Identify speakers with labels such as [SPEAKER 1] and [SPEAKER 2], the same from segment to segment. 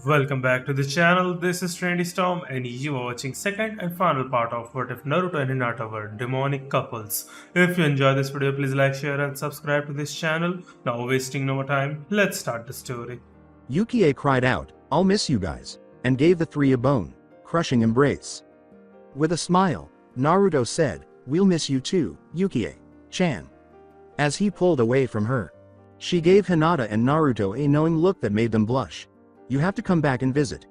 [SPEAKER 1] Welcome back to the channel. This is Trendy Storm, and you are watching second and final part of What If Naruto and Hinata Were Demonic Couples. If you enjoy this video, please like, share, and subscribe to this channel. Now, wasting no more time, let's start the story.
[SPEAKER 2] Yukie cried out, "I'll miss you guys," and gave the three a bone-crushing embrace. With a smile, Naruto said, "We'll miss you too, Yukie-chan." As he pulled away from her, she gave Hinata and Naruto a knowing look that made them blush. "You have to come back and visit."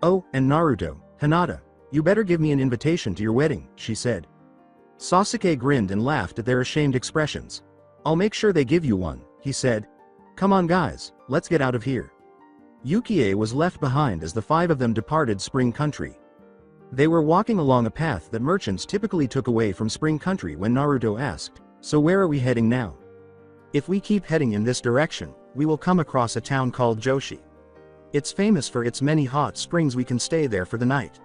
[SPEAKER 2] "Oh, and Naruto, Hinata, you better give me an invitation to your wedding," she said. Sasuke grinned and laughed at their ashamed expressions. "I'll make sure they give you one," he said. "Come on guys, let's get out of here." Yukie was left behind as the five of them departed Spring Country. They were walking along a path that merchants typically took away from Spring Country when Naruto asked, "So where are we heading now?" "If we keep heading in this direction, we will come across a town called Joshi. It's famous for its many hot springs. We can stay there for the night."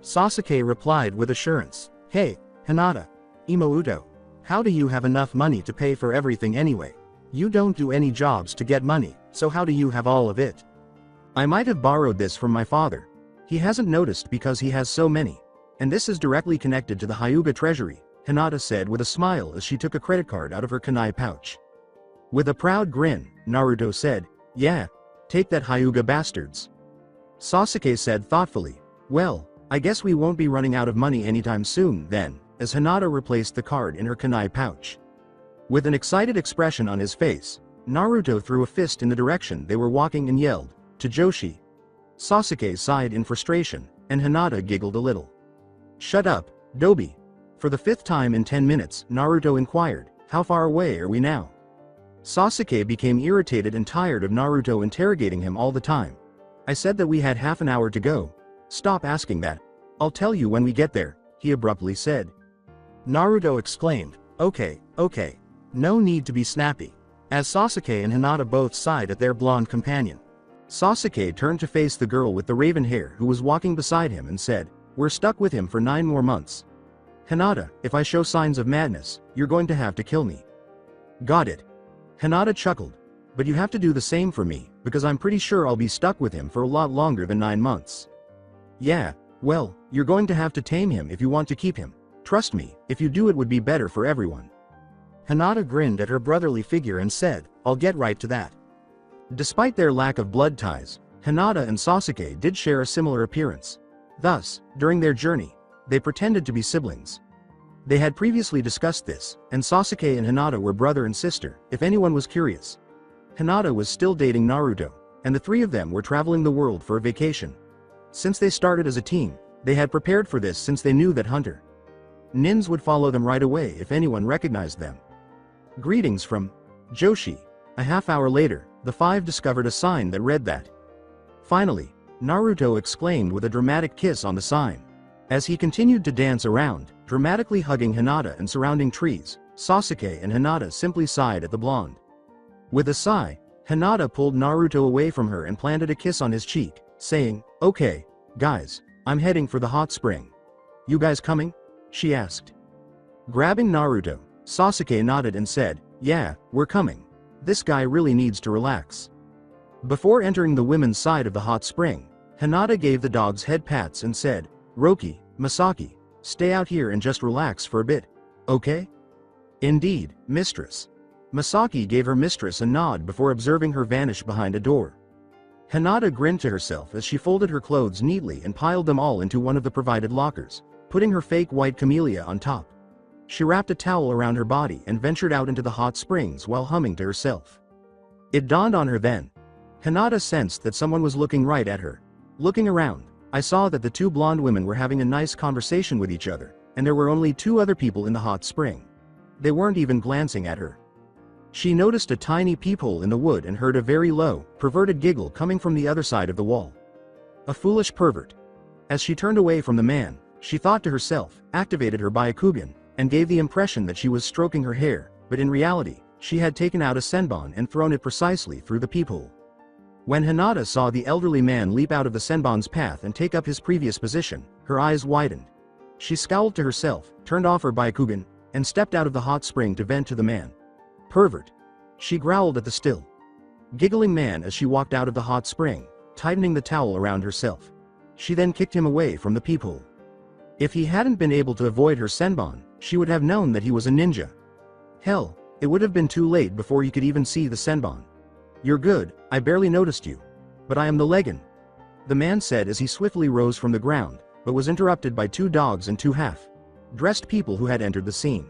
[SPEAKER 2] Sasuke replied with assurance. "Hey, Hinata, Imouto, how do you have enough money to pay for everything anyway? You don't do any jobs to get money, so how do you have all of it?" "I might have borrowed this from my father. He hasn't noticed because he has so many. And this is directly connected to the Hyuga treasury," Hinata said with a smile as she took a credit card out of her kunai pouch. With a proud grin, Naruto said, "Yeah, take that Hyuga bastards." Sasuke said thoughtfully, "Well, I guess we won't be running out of money anytime soon then," as Hinata replaced the card in her kunai pouch. With an excited expression on his face, Naruto threw a fist in the direction they were walking and yelled, "To Joshi." Sasuke sighed in frustration, and Hinata giggled a little. "Shut up, Dobi." For the fifth time in 10 minutes, Naruto inquired, "How far away are we now?" Sasuke became irritated and tired of Naruto interrogating him all the time. "I said that we had half an hour to go. Stop asking that. I'll tell you when we get there," he abruptly said. Naruto exclaimed, Okay. No need to be snappy," as Sasuke and Hinata both sighed at their blonde companion. Sasuke turned to face the girl with the raven hair who was walking beside him and said, "We're stuck with him for 9 more months. Hinata, if I show signs of madness, you're going to have to kill me." "Got it." Hinata chuckled. "But you have to do the same for me, because I'm pretty sure I'll be stuck with him for a lot longer than 9 months. "Yeah, well, you're going to have to tame him if you want to keep him. Trust me, if you do it would be better for everyone." Hinata grinned at her brotherly figure and said, "I'll get right to that." Despite their lack of blood ties, Hinata and Sasuke did share a similar appearance. Thus, during their journey, they pretended to be siblings. They had previously discussed this, and Sasuke and Hinata were brother and sister, if anyone was curious. Hinata was still dating Naruto, and the three of them were traveling the world for a vacation. Since they started as a team, they had prepared for this since they knew that Hunter Nins would follow them right away if anyone recognized them. Greetings from Joshi. A half hour later, the five discovered a sign that read that. Finally, Naruto exclaimed with a dramatic kiss on the sign. As he continued to dance around, dramatically hugging Hinata and surrounding trees, Sasuke and Hinata simply sighed at the blonde. With a sigh, Hinata pulled Naruto away from her and planted a kiss on his cheek, saying, "Okay, guys, I'm heading for the hot spring. You guys coming?" she asked. Grabbing Naruto, Sasuke nodded and said, "Yeah, we're coming. This guy really needs to relax." Before entering the women's side of the hot spring, Hinata gave the dogs head pats and said, "Roki, Masaki, stay out here and just relax for a bit, okay?" "Indeed, mistress." Masaki gave her mistress a nod before observing her vanish behind a door. Hinata grinned to herself as she folded her clothes neatly and piled them all into one of the provided lockers, putting her fake white camellia on top. She wrapped a towel around her body and ventured out into the hot springs while humming to herself. It dawned on her then. Hinata sensed that someone was looking right at her. Looking around, I saw that the two blonde women were having a nice conversation with each other, and there were only 2 other people in the hot spring. They weren't even glancing at her. She noticed a tiny peephole in the wood and heard a very low, perverted giggle coming from the other side of the wall. A foolish pervert. As she turned away from the man, she thought to herself, activated her Byakugan, and gave the impression that she was stroking her hair, but in reality, she had taken out a senbon and thrown it precisely through the peephole. When Hinata saw the elderly man leap out of the senbon's path and take up his previous position, her eyes widened. She scowled to herself, turned off her Byakugan, and stepped out of the hot spring to vent to the man. "Pervert!" she growled at the still giggling man as she walked out of the hot spring. tightening the towel around herself. She then kicked him away from the peephole. If he hadn't been able to avoid her senbon, she would have known that he was a ninja. Hell, it would have been too late before he could even see the senbon. "You're good, I barely noticed you. But I am the Legan," the man said as he swiftly rose from the ground, but was interrupted by 2 dogs and 2 half-dressed people who had entered the scene.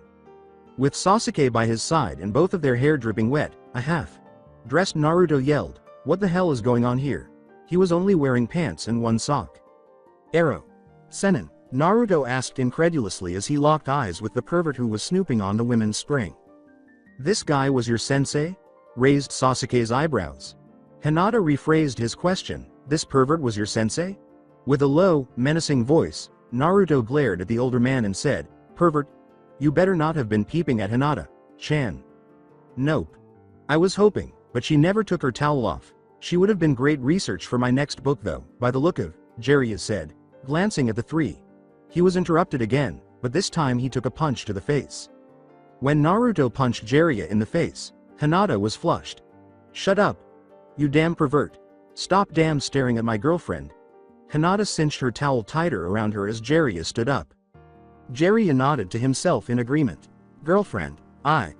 [SPEAKER 2] With Sasuke by his side and both of their hair dripping wet, a half-dressed Naruto yelled, "What the hell is going on here?" He was only wearing pants and 1 sock. "Arrow. Senin," Naruto asked incredulously as he locked eyes with the pervert who was snooping on the women's spring. "This guy was your sensei?" raised Sasuke's eyebrows. Hinata rephrased his question, "This pervert was your sensei?" With a low, menacing voice, Naruto glared at the older man and said, "Pervert, you better not have been peeping at Hinata-chan." "Nope. I was hoping, but she never took her towel off. She would have been great research for my next book though, by the look of," Jiraiya said, glancing at the 3. He was interrupted again, but this time he took a punch to the face. When Naruto punched Jiraiya in the face, Hinata was flushed. "Shut up. You damn pervert. Stop damn staring at my girlfriend." Hinata cinched her towel tighter around her as Jiraiya stood up. Jiraiya nodded to himself in agreement. "Girlfriend, I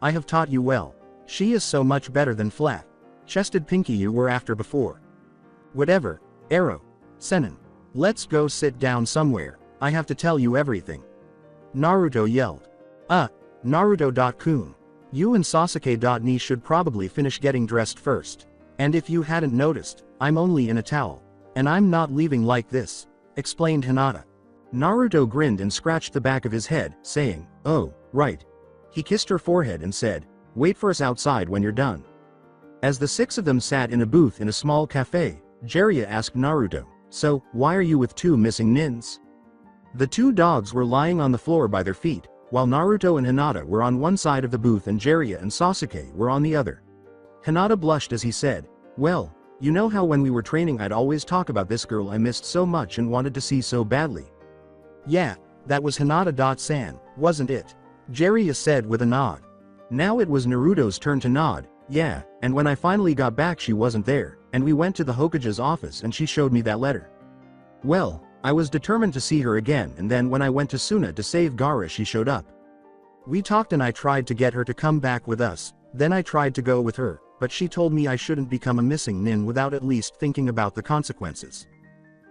[SPEAKER 2] have taught you well. She is so much better than flat-chested Pinky you were after before." "Whatever, Arrow. Senin. Let's go sit down somewhere, I have to tell you everything," Naruto yelled. Naruto-kun. You and Sasuke-ni should probably finish getting dressed first. And if you hadn't noticed, I'm only in a towel. And I'm not leaving like this," explained Hinata. Naruto grinned and scratched the back of his head, saying, "Oh, right." He kissed her forehead and said, "Wait for us outside when you're done." As the 6 of them sat in a booth in a small cafe, Jiraiya asked Naruto, "So, why are you with 2 missing nins?" The 2 dogs were lying on the floor by their feet, while Naruto and Hinata were on one side of the booth and Jiraiya and Sasuke were on the other. Hinata blushed as he said, "Well, you know how when we were training I'd always talk about this girl I missed so much and wanted to see so badly." "Yeah, that was Hinata-san, wasn't it?" Jiraiya said with a nod. Now it was Naruto's turn to nod. "Yeah, and when I finally got back she wasn't there, and we went to the Hokage's office and she showed me that letter. Well, I was determined to see her again, and then when I went to Suna to save Gaara she showed up. We talked and I tried to get her to come back with us, then I tried to go with her, but she told me I shouldn't become a missing nin without at least thinking about the consequences.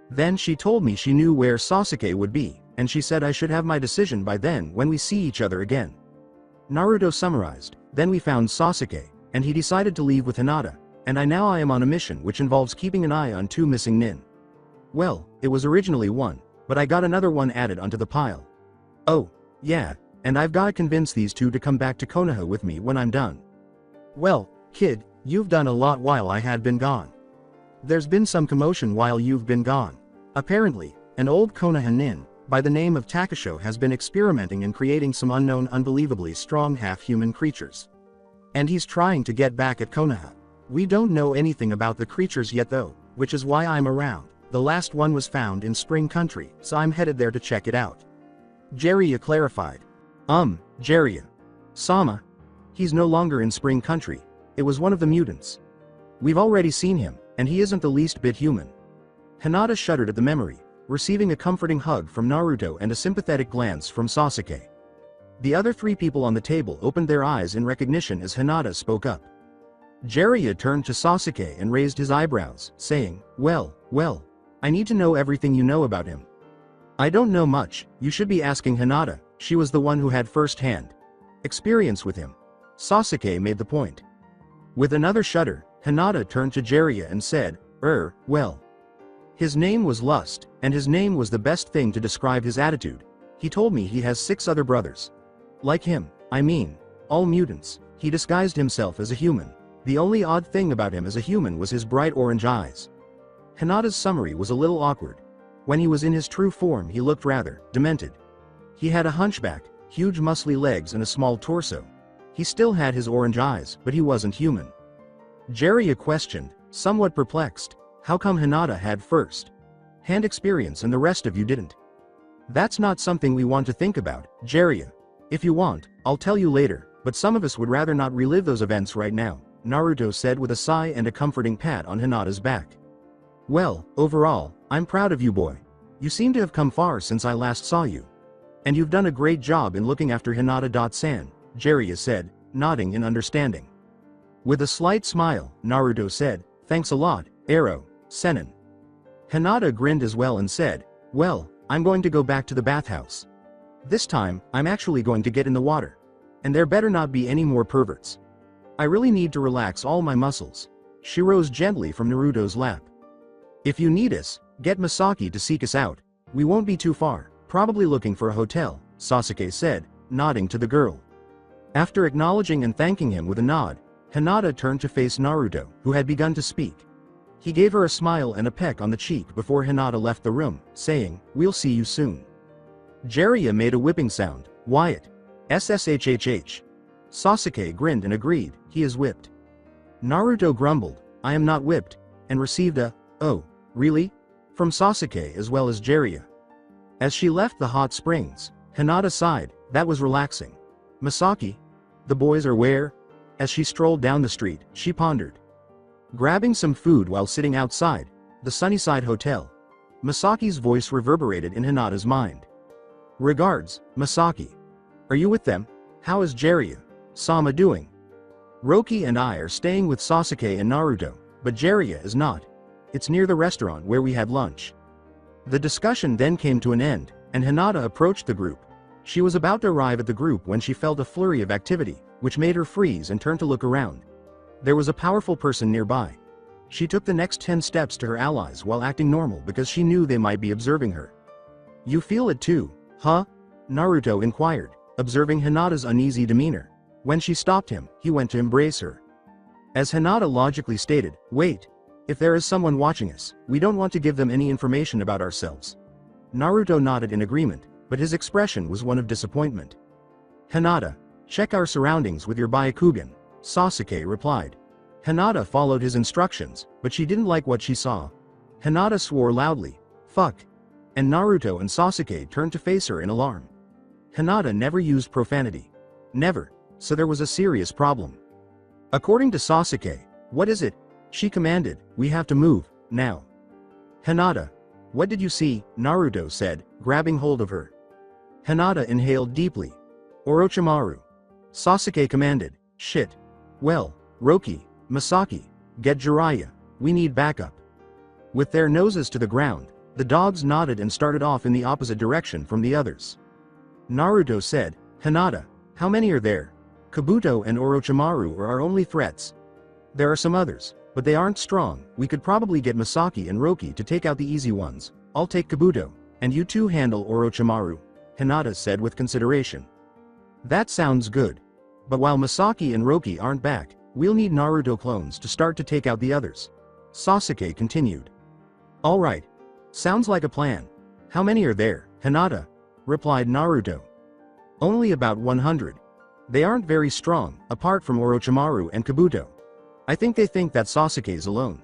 [SPEAKER 2] Then she told me she knew where Sasuke would be, and she said I should have my decision by then when we see each other again." Naruto summarized, "Then we found Sasuke, and he decided to leave with Hinata, and I am on a mission which involves keeping an eye on 2 missing nin. Well, it was originally 1, but I got another one added onto the pile. Oh, yeah, and I've gotta convince these 2 to come back to Konoha with me when I'm done." "Well, kid, you've done a lot while I had been gone. There's been some commotion while you've been gone. Apparently, an old Konoha nin, by the name of Takasho has been experimenting and creating some unknown unbelievably strong half-human creatures. And he's trying to get back at Konoha. We don't know anything about the creatures yet though, which is why I'm around. The last one was found in Spring Country, so I'm headed there to check it out." Jiraiya clarified. Jiraiya. Sama. He's no longer in Spring Country. It was one of the mutants. We've already seen him, and he isn't the least bit human." Hinata shuddered at the memory, receiving a comforting hug from Naruto and a sympathetic glance from Sasuke. The other 3 people on the table opened their eyes in recognition as Hinata spoke up. Jiraiya turned to Sasuke and raised his eyebrows, saying, well, I need to know everything you know about him." "I don't know much, you should be asking Hinata, she was the one who had first-hand experience with him," Sasuke made the point. With another shudder, Hinata turned to Jiraiya and said, well. His name was Lust, and his name was the best thing to describe his attitude. He told me he has 6 other brothers. Like him, I mean, all mutants. He disguised himself as a human. The only odd thing about him as a human was his bright orange eyes." Hinata's summary was a little awkward. When he was in his true form he looked rather demented. He had a hunchback, huge muscly legs and a small torso. He still had his orange eyes, but he wasn't human. Jiraiya questioned, somewhat perplexed, "How come Hinata had first-hand experience and the rest of you didn't?" "That's not something we want to think about, Jiraiya. If you want, I'll tell you later, but some of us would rather not relive those events right now," Naruto said with a sigh and a comforting pat on Hinata's back. Well, overall, I'm proud of you, boy. You seem to have come far since I last saw you. And you've done a great job in looking after Hinata-san, Jiraiya said, nodding in understanding. With a slight smile, Naruto said, thanks a lot, Ero, Senin. Hinata grinned as well and said, well, I'm going to go back to the bathhouse. This time, I'm actually going to get in the water. And there better not be any more perverts. I really need to relax all my muscles. She rose gently from Naruto's lap. If you need us, get Misaki to seek us out. We won't be too far, probably looking for a hotel, Sasuke said, nodding to the girl. After acknowledging and thanking him with a nod, Hinata turned to face Naruto, who had begun to speak. He gave her a smile and a peck on the cheek before Hinata left the room, saying, we'll see you soon. Jiraiya made a whipping sound, Wyatt. SSHHH. Sasuke grinned and agreed, he is whipped. Naruto grumbled, I am not whipped, and received a, oh, really? From Sasuke as well as Jiraiya. As she left the hot springs, Hinata sighed, that was relaxing. Misaki? The boys are where? As she strolled down the street, she pondered. Grabbing some food while sitting outside, the Sunnyside Hotel. Misaki's voice reverberated in Hinata's mind. Regards, Misaki. Are you with them? How is Jiraiya Sama doing? Roki and I are staying with Sasuke and Naruto, but Jiraiya is not. It's near the restaurant where we had lunch. The discussion then came to an end, and Hinata approached the group. She was about to arrive at the group when she felt a flurry of activity, which made her freeze and turn to look around. There was a powerful person nearby. She took the next 10 steps to her allies while acting normal because she knew they might be observing her. You feel it too, huh? Naruto inquired, observing Hinata's uneasy demeanor. When she stopped him, he went to embrace her. As Hinata logically stated, wait. If there is someone watching us, we don't want to give them any information about ourselves. Naruto nodded in agreement, but his expression was one of disappointment. Hinata, check our surroundings with your Byakugan, Sasuke replied. Hinata followed his instructions, but she didn't like what she saw. Hinata swore loudly, fuck. And Naruto and Sasuke turned to face her in alarm. Hinata never used profanity. Never, so there was a serious problem. According to Sasuke, what is it? She commanded, we have to move, now. Hinata, what did you see? Naruto said, grabbing hold of her. Hinata inhaled deeply. Orochimaru. Sasuke commanded, shit. Well, Roki, Misaki, get Jiraiya, we need backup. With their noses to the ground, the dogs nodded and started off in the opposite direction from the others. Naruto said, Hinata, how many are there? Kabuto and Orochimaru are our only threats. There are some others, but they aren't strong. We could probably get Misaki and Roki to take out the easy ones. I'll take Kabuto, and you two handle Orochimaru, Hinata said with consideration. That sounds good. But while Misaki and Roki aren't back, we'll need Naruto clones to start to take out the others. Sasuke continued. Alright. Sounds like a plan. How many are there, Hinata? Replied Naruto. Only about 100. They aren't very strong, apart from Orochimaru and Kabuto. I think they think that Sasuke's alone.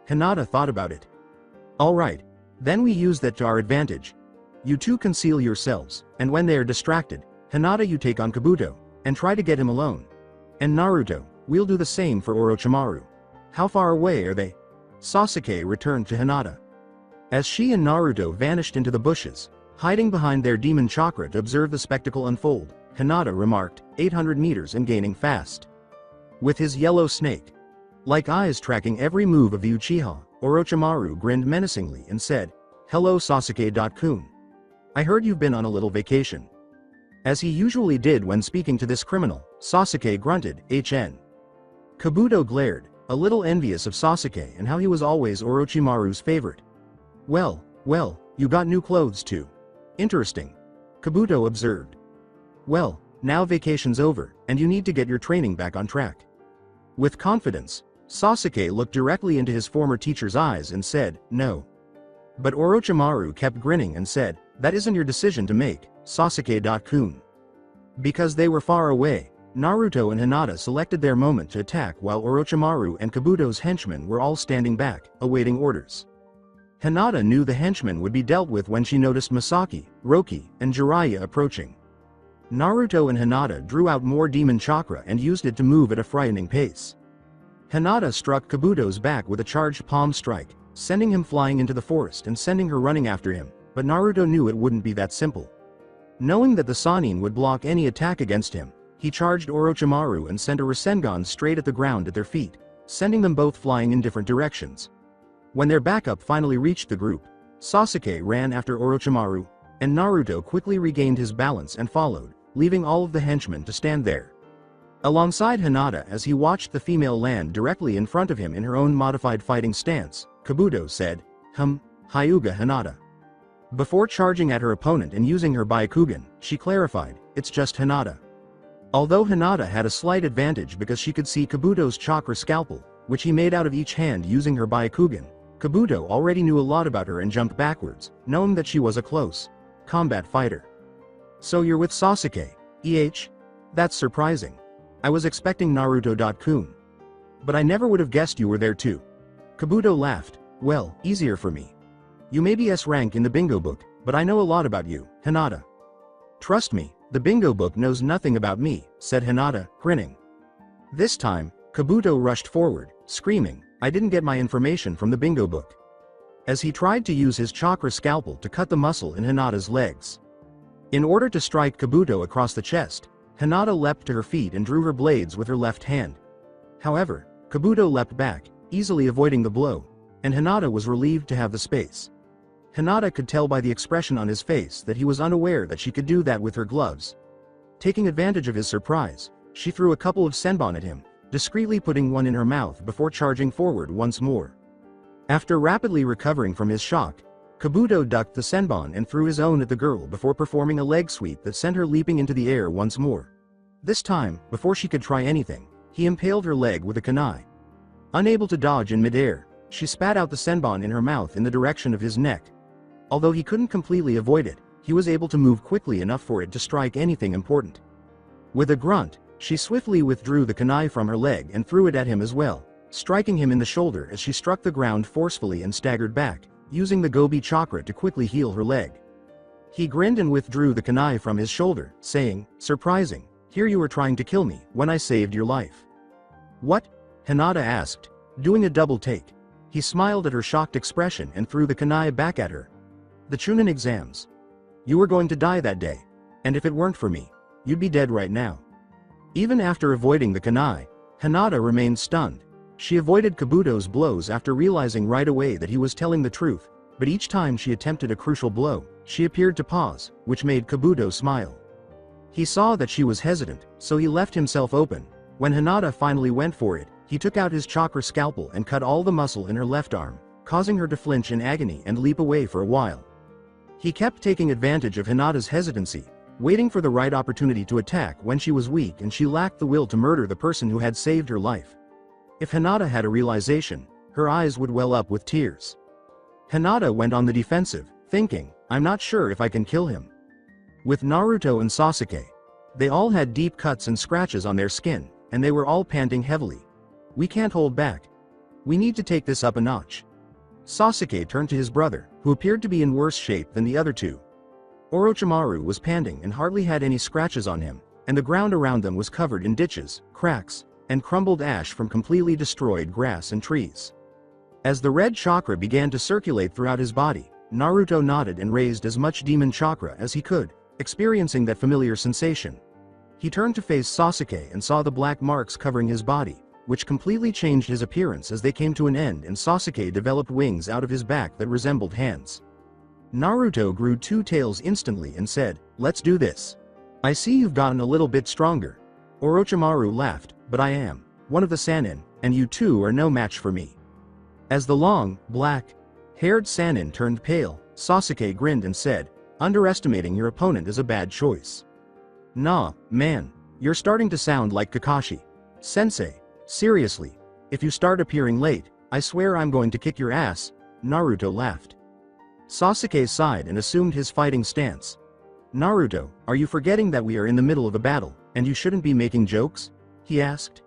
[SPEAKER 2] Hinata thought about it. Alright. Then we use that to our advantage. You two conceal yourselves, and when they are distracted, Hinata you take on Kabuto, and try to get him alone. And Naruto, we'll do the same for Orochimaru. How far away are they? Sasuke returned to Hinata. As she and Naruto vanished into the bushes, hiding behind their demon chakra to observe the spectacle unfold, Hinata remarked, 800 meters and gaining fast. With his yellow snake, like eyes tracking every move of the Uchiha, Orochimaru grinned menacingly and said, Hello Sasuke-kun. I heard you've been on a little vacation. As he usually did when speaking to this criminal, Sasuke grunted, HN. Kabuto glared, a little envious of Sasuke and how he was always Orochimaru's favorite. Well, you got new clothes too. Interesting. Kabuto observed. Well, now vacation's over, and you need to get your training back on track. With confidence, Sasuke looked directly into his former teacher's eyes and said, no. But Orochimaru kept grinning and said, that isn't your decision to make, Sasuke-kun. Because they were far away, Naruto and Hinata selected their moment to attack while Orochimaru and Kabuto's henchmen were all standing back, awaiting orders. Hinata knew the henchmen would be dealt with when she noticed Misaki, Roki, and Jiraiya approaching. Naruto and Hinata drew out more demon chakra and used it to move at a frightening pace. Hinata struck Kabuto's back with a charged palm strike, sending him flying into the forest and sending her running after him, but Naruto knew it wouldn't be that simple. Knowing that the Sannin would block any attack against him, he charged Orochimaru and sent a Rasengan straight at the ground at their feet, sending them both flying in different directions. When their backup finally reached the group, Sasuke ran after Orochimaru, and Naruto quickly regained his balance and followed, leaving all of the henchmen to stand there. Alongside Hinata as he watched the female land directly in front of him in her own modified fighting stance, Kabuto said, Hyuga Hinata. Before charging at her opponent and using her Byakugan, she clarified, it's just Hinata. Although Hinata had a slight advantage because she could see Kabuto's chakra scalpel, which he made out of each hand using her Byakugan, Kabuto already knew a lot about her and jumped backwards, knowing that she was a close combat fighter. So you're with Sasuke, That's surprising. I was expecting Naruto-kun. But I never would have guessed you were there too. Kabuto laughed, well, easier for me. You may be S rank in the bingo book, but I know a lot about you, Hinata. Trust me, the bingo book knows nothing about me, said Hinata, grinning. This time, Kabuto rushed forward, screaming, I didn't get my information from the bingo book. As he tried to use his chakra scalpel to cut the muscle in Hinata's legs. In order to strike Kabuto across the chest, Hinata leapt to her feet and drew her blades with her left hand. However, Kabuto leapt back, easily avoiding the blow, and Hinata was relieved to have the space. Hinata could tell by the expression on his face that he was unaware that she could do that with her gloves. Taking advantage of his surprise, she threw a couple of senbon at him, discreetly putting one in her mouth before charging forward once more. After rapidly recovering from his shock, Kabuto ducked the senbon and threw his own at the girl before performing a leg sweep that sent her leaping into the air once more. This time, before she could try anything, he impaled her leg with a kunai. Unable to dodge in midair, she spat out the senbon in her mouth in the direction of his neck. Although he couldn't completely avoid it, he was able to move quickly enough for it to strike anything important. With a grunt, she swiftly withdrew the kunai from her leg and threw it at him as well, striking him in the shoulder as she struck the ground forcefully and staggered back, using the Gobi chakra to quickly heal her leg. He grinned and withdrew the kunai from his shoulder, saying, surprising, here you were trying to kill me when I saved your life. What? Hinata asked, doing a double take. He smiled at her shocked expression and threw the kunai back at her. The Chunin exams. You were going to die that day, and if it weren't for me, you'd be dead right now. Even after avoiding the kunai, Hinata remained stunned. She avoided Kabuto's blows after realizing right away that he was telling the truth, but each time she attempted a crucial blow, she appeared to pause, which made Kabuto smile. He saw that she was hesitant, so he left himself open. When Hinata finally went for it, he took out his chakra scalpel and cut all the muscle in her left arm, causing her to flinch in agony and leap away for a while. He kept taking advantage of Hinata's hesitancy, waiting for the right opportunity to attack when she was weak and she lacked the will to murder the person who had saved her life. If Hinata had a realization, her eyes would well up with tears. Hinata went on the defensive, thinking, I'm not sure if I can kill him. With Naruto and Sasuke, they all had deep cuts and scratches on their skin, and they were all panting heavily. We can't hold back. We need to take this up a notch. Sasuke turned to his brother, who appeared to be in worse shape than the other two. Orochimaru was panting and hardly had any scratches on him, and the ground around them was covered in ditches, cracks, and crumbled ash from completely destroyed grass and trees. As the red chakra began to circulate throughout his body, Naruto nodded and raised as much demon chakra as he could, experiencing that familiar sensation. He turned to face Sasuke and saw the black marks covering his body, which completely changed his appearance as they came to an end and Sasuke developed wings out of his back that resembled hands. Naruto grew two tails instantly and said, let's do this. I see you've gotten a little bit stronger. Orochimaru laughed, but I am one of the Sannin, and you two are no match for me. As the long, black-haired Sannin turned pale, Sasuke grinned and said, underestimating your opponent is a bad choice. Nah, man, you're starting to sound like Kakashi. Sensei, seriously, if you start appearing late, I swear I'm going to kick your ass. Naruto laughed. Sasuke sighed and assumed his fighting stance. Naruto, are you forgetting that we are in the middle of a battle, and you shouldn't be making jokes? He asked.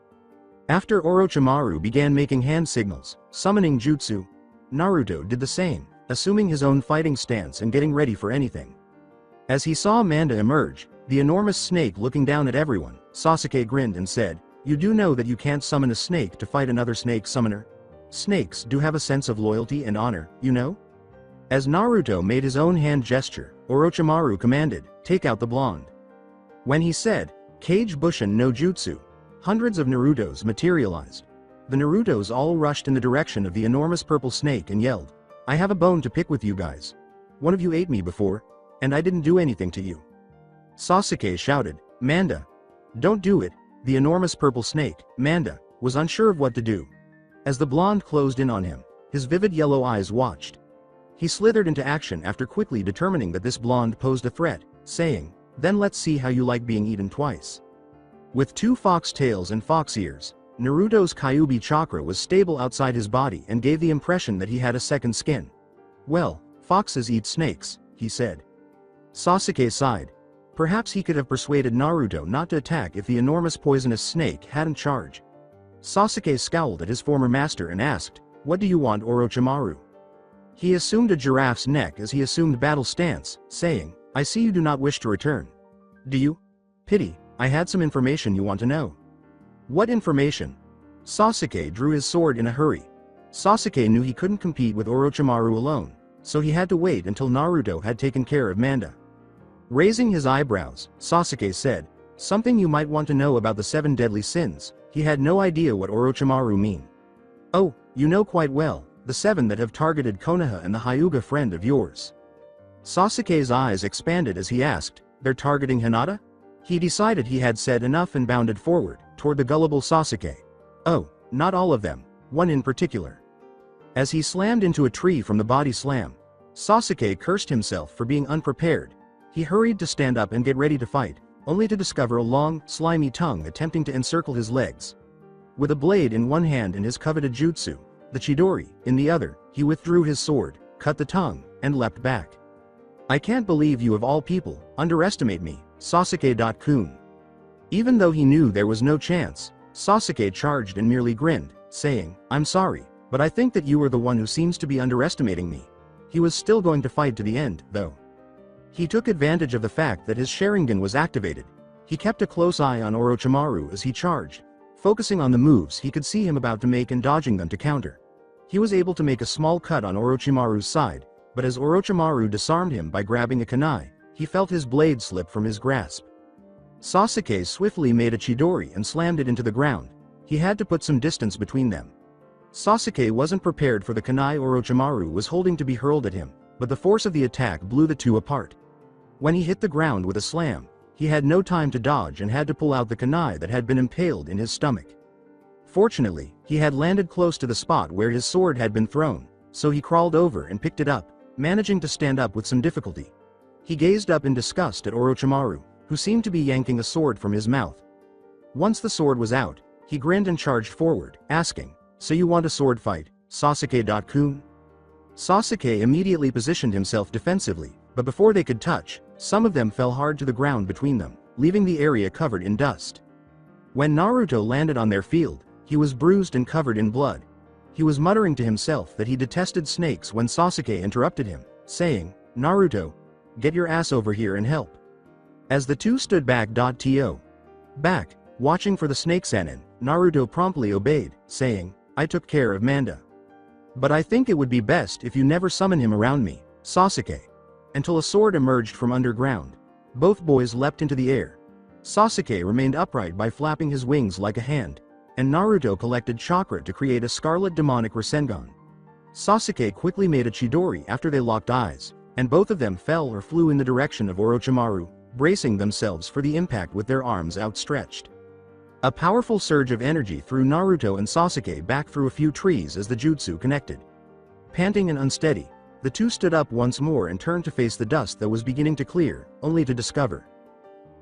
[SPEAKER 2] After Orochimaru began making hand signals, summoning jutsu, Naruto did the same, assuming his own fighting stance and getting ready for anything. As he saw Amanda emerge, the enormous snake looking down at everyone, Sasuke grinned and said, you do know that you can't summon a snake to fight another snake summoner? Snakes do have a sense of loyalty and honor, you know? As Naruto made his own hand gesture, Orochimaru commanded, take out the blonde. When he said, Kage Bushin no Jutsu, hundreds of Narutos materialized. The Narutos all rushed in the direction of the enormous purple snake and yelled, I have a bone to pick with you guys. One of you ate me before, and I didn't do anything to you. Sasuke shouted, Manda. Don't do it. The enormous purple snake, Manda, was unsure of what to do. As the blonde closed in on him, his vivid yellow eyes watched. He slithered into action after quickly determining that this blonde posed a threat, saying, then let's see how you like being eaten twice. With 2 fox tails and fox ears, Naruto's Kyuubi chakra was stable outside his body and gave the impression that he had a second skin. Well, foxes eat snakes, he said. Sasuke sighed. Perhaps he could have persuaded Naruto not to attack if the enormous poisonous snake hadn't charged. Sasuke scowled at his former master and asked, what do you want, Orochimaru? He assumed a giraffe's neck as he assumed battle stance, saying, I see you do not wish to return. Do you? Pity, I had some information you want to know. What information? Sasuke drew his sword in a hurry. Sasuke knew he couldn't compete with Orochimaru alone, so he had to wait until Naruto had taken care of Manda. Raising his eyebrows, Sasuke said, something you might want to know about the 7 deadly sins. He had no idea what Orochimaru mean. Oh, you know quite well, the 7 that have targeted Konoha and the Hyuga friend of yours. Sasuke's eyes expanded as he asked, they're targeting Hinata? He decided he had said enough and bounded forward, toward the gullible Sasuke. Oh, not all of them, one in particular. As he slammed into a tree from the body slam, Sasuke cursed himself for being unprepared. He hurried to stand up and get ready to fight, only to discover a long, slimy tongue attempting to encircle his legs. With a blade in one hand and his coveted jutsu, the Chidori, in the other, he withdrew his sword, cut the tongue, and leapt back. I can't believe you of all people, underestimate me, Sasuke-kun. Even though he knew there was no chance, Sasuke charged and merely grinned, saying, I'm sorry, but I think that you are the one who seems to be underestimating me. He was still going to fight to the end, though. He took advantage of the fact that his Sharingan was activated. He kept a close eye on Orochimaru as he charged, focusing on the moves he could see him about to make and dodging them to counter. He was able to make a small cut on Orochimaru's side, but as Orochimaru disarmed him by grabbing a kunai, he felt his blade slip from his grasp. Sasuke swiftly made a Chidori and slammed it into the ground. He had to put some distance between them. Sasuke wasn't prepared for the kunai Orochimaru was holding to be hurled at him, but the force of the attack blew the two apart. When he hit the ground with a slam, he had no time to dodge and had to pull out the kunai that had been impaled in his stomach. Fortunately, he had landed close to the spot where his sword had been thrown, so he crawled over and picked it up, managing to stand up with some difficulty. He gazed up in disgust at Orochimaru, who seemed to be yanking a sword from his mouth. Once the sword was out, he grinned and charged forward, asking, so you want a sword fight, Sasuke-kun? Sasuke immediately positioned himself defensively, but before they could touch, some of them fell hard to the ground between them, leaving the area covered in dust. When Naruto landed on their field, he was bruised and covered in blood. He was muttering to himself that he detested snakes when Sasuke interrupted him, saying, Naruto, get your ass over here and help. As the two stood back, watching for the snake Sannin, Naruto promptly obeyed, saying, I took care of Manda. But I think it would be best if you never summon him around me, Sasuke. Until a sword emerged from underground. Both boys leapt into the air. Sasuke remained upright by flapping his wings like a hand, and Naruto collected chakra to create a scarlet demonic Rasengan. Sasuke quickly made a Chidori after they locked eyes, and both of them fell or flew in the direction of Orochimaru, bracing themselves for the impact with their arms outstretched. A powerful surge of energy threw Naruto and Sasuke back through a few trees as the jutsu connected. Panting and unsteady, the two stood up once more and turned to face the dust that was beginning to clear, only to discover.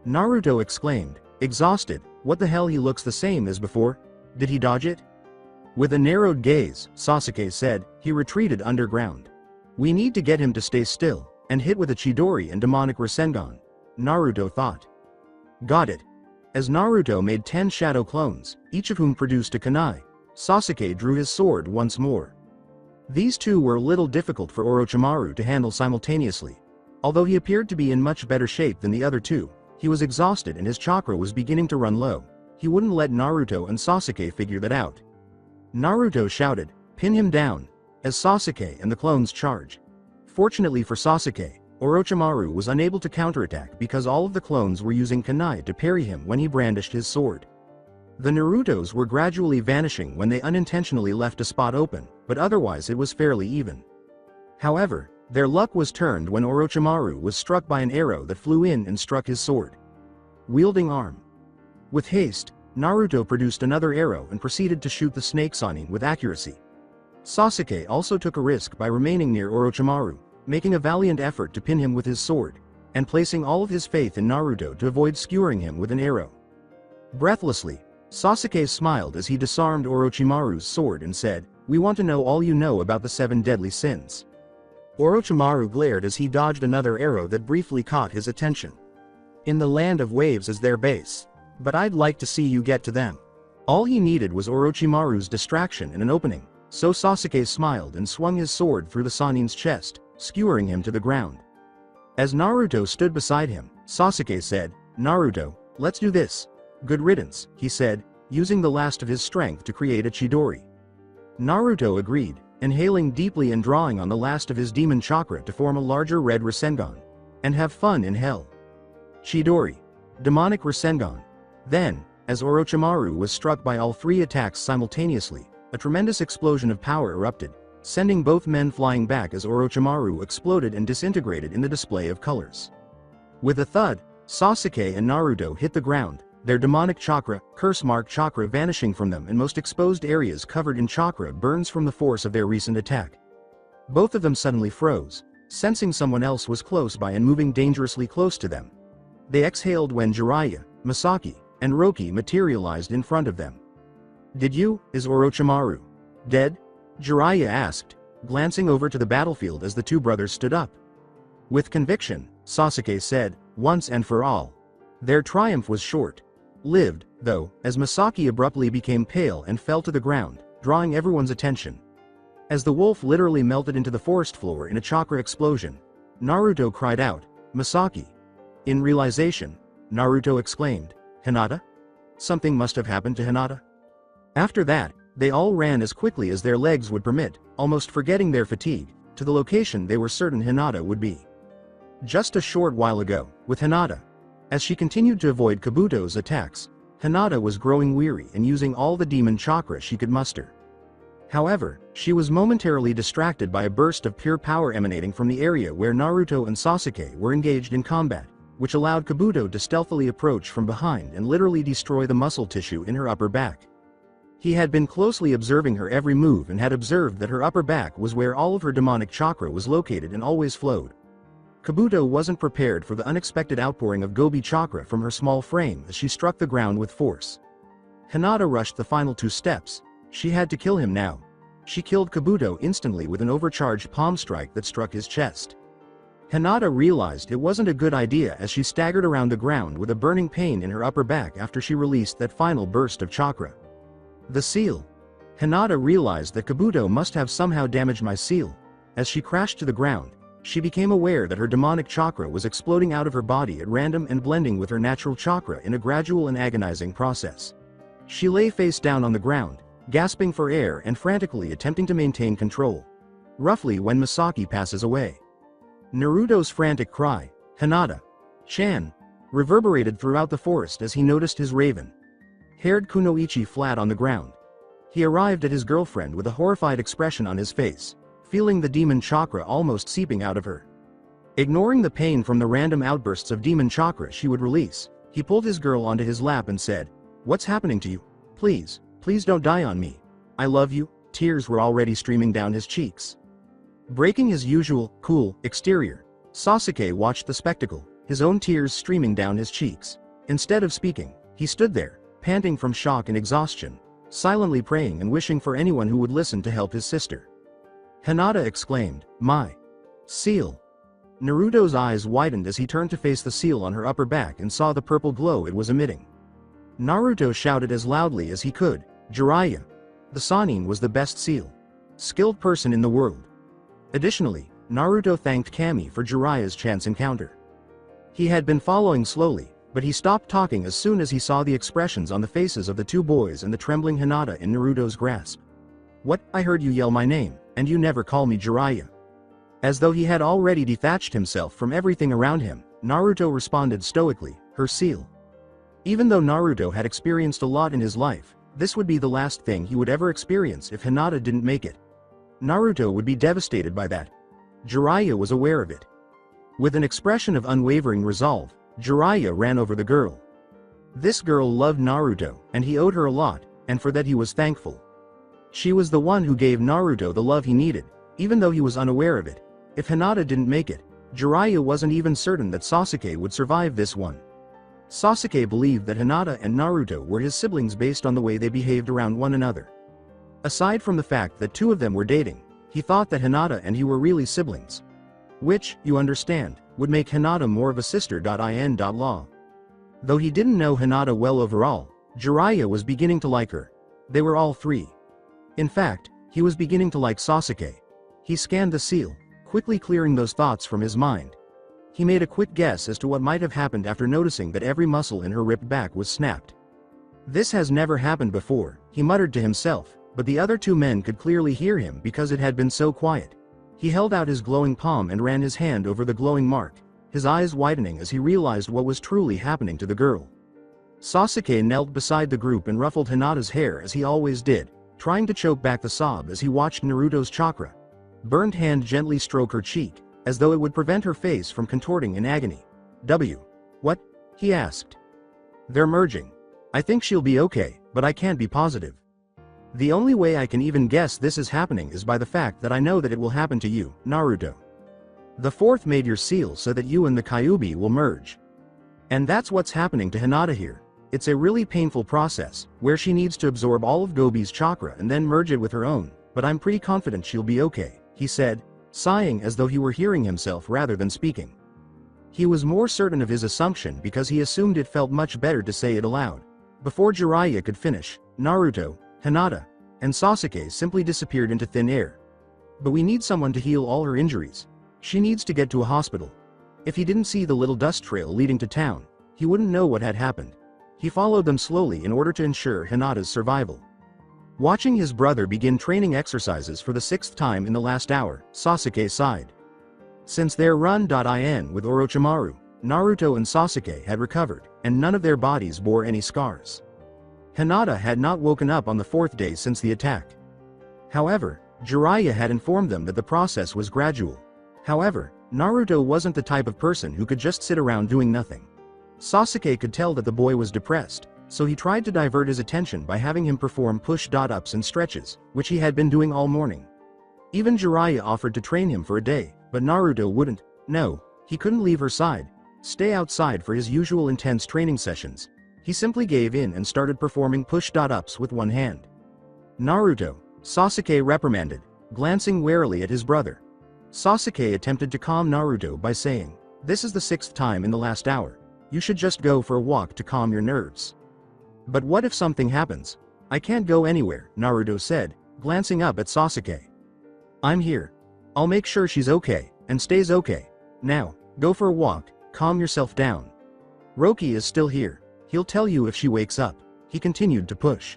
[SPEAKER 2] Naruto exclaimed, exhausted, what the hell, he looks the same as before? Did he dodge it? With a narrowed gaze, Sasuke said, he retreated underground. We need to get him to stay still, and hit with a Chidori and demonic Rasengan, Naruto thought. Got it. As Naruto made 10 shadow clones, each of whom produced a kunai, Sasuke drew his sword once more. These two were a little difficult for Orochimaru to handle simultaneously. Although he appeared to be in much better shape than the other two, he was exhausted and his chakra was beginning to run low. He wouldn't let Naruto and Sasuke figure that out. Naruto shouted, Pin him down, as Sasuke and the clones charge. Fortunately for Sasuke, Orochimaru was unable to counterattack because all of the clones were using kunai to parry him when he brandished his sword. The Narutos were gradually vanishing when they unintentionally left a spot open, but otherwise it was fairly even. However, their luck was turned when Orochimaru was struck by an arrow that flew in and struck his sword. Wielding arm. With haste, Naruto produced another arrow and proceeded to shoot the snake Sannin with accuracy. Sasuke also took a risk by remaining near Orochimaru, making a valiant effort to pin him with his sword, and placing all of his faith in Naruto to avoid skewering him with an arrow. Breathlessly, Sasuke smiled as he disarmed Orochimaru's sword and said, "We want to know all you know about the 7 deadly sins." Orochimaru glared as he dodged another arrow that briefly caught his attention. "In the land of waves is their base. But I'd like to see you get to them." All he needed was Orochimaru's distraction and an opening, so Sasuke smiled and swung his sword through the Sannin's chest, skewering him to the ground. As Naruto stood beside him, Sasuke said, "Naruto, let's do this." "Good riddance," he said, using the last of his strength to create a Chidori. Naruto agreed, inhaling deeply and drawing on the last of his demon chakra to form a larger red Rasengan. "And have fun in hell." Chidori. Demonic Rasengan. Then, as Orochimaru was struck by all 3 attacks simultaneously, a tremendous explosion of power erupted, sending both men flying back as Orochimaru exploded and disintegrated in the display of colors. With a thud, Sasuke and Naruto hit the ground, their demonic chakra, curse mark chakra vanishing from them and most exposed areas covered in chakra burns from the force of their recent attack. Both of them suddenly froze, sensing someone else was close by and moving dangerously close to them. They exhaled when Jiraiya, Misaki, and Roki materialized in front of them. Is Orochimaru dead?" Jiraiya asked, glancing over to the battlefield as the 2 brothers stood up. With conviction, Sasuke said, "Once and for all." Their triumph was short-lived, though, as Misaki abruptly became pale and fell to the ground, drawing everyone's attention. As the wolf literally melted into the forest floor in a chakra explosion, Naruto cried out, "Misaki!" In realization, Naruto exclaimed, "Hinata? Something must have happened to Hinata." After that, they all ran as quickly as their legs would permit, almost forgetting their fatigue, to the location they were certain Hinata would be. Just a short while ago, with Hinata. As she continued to avoid Kabuto's attacks, Hinata was growing weary and using all the demon chakra she could muster. However, she was momentarily distracted by a burst of pure power emanating from the area where Naruto and Sasuke were engaged in combat, which allowed Kabuto to stealthily approach from behind and literally destroy the muscle tissue in her upper back. He had been closely observing her every move and had observed that her upper back was where all of her demonic chakra was located and always flowed. Kabuto wasn't prepared for the unexpected outpouring of Gobi chakra from her small frame as she struck the ground with force. Hinata rushed the final 2 steps. She had to kill him now. She killed Kabuto instantly with an overcharged palm strike that struck his chest. Hinata realized it wasn't a good idea as she staggered around the ground with a burning pain in her upper back after she released that final burst of chakra. The seal. Hinata realized that Kabuto must have somehow damaged my seal. As she crashed to the ground, she became aware that her demonic chakra was exploding out of her body at random and blending with her natural chakra in a gradual and agonizing process. She lay face down on the ground, gasping for air and frantically attempting to maintain control. Roughly when Misaki passes away. Naruto's frantic cry, "Hinata-chan," reverberated throughout the forest as he noticed his raven-haired Kunoichi flat on the ground. He arrived at his girlfriend with a horrified expression on his face, feeling the demon chakra almost seeping out of her. Ignoring the pain from the random outbursts of demon chakra she would release, he pulled his girl onto his lap and said, "What's happening to you? Please, please don't die on me. I love you." Tears were already streaming down his cheeks. Breaking his usual, cool, exterior, Sasuke watched the spectacle, his own tears streaming down his cheeks. Instead of speaking, he stood there, panting from shock and exhaustion, silently praying and wishing for anyone who would listen to help his sister. Hinata exclaimed, "My seal." Naruto's eyes widened as he turned to face the seal on her upper back and saw the purple glow it was emitting. Naruto shouted as loudly as he could, "Jiraiya! The Sannin was the best seal. Skilled person in the world." Additionally, Naruto thanked Kami for Jiraiya's chance encounter. He had been following slowly, but he stopped talking as soon as he saw the expressions on the faces of the 2 boys and the trembling Hinata in Naruto's grasp. What? I heard you yell my name, and you never call me Jiraiya. As though he had already detached himself from everything around him, Naruto responded stoically, her seal. Even though Naruto had experienced a lot in his life, this would be the last thing he would ever experience if Hinata didn't make it. Naruto would be devastated by that. Jiraiya was aware of it. With an expression of unwavering resolve, Jiraiya ran over the girl. This girl loved Naruto, and he owed her a lot, and for that he was thankful. She was the one who gave Naruto the love he needed, even though he was unaware of it. If Hinata didn't make it, Jiraiya wasn't even certain that Sasuke would survive this one. Sasuke believed that Hinata and Naruto were his siblings based on the way they behaved around one another. Aside from the fact that two of them were dating, he thought that Hinata and he were really siblings. Which, you understand, would make Hinata more of a sister. Law. Though he didn't know Hinata well overall, Jiraiya was beginning to like her. They were all three. In fact, he was beginning to like Sasuke. He scanned the seal, quickly clearing those thoughts from his mind. He made a quick guess as to what might have happened after noticing that every muscle in her ripped back was snapped. This has never happened before, he muttered to himself, but the other two men could clearly hear him because it had been so quiet. He held out his glowing palm and ran his hand over the glowing mark, his eyes widening as he realized what was truly happening to the girl. Sasuke knelt beside the group and ruffled Hinata's hair as he always did, trying to choke back the sob as he watched Naruto's chakra burned hand gently stroke her cheek, as though it would prevent her face from contorting in agony. What? He asked. They're merging. I think she'll be okay, but I can't be positive. The only way I can even guess this is happening is by the fact that I know that it will happen to you, Naruto. The fourth made your seal so that you and the Kyuubi will merge. And that's what's happening to Hinata here. It's a really painful process, where she needs to absorb all of Gobi's chakra and then merge it with her own, but I'm pretty confident she'll be okay, he said, sighing as though he were hearing himself rather than speaking. He was more certain of his assumption because he assumed it felt much better to say it aloud. Before Jiraiya could finish, Naruto, Hinata, and Sasuke simply disappeared into thin air. But we need someone to heal all her injuries. She needs to get to a hospital. If he didn't see the little dust trail leading to town, he wouldn't know what had happened. He followed them slowly in order to ensure Hinata's survival. Watching his brother begin training exercises for the 6th time in the last hour, Sasuke sighed. Since their run-in with Orochimaru, Naruto and Sasuke had recovered, and none of their bodies bore any scars. Hinata had not woken up on the 4th day since the attack. However, Jiraiya had informed them that the process was gradual. However, Naruto wasn't the type of person who could just sit around doing nothing. Sasuke could tell that the boy was depressed, so he tried to divert his attention by having him perform push-ups and stretches, which he had been doing all morning. Even Jiraiya offered to train him for a day, but Naruto wouldn't. No, he couldn't leave her side, stay outside for his usual intense training sessions. He simply gave in and started performing push-ups with one hand. Naruto, Sasuke reprimanded, glancing warily at his brother. Sasuke attempted to calm Naruto by saying, "This is the 6th time in the last hour. You should just go for a walk to calm your nerves." "But what if something happens?" "I can't go anywhere," Naruto said, glancing up at Sasuke. "I'm here. I'll make sure she's okay, and stays okay. Now, go for a walk, calm yourself down. Roki is still here. He'll tell you if she wakes up." He continued to push.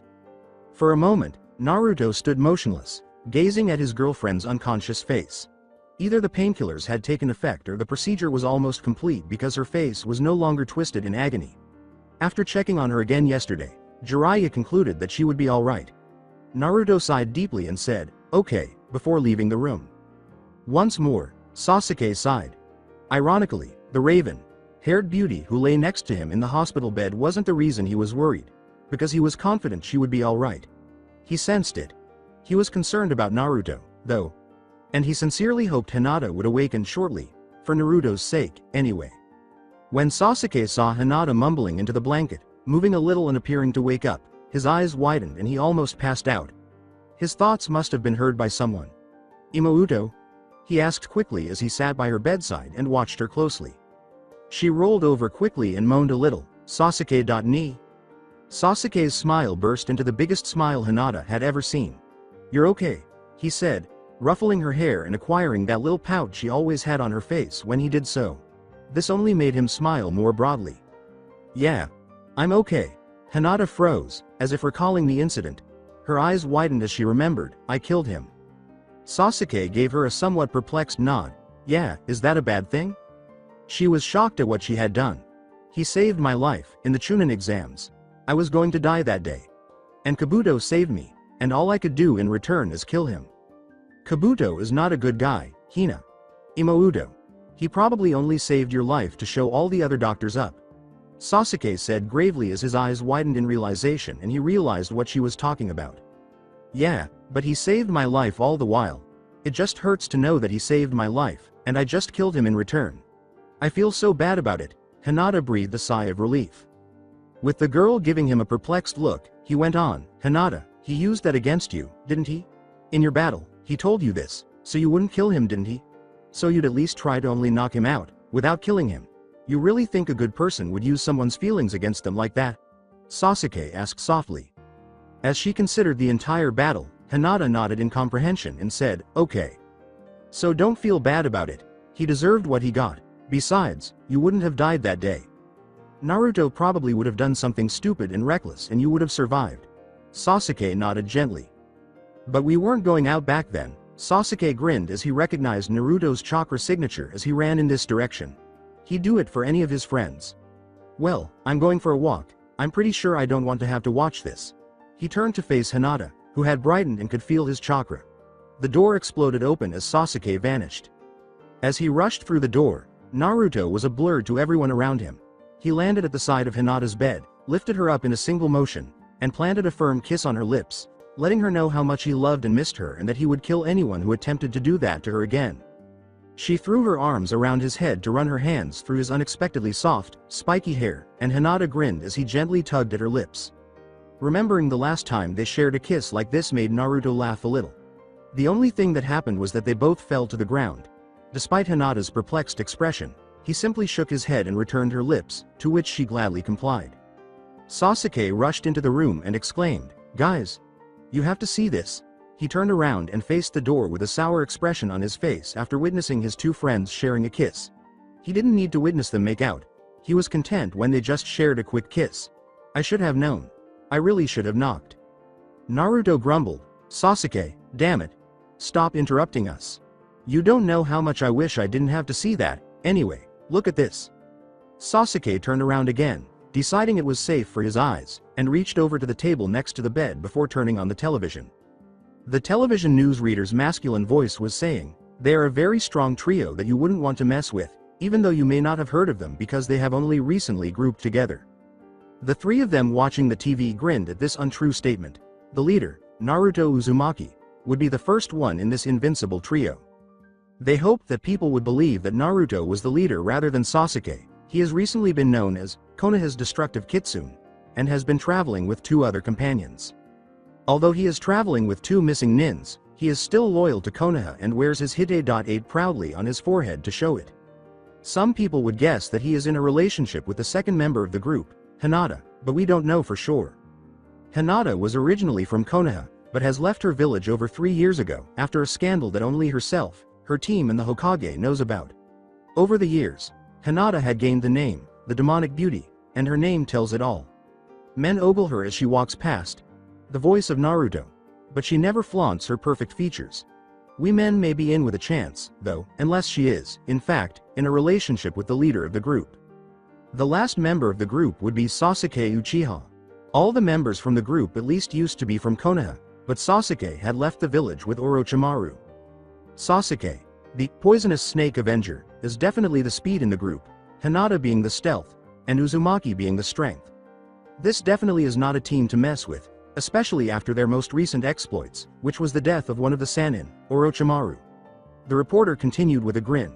[SPEAKER 2] For a moment, Naruto stood motionless, gazing at his girlfriend's unconscious face. Either the painkillers had taken effect or the procedure was almost complete because her face was no longer twisted in agony. After checking on her again yesterday, Jiraiya concluded that she would be alright. Naruto sighed deeply and said, "Okay," before leaving the room. Once more, Sasuke sighed. Ironically, the raven-haired beauty who lay next to him in the hospital bed wasn't the reason he was worried, because he was confident she would be alright. He sensed it. He was concerned about Naruto, though. And he sincerely hoped Hinata would awaken shortly, for Naruto's sake, anyway. When Sasuke saw Hinata mumbling into the blanket, moving a little and appearing to wake up, his eyes widened and he almost passed out. His thoughts must have been heard by someone. "Imouto?" he asked quickly as he sat by her bedside and watched her closely. She rolled over quickly and moaned a little. "Sasuke.ni?" Sasuke's smile burst into the biggest smile Hinata had ever seen. "You're okay," he said, ruffling her hair and acquiring that little pout she always had on her face when he did so. This only made him smile more broadly. "Yeah. I'm okay." Hinata froze, as if recalling the incident. Her eyes widened as she remembered, I killed him. Sasuke gave her a somewhat perplexed nod. Yeah, is that a bad thing? She was shocked at what she had done. He saved my life, in the Chunin exams. I was going to die that day. And Kabuto saved me, and all I could do in return is kill him. Kabuto is not a good guy, Hina. Imoudo. He probably only saved your life to show all the other doctors up. Sasuke said gravely as his eyes widened in realization and he realized what she was talking about. Yeah, but he saved my life all the while. It just hurts to know that he saved my life, and I just killed him in return. I feel so bad about it. Hinata breathed a sigh of relief. With the girl giving him a perplexed look, he went on, Hinata, he used that against you, didn't he? In your battle, he told you this, so you wouldn't kill him, didn't he? So you'd at least try to only knock him out, without killing him. You really think a good person would use someone's feelings against them like that? Sasuke asked softly. As she considered the entire battle, Hinata nodded in comprehension and said, okay. So don't feel bad about it. He deserved what he got. Besides, you wouldn't have died that day. Naruto probably would have done something stupid and reckless and you would have survived. Sasuke nodded gently. But we weren't going out back then. Sasuke grinned as he recognized Naruto's chakra signature as he ran in this direction. He'd do it for any of his friends. Well, I'm going for a walk. I'm pretty sure I don't want to have to watch this. He turned to face Hinata, who had brightened and could feel his chakra. The door exploded open as Sasuke vanished. As he rushed through the door, Naruto was a blur to everyone around him. He landed at the side of Hinata's bed, lifted her up in a single motion, and planted a firm kiss on her lips, letting her know how much he loved and missed her and that he would kill anyone who attempted to do that to her again. She threw her arms around his head to run her hands through his unexpectedly soft, spiky hair, and Hinata grinned as he gently tugged at her lips. Remembering the last time they shared a kiss like this made Naruto laugh a little. The only thing that happened was that they both fell to the ground. Despite Hinata's perplexed expression, he simply shook his head and returned her lips, to which she gladly complied. Sasuke rushed into the room and exclaimed, Guys! You have to see this. He turned around and faced the door with a sour expression on his face after witnessing his two friends sharing a kiss. He didn't need to witness them make out. He was content when they just shared a quick kiss. I should have known. I really should have knocked. Naruto grumbled, Sasuke, damn it. Stop interrupting us. You don't know how much I wish I didn't have to see that. Anyway, look at this. Sasuke turned around again, deciding it was safe for his eyes, and reached over to the table next to the bed before turning on the television. The television newsreader's masculine voice was saying, they are a very strong trio that you wouldn't want to mess with, even though you may not have heard of them because they have only recently grouped together. The three of them watching the TV grinned at this untrue statement. The leader, Naruto Uzumaki, would be the first one in this invincible trio. They hoped that people would believe that Naruto was the leader rather than Sasuke. He has recently been known as Konoha's destructive Kitsune, and has been traveling with two other companions. Although he is traveling with two missing nins, he is still loyal to Konoha and wears his Hite.8 proudly on his forehead to show it. Some people would guess that he is in a relationship with the second member of the group, Hinata, but we don't know for sure. Hinata was originally from Konoha, but has left her village over 3 years ago after a scandal that only herself, her team and the Hokage knows about. Over the years, Hinata had gained the name, the demonic beauty, and her name tells it all. Men ogle her as she walks past. The voice of Naruto. But she never flaunts her perfect features. We men may be in with a chance, though, unless she is, in fact, in a relationship with the leader of the group. The last member of the group would be Sasuke Uchiha. All the members from the group at least used to be from Konoha, but Sasuke had left the village with Orochimaru. Sasuke, the poisonous snake avenger, is definitely the speed in the group, Hinata being the stealth, and Uzumaki being the strength. This definitely is not a team to mess with, especially after their most recent exploits, which was the death of one of the Sannin, Orochimaru. The reporter continued with a grin.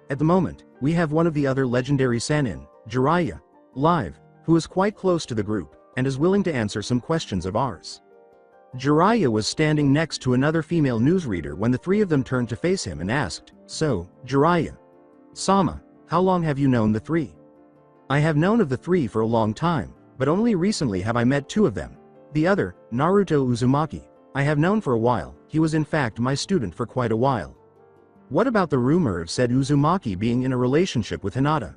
[SPEAKER 2] At the moment, we have one of the other legendary Sannin, Jiraiya, live, who is quite close to the group, and is willing to answer some questions of ours. Jiraiya was standing next to another female newsreader when the three of them turned to face him and asked, So, Jiraiya Sama, how long have you known the three? I have known of the three for a long time, but only recently have I met two of them. The other, Naruto Uzumaki, I have known for a while. He was in fact my student for quite a while. What about the rumor of said Uzumaki being in a relationship with Hinata?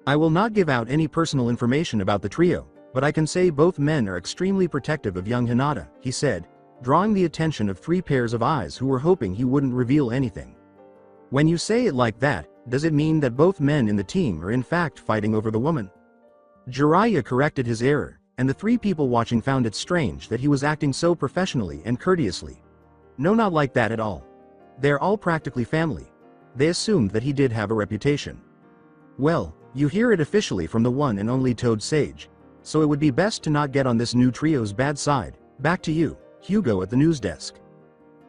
[SPEAKER 2] I will not give out any personal information about the trio, but I can say both men are extremely protective of young Hinata, he said, drawing the attention of 3 pairs of eyes who were hoping he wouldn't reveal anything. When you say it like that, does it mean that both men in the team are in fact fighting over the woman? Jiraiya corrected his error, and the 3 people watching found it strange that he was acting so professionally and courteously. No, not like that at all. They're all practically family. They assumed that he did have a reputation. Well, you hear it officially from the one and only Toad Sage, so it would be best to not get on this new trio's bad side. Back to you, Hugo at the news desk.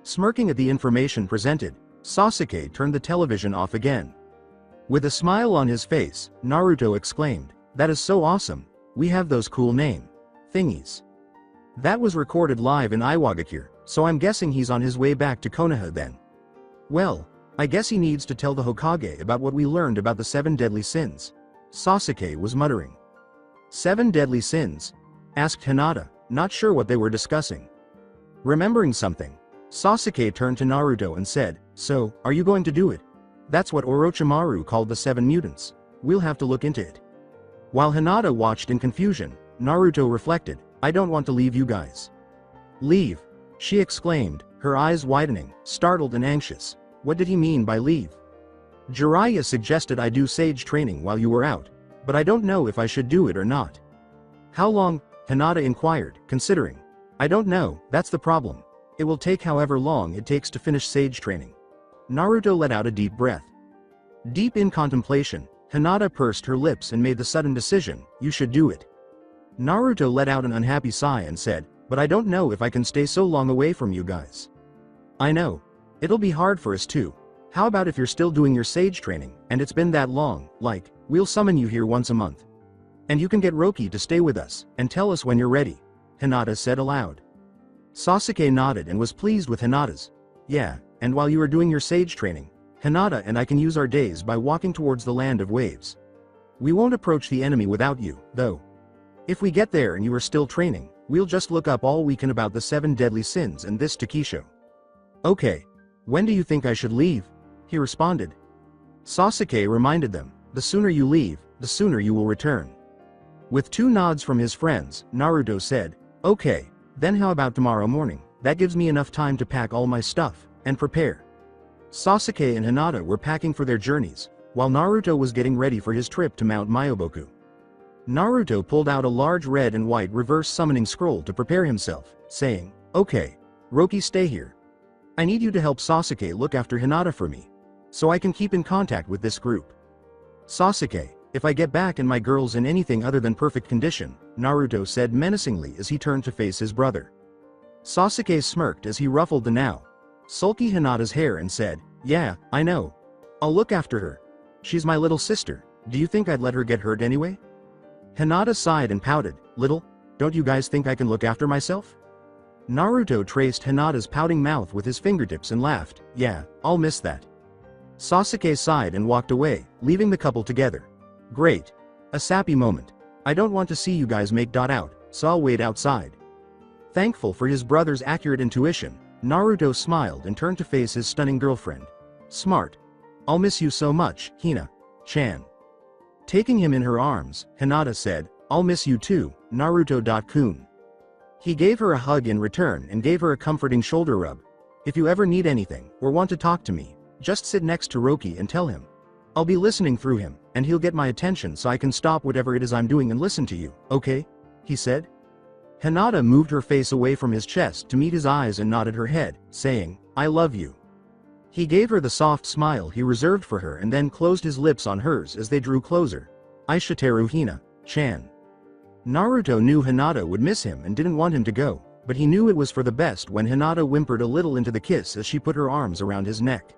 [SPEAKER 2] Smirking at the information presented, Sasuke turned the television off again. With a smile on his face, Naruto exclaimed, "That is so awesome, we have those cool name thingies." That was recorded live in Iwagakure, so I'm guessing he's on his way back to Konoha then. Well, I guess he needs to tell the Hokage about what we learned about the 7 deadly sins. Sasuke was muttering. 7 deadly sins? Asked Hinata, not sure what they were discussing. Remembering something, Sasuke turned to Naruto and said, "So, are you going to do it? That's what Orochimaru called the 7 mutants. We'll have to look into it." While Hinata watched in confusion, Naruto reflected, "I don't want to leave you guys." "Leave?" she exclaimed, her eyes widening, startled and anxious. What did he mean by leave? "Jiraiya suggested I do sage training while you were out, but I don't know if I should do it or not." "How long?" Hinata inquired, considering. "I don't know, that's the problem. It will take however long it takes to finish sage training." Naruto let out a deep breath. Deep in contemplation, Hinata pursed her lips and made the sudden decision, "You should do it." Naruto let out an unhappy sigh and said, "But I don't know if I can stay so long away from you guys." "I know. It'll be hard for us too. How about if you're still doing your sage training, and it's been that long, like, we'll summon you here once a month. And you can get Roki to stay with us, and tell us when you're ready," Hinata said aloud. Sasuke nodded and was pleased with Hinata's. "Yeah, and while you are doing your sage training, Hinata and I can use our days by walking towards the land of waves. We won't approach the enemy without you, though. If we get there and you are still training, we'll just look up all we can about the 7 deadly sins and this Takisho." "Okay. When do you think I should leave?" he responded. Sasuke reminded them, "The sooner you leave, the sooner you will return." With 2 nods from his friends, Naruto said, "Okay, then how about tomorrow morning? That gives me enough time to pack all my stuff and prepare." Sasuke and Hinata were packing for their journeys, while Naruto was getting ready for his trip to Mount Myoboku. Naruto pulled out a large red and white reverse summoning scroll to prepare himself, saying, "Okay, Roki, stay here. I need you to help Sasuke look after Hinata for me, so I can keep in contact with this group." "Sasuke, if I get back and my girl's in anything other than perfect condition," Naruto said menacingly as he turned to face his brother. Sasuke smirked as he ruffled the now sulky Hinata's hair and said, "Yeah, I know. I'll look after her. She's my little sister. Do you think I'd let her get hurt anyway?" Hinata sighed and pouted, "Little, don't you guys think I can look after myself?" Naruto traced Hinata's pouting mouth with his fingertips and laughed, "Yeah, I'll miss that." Sasuke sighed and walked away, leaving the couple together. "Great. A sappy moment. I don't want to see you guys make out, so I'll wait outside." Thankful for his brother's accurate intuition, Naruto smiled and turned to face his stunning girlfriend. "Smart. I'll miss you so much, Hina-chan." Taking him in her arms, Hinata said, "I'll miss you too, Naruto-kun." He gave her a hug in return and gave her a comforting shoulder rub. "If you ever need anything, or want to talk to me, just sit next to Roki and tell him. I'll be listening through him, and he'll get my attention so I can stop whatever it is I'm doing and listen to you, okay?" he said. Hinata moved her face away from his chest to meet his eyes and nodded her head, saying, "I love you." He gave her the soft smile he reserved for her and then closed his lips on hers as they drew closer. "Aishiteru Hina-chan." Naruto knew Hinata would miss him and didn't want him to go, but he knew it was for the best when Hinata whimpered a little into the kiss as she put her arms around his neck.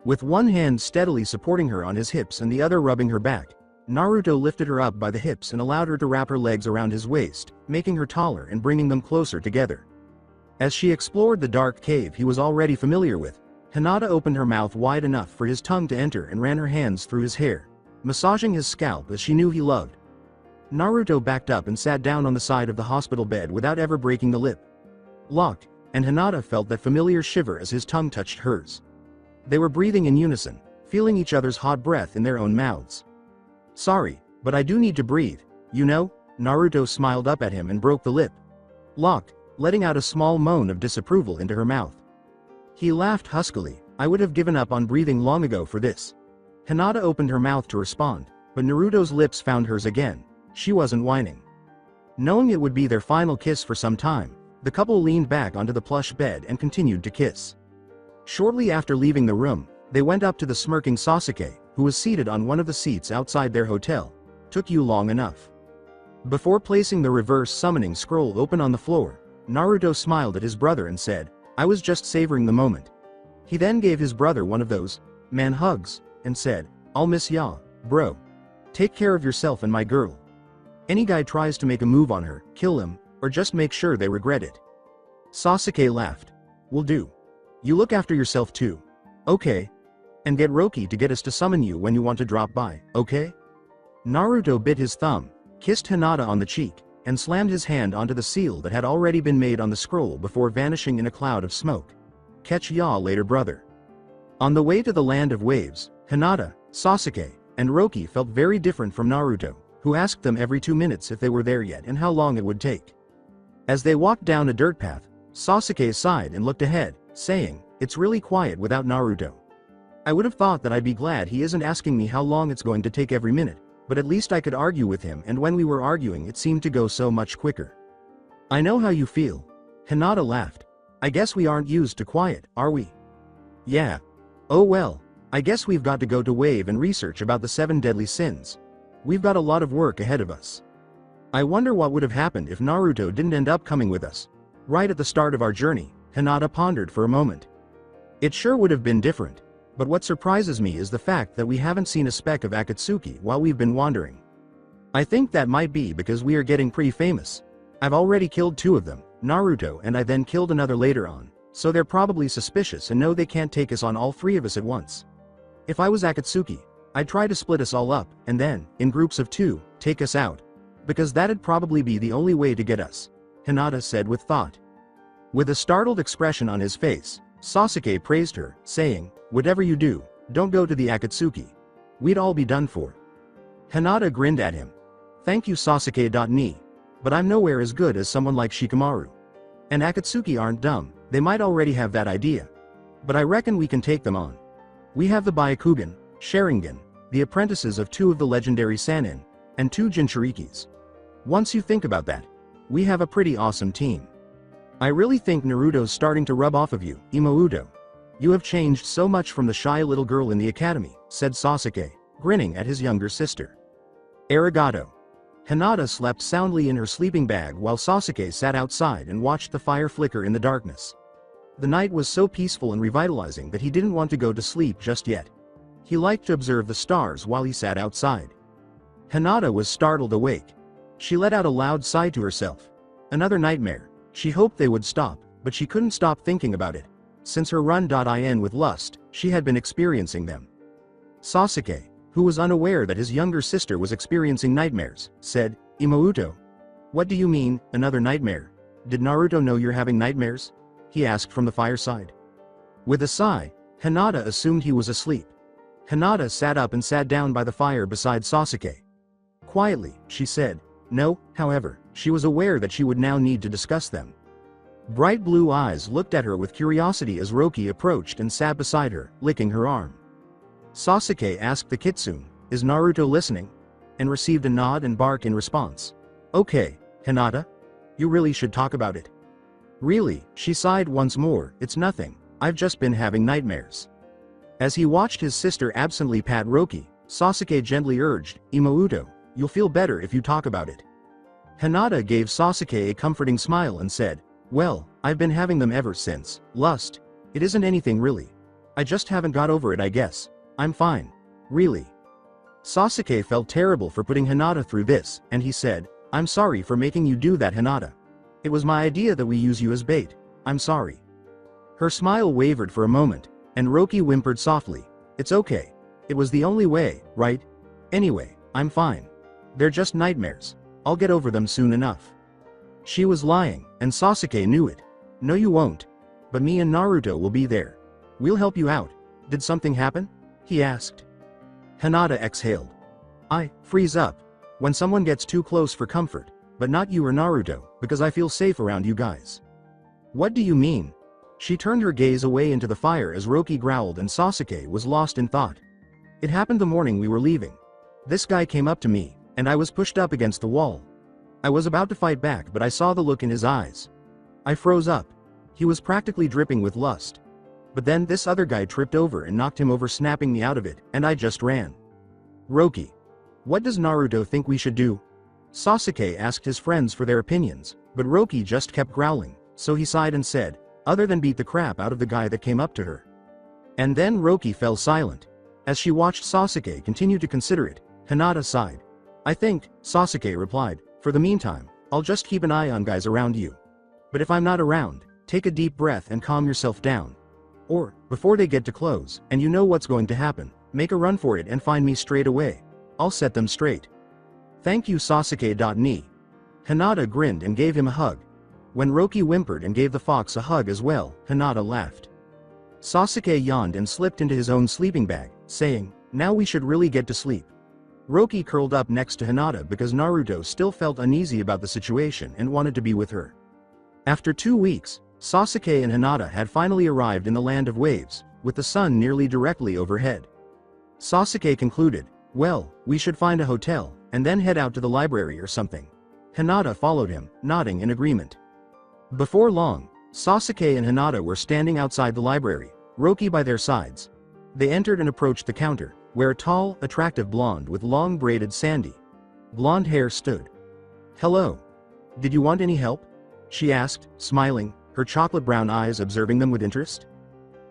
[SPEAKER 2] With one hand steadily supporting her on his hips and the other rubbing her back, Naruto lifted her up by the hips and allowed her to wrap her legs around his waist, making her taller and bringing them closer together. As she explored the dark cave he was already familiar with, Hinata opened her mouth wide enough for his tongue to enter and ran her hands through his hair, massaging his scalp as she knew he loved. Naruto backed up and sat down on the side of the hospital bed without ever breaking the lip lock, and Hinata felt that familiar shiver as his tongue touched hers. They were breathing in unison, feeling each other's hot breath in their own mouths. "Sorry, but I do need to breathe, you know," Naruto smiled up at him and broke the lip lock, letting out a small moan of disapproval into her mouth. He laughed huskily. I would have given up on breathing long ago for this. Hinata opened her mouth to respond, but Naruto's lips found hers again. She wasn't whining. Knowing it would be their final kiss for some time, the couple leaned back onto the plush bed and continued to kiss. Shortly after leaving the room, they went up to the smirking Sasuke, who was seated on one of the seats outside their hotel. Took you long enough. Before placing the reverse summoning scroll open on the floor, Naruto smiled at his brother and said, I was just savoring the moment. He then gave his brother one of those man hugs, and said, I'll miss ya, bro. Take care of yourself and my girl. Any guy tries to make a move on her, kill him, or just make sure they regret it. Sasuke laughed. Will do. You look after yourself too. Okay. And get Roki to get us to summon you when you want to drop by, okay? Naruto bit his thumb, kissed Hinata on the cheek, and slammed his hand onto the seal that had already been made on the scroll before vanishing in a cloud of smoke. Catch ya later, brother. On the way to the land of waves, Hinata, Sasuke, and Roki felt very different from Naruto, who asked them every 2 minutes if they were there yet and how long it would take. As they walked down a dirt path, Sasuke sighed and looked ahead, saying, It's really quiet without Naruto. I would have thought that I'd be glad he isn't asking me how long it's going to take every minute, but at least I could argue with him, and when we were arguing it seemed to go so much quicker. I know how you feel. Hinata laughed. I guess we aren't used to quiet, are we? Yeah. Oh well, I guess we've got to go to Wave and research about the 7 deadly sins. We've got a lot of work ahead of us. I wonder what would have happened if Naruto didn't end up coming with us. Right at the start of our journey, Hinata pondered for a moment. It sure would have been different. But what surprises me is the fact that we haven't seen a speck of Akatsuki while we've been wandering. I think that might be because we are getting pretty famous. I've already killed 2 of them, Naruto, and I then killed another later on, so they're probably suspicious and know they can't take us on all 3 of us at once. If I was Akatsuki, I'd try to split us all up, and then, in groups of 2, take us out. Because that'd probably be the only way to get us, Hinata said with thought. With a startled expression on his face, Sasuke praised her, saying, Whatever you do, don't go to the Akatsuki. We'd all be done for. Hinata grinned at him. Thank you Sasuke. But I'm nowhere as good as someone like Shikamaru. And Akatsuki aren't dumb, they might already have that idea. But I reckon we can take them on. We have the Byakugan, Sharingan, the apprentices of 2 of the legendary Sannin, and 2 Jinchurikis. Once you think about that, we have a pretty awesome team. I really think Naruto's starting to rub off of you, Imouto. You have changed so much from the shy little girl in the academy, said Sasuke, grinning at his younger sister. Arigato. Hinata slept soundly in her sleeping bag while Sasuke sat outside and watched the fire flicker in the darkness. The night was so peaceful and revitalizing that he didn't want to go to sleep just yet. He liked to observe the stars while he sat outside. Hinata was startled awake. She let out a loud sigh to herself. Another nightmare. She hoped they would stop, but she couldn't stop thinking about it. Since her run-in with lust, she had been experiencing them. Sasuke, who was unaware that his younger sister was experiencing nightmares, said, Imouto. What do you mean, another nightmare? Did Naruto know you're having nightmares? He asked from the fireside. With a sigh, Hinata assumed he was asleep. Hinata sat up and sat down by the fire beside Sasuke. Quietly, she said, no, however, she was aware that she would now need to discuss them. Bright blue eyes looked at her with curiosity as Roki approached and sat beside her, licking her arm. Sasuke asked the Kitsune, is Naruto listening? And received a nod and bark in response. Okay, Hinata? You really should talk about it. Really, she sighed once more, it's nothing, I've just been having nightmares. As he watched his sister absently pat Roki, Sasuke gently urged, Imouto, you'll feel better if you talk about it. Hinata gave Sasuke a comforting smile and said, well, I've been having them ever since, lust. It isn't anything really. I just haven't got over it I guess. I'm fine. Really. Sasuke felt terrible for putting Hinata through this, and he said, I'm sorry for making you do that Hinata. It was my idea that we use you as bait. I'm sorry. Her smile wavered for a moment, and Roki whimpered softly, it's okay. It was the only way, right? Anyway, I'm fine. They're just nightmares. I'll get over them soon enough. She was lying, and Sasuke knew it. No you won't. But me and Naruto will be there. We'll help you out. Did something happen? He asked. Hinata exhaled. I freeze up. When someone gets too close for comfort, but not you or Naruto, because I feel safe around you guys. What do you mean? She turned her gaze away into the fire as Roki growled and Sasuke was lost in thought. It happened the morning we were leaving. This guy came up to me, and I was pushed up against the wall. I was about to fight back, but I saw the look in his eyes. I froze up. He was practically dripping with lust. But then this other guy tripped over and knocked him over, snapping me out of it, and I just ran. Roki. What does Naruto think we should do? Sasuke asked his friends for their opinions, but Roki just kept growling, so he sighed and said, other than beat the crap out of the guy that came up to her. And then Roki fell silent. As she watched Sasuke continue to consider it, Hinata sighed. I think, Sasuke replied, for the meantime, I'll just keep an eye on guys around you. But if I'm not around, take a deep breath and calm yourself down. Or, before they get too close, and you know what's going to happen, make a run for it and find me straight away. I'll set them straight. Thank you Sasuke. Hinata grinned and gave him a hug. When Roki whimpered and gave the fox a hug as well, Hinata laughed. Sasuke yawned and slipped into his own sleeping bag, saying, now we should really get to sleep. Roki curled up next to Hinata because Naruto still felt uneasy about the situation and wanted to be with her. After 2 weeks, Sasuke and Hinata had finally arrived in the land of waves, with the sun nearly directly overhead. Sasuke concluded, well, we should find a hotel, and then head out to the library or something. Hinata followed him, nodding in agreement. Before long, Sasuke and Hinata were standing outside the library, Roki by their sides. They entered and approached the counter, where a tall, attractive blonde with long braided sandy blonde hair stood. Hello. Did you want any help? She asked, smiling, her chocolate brown eyes observing them with interest.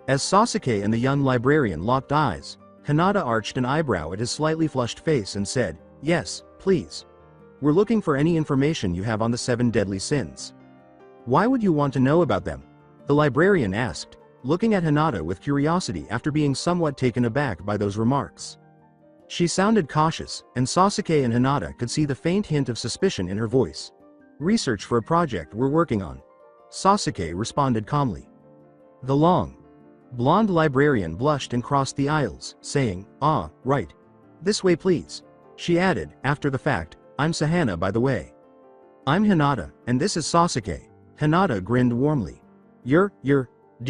[SPEAKER 2] As Sasuke and the young librarian locked eyes, Hinata arched an eyebrow at his slightly flushed face and said, yes, please. We're looking for any information you have on the 7 deadly sins. Why would you want to know about them? The librarian asked, looking at Hinata with curiosity after being somewhat taken aback by those remarks. She sounded cautious, and Sasuke and Hinata could see the faint hint of suspicion in her voice. Research for a project we're working on. Sasuke responded calmly. The long, blonde librarian blushed and crossed the aisles, saying, ah, right. This way please. She added, after the fact, I'm Hannah by the way. I'm Hinata, and this is Sasuke. Hinata grinned warmly. Do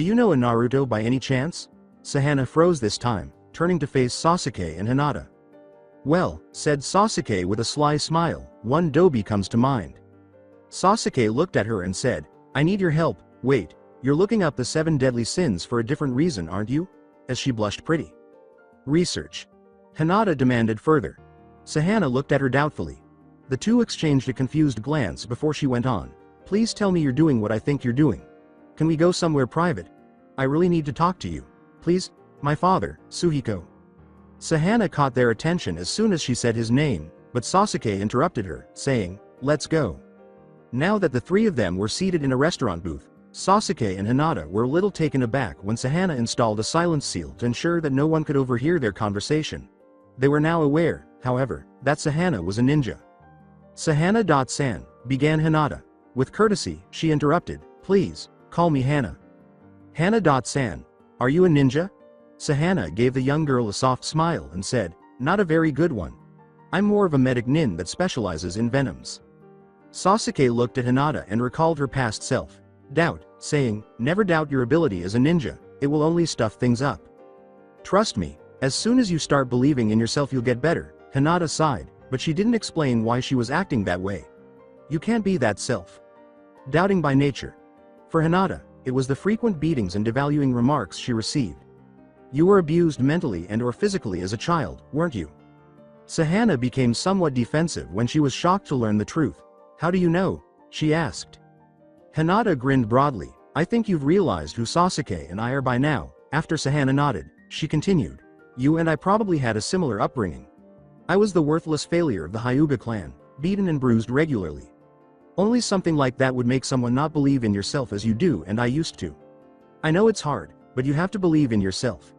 [SPEAKER 2] you know a Naruto by any chance? Hannah froze this time, turning to face Sasuke and Hinata. Well, said Sasuke with a sly smile, one Dobi comes to mind. Sasuke looked at her and said, I need your help. Wait, you're looking up the 7 deadly sins for a different reason, aren't you? As she blushed pretty. Research. Hinata demanded further. Hannah looked at her doubtfully. The two exchanged a confused glance before she went on. Please tell me you're doing what I think you're doing. Can we go somewhere private? I really need to talk to you. Please? My father, Suhiko. Hannah caught their attention as soon as she said his name, but Sasuke interrupted her, saying, let's go. Now that the 3 of them were seated in a restaurant booth, Sasuke and Hinata were a little taken aback when Hannah installed a silence seal to ensure that no one could overhear their conversation. They were now aware, however, that Hannah was a ninja. Hannah.san, began Hinata. With courtesy, she interrupted, please, call me Hannah. Hannah.san, are you a ninja? Hannah gave the young girl a soft smile and said, not a very good one. I'm more of a medic nin that specializes in venoms. Sasuke looked at Hinata and recalled her past self. Doubt, saying, never doubt your ability as a ninja, it will only stuff things up. Trust me, as soon as you start believing in yourself you'll get better, Hinata sighed, but she didn't explain why she was acting that way. You can't be that self-doubting by nature. For Hinata, it was the frequent beatings and devaluing remarks she received. You were abused mentally and or physically as a child, weren't you? Hannah became somewhat defensive when she was shocked to learn the truth. How do you know? She asked. Hinata grinned broadly. I think you've realized who Sasuke and I are by now. After Hannah nodded, she continued. You and I probably had a similar upbringing. I was the worthless failure of the Hyuga clan, beaten and bruised regularly. Only something like that would make someone not believe in yourself as you do, and I used to. I know it's hard, but you have to believe in yourself.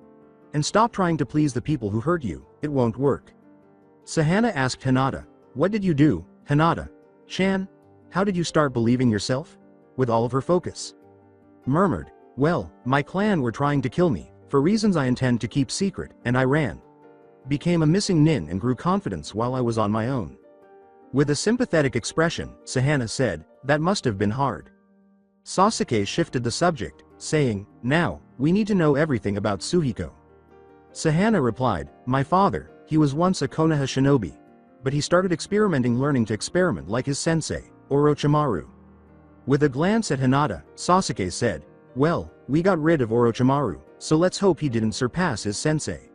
[SPEAKER 2] And stop trying to please the people who hurt you, it won't work. Hannah asked Hinata, what did you do, Hinata-chan? How did you start believing yourself? With all of her focus. Murmured, well, my clan were trying to kill me, for reasons I intend to keep secret, and I ran. Became a missing nin and grew confidence while I was on my own. With a sympathetic expression, Hannah said, "That must have been hard." Sasuke shifted the subject, saying, "Now, we need to know everything about Suhiko." Hannah replied, "My father, he was once a Konoha shinobi. But he started experimenting learning to experiment like his sensei, Orochimaru." With a glance at Hinata, Sasuke said, "Well, we got rid of Orochimaru, so let's hope he didn't surpass his sensei."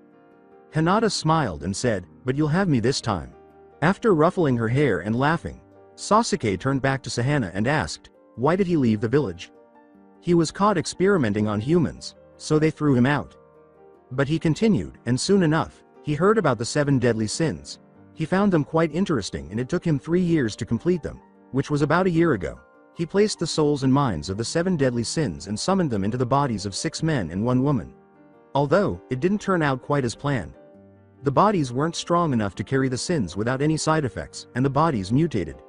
[SPEAKER 2] Hinata smiled and said, "But you'll have me this time." After ruffling her hair and laughing, Sasuke turned back to Hannah and asked, "Why did he leave the village?" "He was caught experimenting on humans, so they threw him out." But he continued, and soon enough, he heard about the 7 deadly sins. He found them quite interesting and it took him 3 years to complete them, which was about a year ago. He placed the souls and minds of the 7 deadly sins and summoned them into the bodies of 6 men and 1 woman. Although, it didn't turn out quite as planned. The bodies weren't strong enough to carry the sins without any side effects, and the bodies mutated.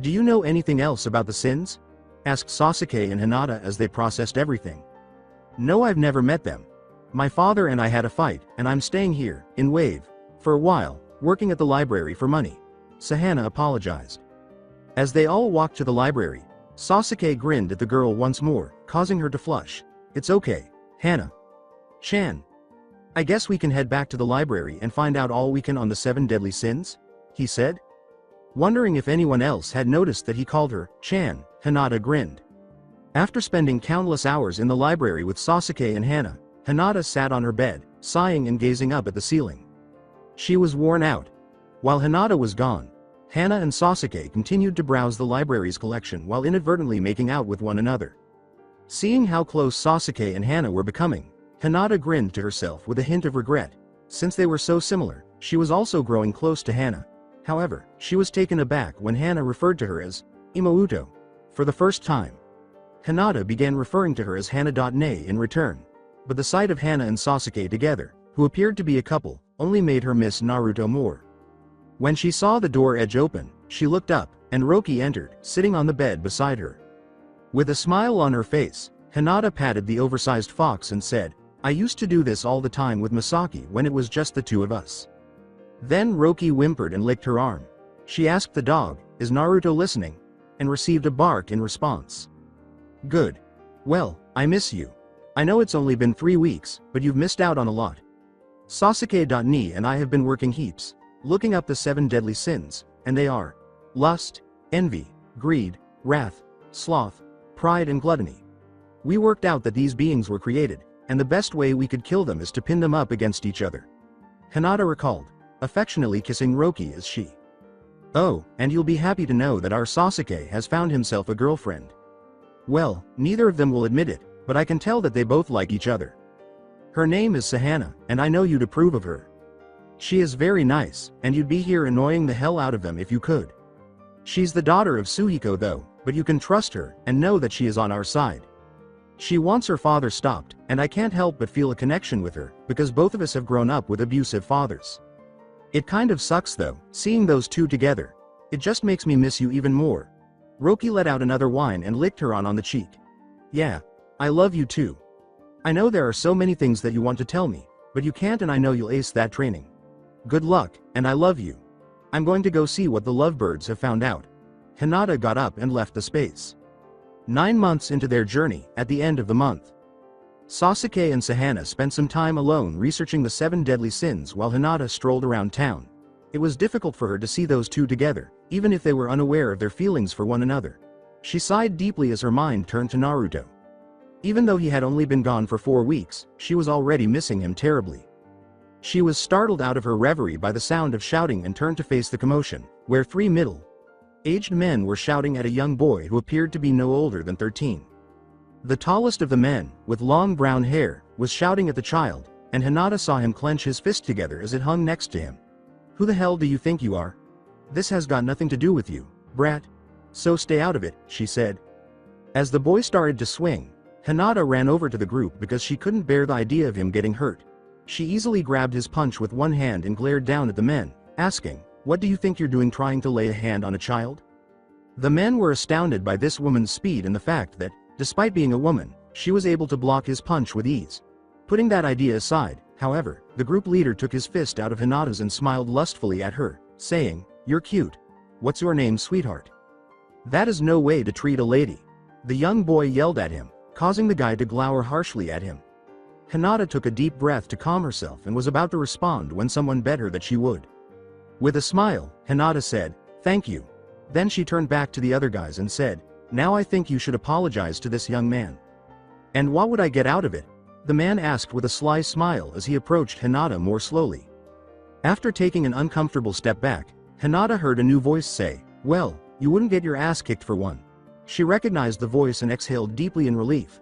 [SPEAKER 2] "Do you know anything else about the sins?" asked Sasuke and Hinata as they processed everything. "No, I've never met them. My father and I had a fight, and I'm staying here, in Wave, for a while, working at the library for money." Hannah apologized. As they all walked to the library, Sasuke grinned at the girl once more, causing her to flush. "It's okay, Hannah-chan. I guess we can head back to the library and find out all we can on the 7 deadly sins," he said. Wondering if anyone else had noticed that he called her Chan, Hinata grinned. After spending countless hours in the library with Sasuke and Hannah, Hinata sat on her bed, sighing and gazing up at the ceiling. She was worn out. While Hinata was gone, Hannah and Sasuke continued to browse the library's collection while inadvertently making out with one another. Seeing how close Sasuke and Hannah were becoming, Hinata grinned to herself with a hint of regret. Since they were so similar, she was also growing close to Hannah. However, she was taken aback when Hannah referred to her as Imouto. For the first time, Hinata began referring to her as Hannah.ne in return. But the sight of Hannah and Sasuke together, who appeared to be a couple, only made her miss Naruto more. When she saw the door edge open, she looked up, and Roki entered, sitting on the bed beside her. With a smile on her face, Hinata patted the oversized fox and said, "I used to do this all the time with Misaki when it was just the 2 of us." Then Roki whimpered and licked her arm. She asked the dog, "Is Naruto listening?" and received a bark in response. "Good. Well, I miss you. I know it's only been 3 weeks, but you've missed out on a lot. Sasuke.ne and I have been working heaps, looking up the 7 deadly sins, and they are lust, envy, greed, wrath, sloth, pride and gluttony. We worked out that these beings were created, and the best way we could kill them is to pin them up against each other." Hinata recalled, affectionately kissing Roki as she. "Oh, and you'll be happy to know that our Sasuke has found himself a girlfriend. Well, neither of them will admit it, but I can tell that they both like each other. Her name is Hannah, and I know you'd approve of her. She is very nice, and you'd be here annoying the hell out of them if you could. She's the daughter of Suhiko though, but you can trust her, and know that she is on our side. She wants her father stopped, and I can't help but feel a connection with her, because both of us have grown up with abusive fathers. It kind of sucks though, seeing those 2 together. It just makes me miss you even more." Roki let out another whine and licked her on the cheek. "Yeah. I love you too. I know there are so many things that you want to tell me, but you can't, and I know you'll ace that training. Good luck, and I love you. I'm going to go see what the lovebirds have found out." Hinata got up and left the space. 9 months into their journey, at the end of the month, Sasuke and Hannah spent some time alone researching the 7 deadly sins while Hinata strolled around town. It was difficult for her to see those 2 together, even if they were unaware of their feelings for one another. She sighed deeply as her mind turned to Naruto. Even though he had only been gone for 4 weeks, she was already missing him terribly. She was startled out of her reverie by the sound of shouting and turned to face the commotion, where 3 middle-aged men were shouting at a young boy who appeared to be no older than 13. The tallest of the men, with long brown hair, was shouting at the child, and Hinata saw him clench his fist together as it hung next to him. "Who the hell do you think you are? This has got nothing to do with you, brat. So stay out of it," she said. As the boy started to swing, Hinata ran over to the group because she couldn't bear the idea of him getting hurt. She easily grabbed his punch with one hand and glared down at the men, asking, "What do you think you're doing trying to lay a hand on a child?" The men were astounded by this woman's speed and the fact that, despite being a woman, she was able to block his punch with ease. Putting that idea aside, however, the group leader took his fist out of Hinata's and smiled lustfully at her, saying, "You're cute. "What's your name, sweetheart?" "That is no way to treat a lady." The young boy yelled at him, causing the guy to glower harshly at him. Hinata took a deep breath to calm herself and was about to respond when someone begged her that she would. With a smile, Hinata said, "Thank you." Then she turned back to the other guys and said, "Now I think you should apologize to this young man." "And what would I get out of it?" the man asked with a sly smile as he approached Hinata more slowly. After taking an uncomfortable step back, Hinata heard a new voice say, "Well, you wouldn't get your ass kicked for one." She recognized the voice and exhaled deeply in relief.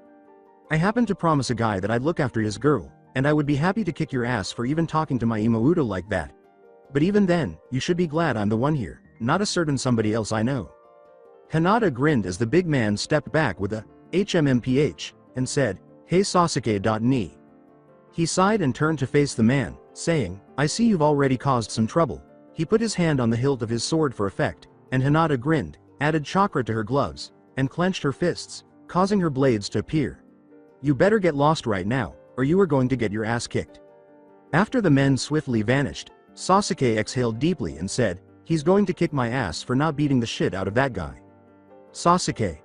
[SPEAKER 2] "I happened to promise a guy that I'd look after his girl, and I would be happy to kick your ass for even talking to my imouto like that. But even then, you should be glad I'm the one here, not a certain somebody else I know." Hinata grinned as the big man stepped back with a HMMPH and said, "Hey Sasuke.ni." He sighed and turned to face the man, saying, "I see you've already caused some trouble." He put his hand on the hilt of his sword for effect, and Hinata grinned, added chakra to her gloves, and clenched her fists, causing her blades to appear. "You better get lost right now, or you are going to get your ass kicked." After the men swiftly vanished, Sasuke exhaled deeply and said, "He's going to kick my ass for not beating the shit out of that guy." "Sasuke?"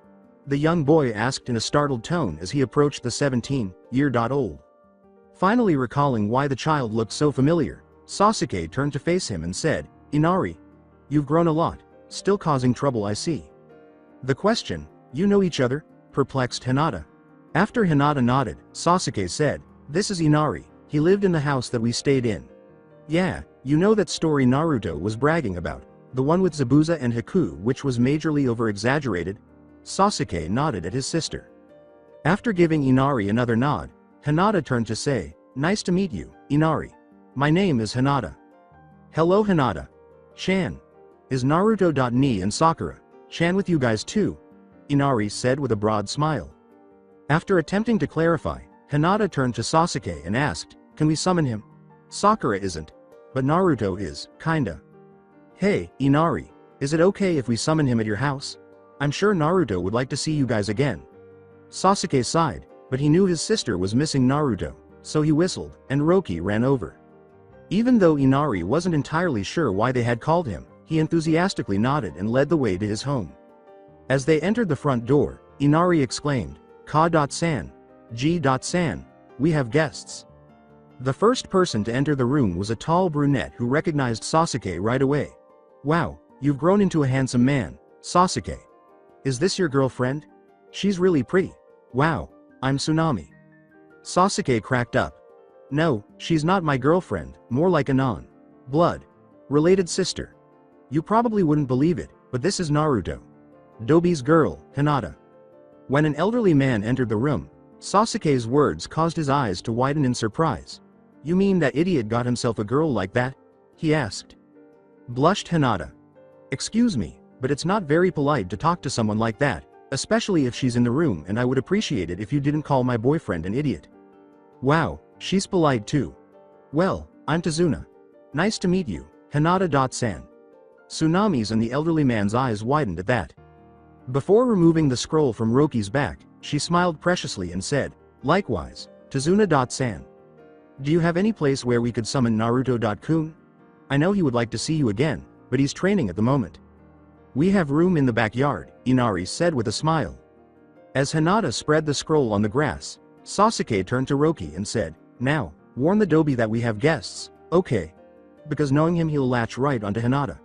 [SPEAKER 2] the young boy asked in a startled tone as he approached the 17-year-old. Finally recalling why the child looked so familiar, Sasuke turned to face him and said, "Inari, you've grown a lot, still causing trouble I see." The question, "You know each other?" perplexed Hinata. After Hinata nodded, Sasuke said, "This is Inari, he lived in the house that we stayed in." "Yeah, you know that story Naruto was bragging about, the one with Zabuza and Haku which was majorly over-exaggerated?" Sasuke nodded at his sister. After giving Inari another nod, Hinata turned to say, "Nice to meet you, Inari. My name is Hinata." "Hello Hinata. Chan. Is Naruto.ni and Sakura Chan with you guys too?" Inari said with a broad smile. After attempting to clarify, Hinata turned to Sasuke and asked, "Can we summon him? Sakura isn't. But Naruto is, kinda." "Hey, Inari, is it okay if we summon him at your house? I'm sure Naruto would like to see you guys again." Sasuke sighed, but he knew his sister was missing Naruto, so he whistled, and Roki ran over. Even though Inari wasn't entirely sure why they had called him, he enthusiastically nodded and led the way to his home. As they entered the front door, Inari exclaimed, "Ka-san, G-san, we have guests." The first person to enter the room was a tall brunette who recognized Sasuke right away. "Wow, you've grown into a handsome man, Sasuke. Is this your girlfriend? She's really pretty. Wow, I'm Tsunami." Sasuke cracked up. "No, she's not my girlfriend, more like a non-blood related sister. You probably wouldn't believe it, but this is Naruto. Dobi's girl, Hinata." When an elderly man entered the room, Sasuke's words caused his eyes to widen in surprise. "You mean that idiot got himself a girl like that?" he asked. Blushed Hinata. "Excuse me, but it's not very polite to talk to someone like that, especially if she's in the room, and I would appreciate it if you didn't call my boyfriend an idiot." "Wow, she's polite too. Well, I'm Tazuna. Nice to meet you, Hinata.san." Tsunami's and the elderly man's eyes widened at that. Before removing the scroll from Roki's back, she smiled preciously and said, "Likewise, Tazuna.san. Do you have any place where we could summon Naruto.kun? I know he would like to see you again, but he's training at the moment." "We have room in the backyard," Inari said with a smile. As Hinata spread the scroll on the grass, Sasuke turned to Roki and said, "Now, warn the Dobi that we have guests, okay?" Because knowing him he'll latch right onto Hinata.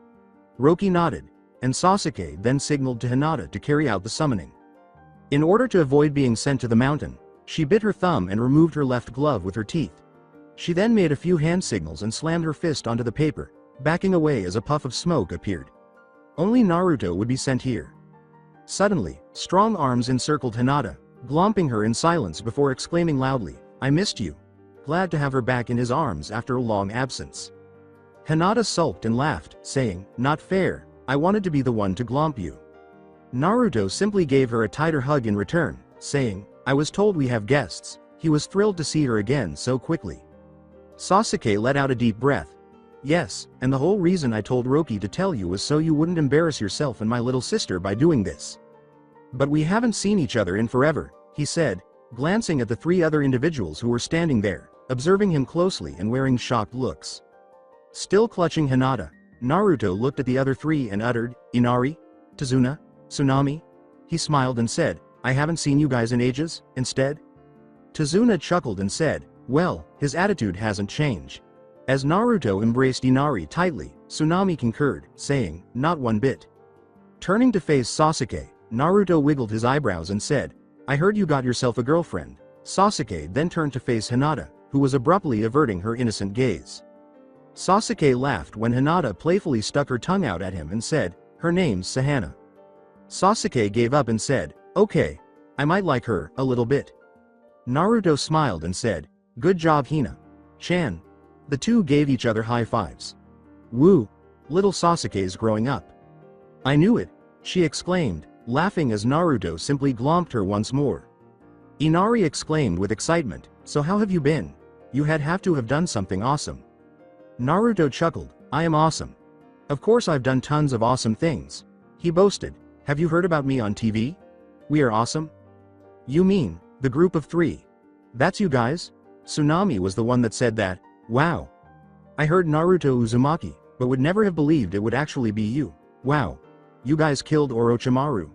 [SPEAKER 2] Roki nodded, and Sasuke then signaled to Hinata to carry out the summoning. In order to avoid being sent to the mountain, she bit her thumb and removed her left glove with her teeth. She then made a few hand signals and slammed her fist onto the paper, backing away as a puff of smoke appeared. Only Naruto would be sent here. Suddenly, strong arms encircled Hinata, glomping her in silence before exclaiming loudly, "I missed you." Glad to have her back in his arms after a long absence. Hinata sulked and laughed, saying, "Not fair, I wanted to be the one to glomp you." Naruto simply gave her a tighter hug in return, saying, "I was told we have guests." He was thrilled to see her again so quickly. Sasuke let out a deep breath. "Yes, and the whole reason I told Roki to tell you was so you wouldn't embarrass yourself and my little sister by doing this. But we haven't seen each other in forever," he said, glancing at the three other individuals who were standing there, observing him closely and wearing shocked looks. Still clutching Hinata, Naruto looked at the other three and uttered, Inari? Tazuna? Tsunami? He smiled and said, I haven't seen you guys in ages, instead? Tazuna chuckled and said, well, his attitude hasn't changed. As Naruto embraced Inari tightly, Tsunami concurred, saying, not one bit. Turning to face Sasuke, Naruto wiggled his eyebrows and said, I heard you got yourself a girlfriend. Sasuke then turned to face Hinata, who was abruptly averting her innocent gaze. Sasuke laughed when Hinata playfully stuck her tongue out at him and said, her name's Hannah. Sasuke gave up and said, okay, I might like her, a little bit. Naruto smiled and said, good job Hina-chan. The two gave each other high fives. Woo! Little Sasuke's growing up. I knew it, she exclaimed, laughing as Naruto simply glomped her once more. Inari exclaimed with excitement, so how have you been? You have to have done something awesome. Naruto chuckled, I am awesome. Of course I've done tons of awesome things. He boasted, have you heard about me on TV? We are awesome? You mean, the group of three? That's you guys? Tsunami was the one that said that. Wow. I heard Naruto Uzumaki, but would never have believed it would actually be you. Wow. You guys killed Orochimaru.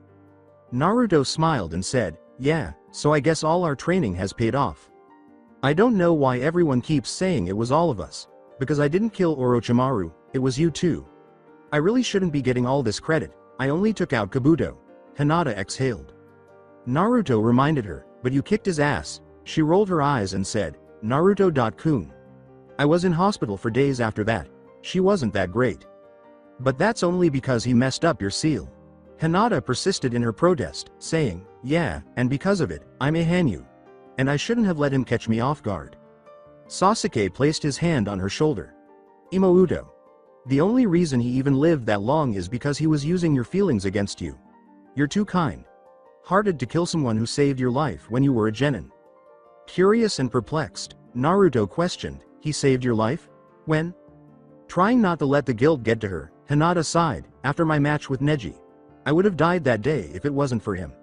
[SPEAKER 2] Naruto smiled and said, yeah, so I guess all our training has paid off. I don't know why everyone keeps saying it was all of us. Because I didn't kill Orochimaru, it was you too. I really shouldn't be getting all this credit, I only took out Kabuto. Hinata exhaled. Naruto reminded her, but you kicked his ass. She rolled her eyes and said, Naruto-kun. I was in hospital for days after that. She wasn't that great. But that's only because he messed up your seal. Hinata persisted in her protest, saying, yeah, and because of it, I'm a Hanyu. And I shouldn't have let him catch me off guard. Sasuke placed his hand on her shoulder. Imouto. The only reason he even lived that long is because he was using your feelings against you. You're too kind-hearted to kill someone who saved your life when you were a genin. Curious and perplexed, Naruto questioned, he saved your life? When? Trying not to let the guilt get to her, Hinata sighed, after my match with Neji. I would have died that day if it wasn't for him.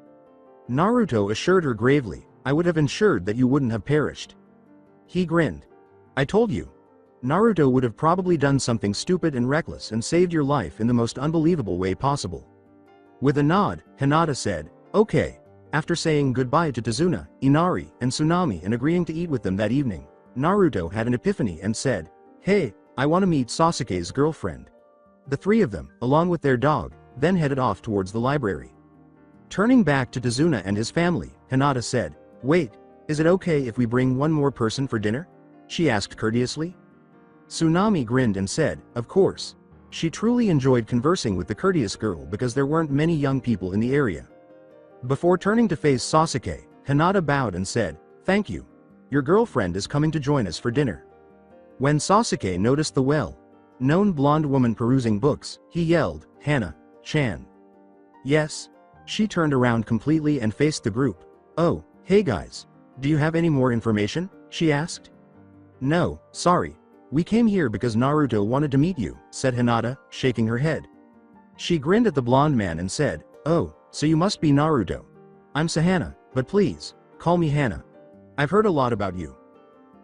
[SPEAKER 2] Naruto assured her gravely, I would have ensured that you wouldn't have perished. He grinned. I told you. Naruto would have probably done something stupid and reckless and saved your life in the most unbelievable way possible. With a nod, Hinata said, okay. After saying goodbye to Tazuna, Inari, and Tsunami and agreeing to eat with them that evening, Naruto had an epiphany and said, hey, I want to meet Sasuke's girlfriend. The three of them, along with their dog, then headed off towards the library. Turning back to Tazuna and his family, Hinata said, wait, is it okay if we bring one more person for dinner? She asked courteously. Tsunami grinned and said, of course. She truly enjoyed conversing with the courteous girl because there weren't many young people in the area. Before turning to face Sasuke, Hinata bowed and said, thank you. Your girlfriend is coming to join us for dinner. When Sasuke noticed the well-known blonde woman perusing books, he yelled, Hannah-chan. Yes? She turned around completely and faced the group. Oh, hey guys. Do you have any more information? She asked. No, sorry. We came here because Naruto wanted to meet you, said Hinata, shaking her head. She grinned at the blonde man and said, oh, so you must be Naruto. I'm Sahana, but please, call me Hannah. I've heard a lot about you.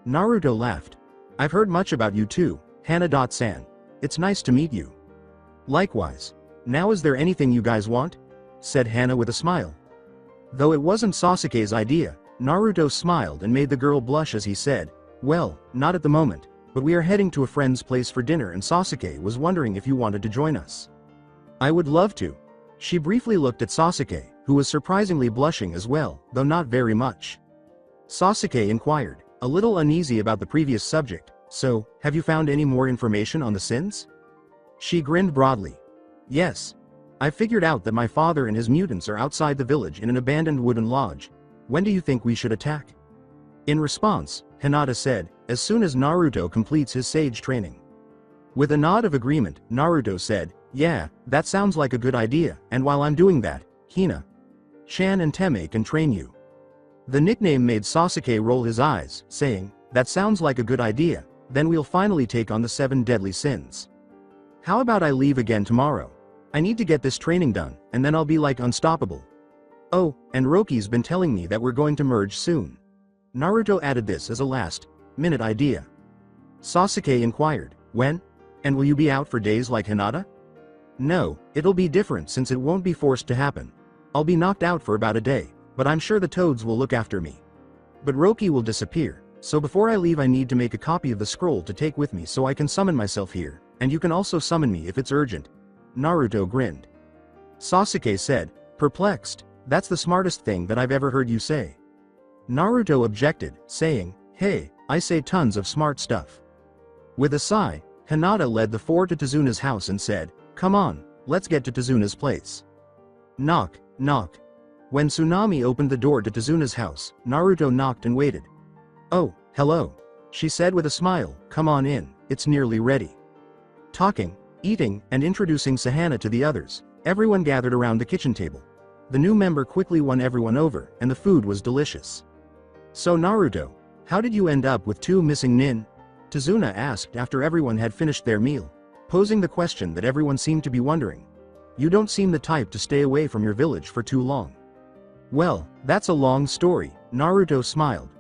[SPEAKER 2] Naruto laughed. I've heard much about you too, Hannah-san. It's nice to meet you. Likewise. Now is there anything you guys want? Said Hannah with a smile. Though it wasn't Sasuke's idea, Naruto smiled and made the girl blush as he said, well, not at the moment, but we are heading to a friend's place for dinner and Sasuke was wondering if you wanted to join us. I would love to. She briefly looked at Sasuke, who was surprisingly blushing as well, though not very much. Sasuke inquired, a little uneasy about the previous subject, so, have you found any more information on the sins? She grinned broadly. Yes. I figured out that my father and his mutants are outside the village in an abandoned wooden lodge. When do you think we should attack? In response, Hinata said, as soon as Naruto completes his sage training. With a nod of agreement, Naruto said, yeah, that sounds like a good idea, and while I'm doing that, Hina-chan and Teme can train you. The nickname made Sasuke roll his eyes, saying, that sounds like a good idea, then we'll finally take on the 7 deadly sins. How about I leave again tomorrow? I need to get this training done, and then I'll be like unstoppable. Oh, and Roki's been telling me that we're going to merge soon. Naruto added this as a last-minute idea. Sasuke inquired, when? And will you be out for days like Hinata? No, it'll be different since it won't be forced to happen. I'll be knocked out for about a day, but I'm sure the toads will look after me. But Roki will disappear, so before I leave I need to make a copy of the scroll to take with me so I can summon myself here, and you can also summon me if it's urgent. Naruto grinned. Sasuke said, perplexed, that's the smartest thing that I've ever heard you say. Naruto objected, saying, hey, I say tons of smart stuff. With a sigh, Hinata led the four to Tezuna's house and said, come on, let's get to Tezuna's place. Knock, knock. When Tsunami opened the door to Tezuna's house, Naruto knocked and waited. Oh, hello. She said with a smile, come on in, it's nearly ready. Talking, eating, and introducing Hannah to the others, everyone gathered around the kitchen table. The new member quickly won everyone over, and the food was delicious. So Naruto, how did you end up with two missing nin? Tezuna asked after everyone had finished their meal, posing the question that everyone seemed to be wondering. You don't seem the type to stay away from your village for too long. Well, that's a long story, Naruto smiled.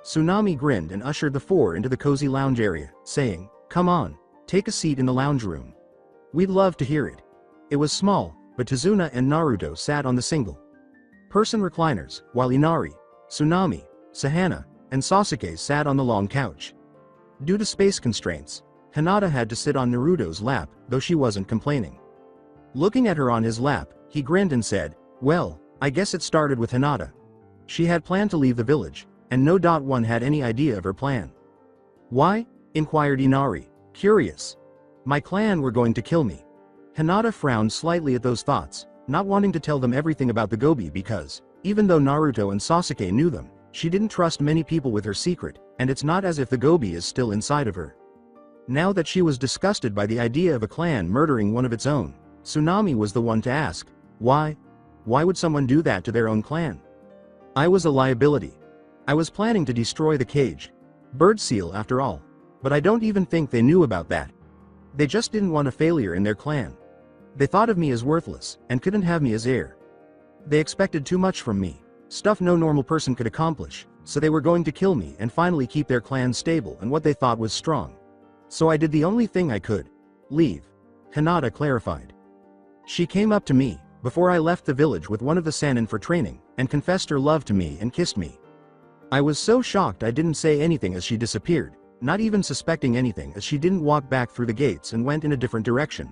[SPEAKER 2] Tsunami grinned and ushered the four into the cozy lounge area, saying, come on, take a seat in the lounge room. We'd love to hear it. It was small, but Tezuna and Naruto sat on the single-person recliners, while Inari, Tsunami, Hannah, and Sasuke sat on the long couch. Due to space constraints, Hinata had to sit on Naruto's lap, though she wasn't complaining. Looking at her on his lap, he grinned and said, well, I guess it started with Hinata. She had planned to leave the village, and no one had any idea of her plan. Why? Inquired Inari, curious. My clan were going to kill me. Hinata frowned slightly at those thoughts, not wanting to tell them everything about the Gobi because, even though Naruto and Sasuke knew them, she didn't trust many people with her secret, and it's not as if the Gobi is still inside of her. Now that she was disgusted by the idea of a clan murdering one of its own, Tsunami was the one to ask, why? Why would someone do that to their own clan? I was a liability. I was planning to destroy the caged bird seal after all, but I don't even think they knew about that. They just didn't want a failure in their clan. They thought of me as worthless, and couldn't have me as heir. They expected too much from me, stuff no normal person could accomplish, so they were going to kill me and finally keep their clan stable and what they thought was strong. So I did the only thing I could. Leave. Hinata clarified. She came up to me, before I left the village with one of the Sannin for training, and confessed her love to me and kissed me. I was so shocked I didn't say anything as she disappeared, not even suspecting anything as she didn't walk back through the gates and went in a different direction.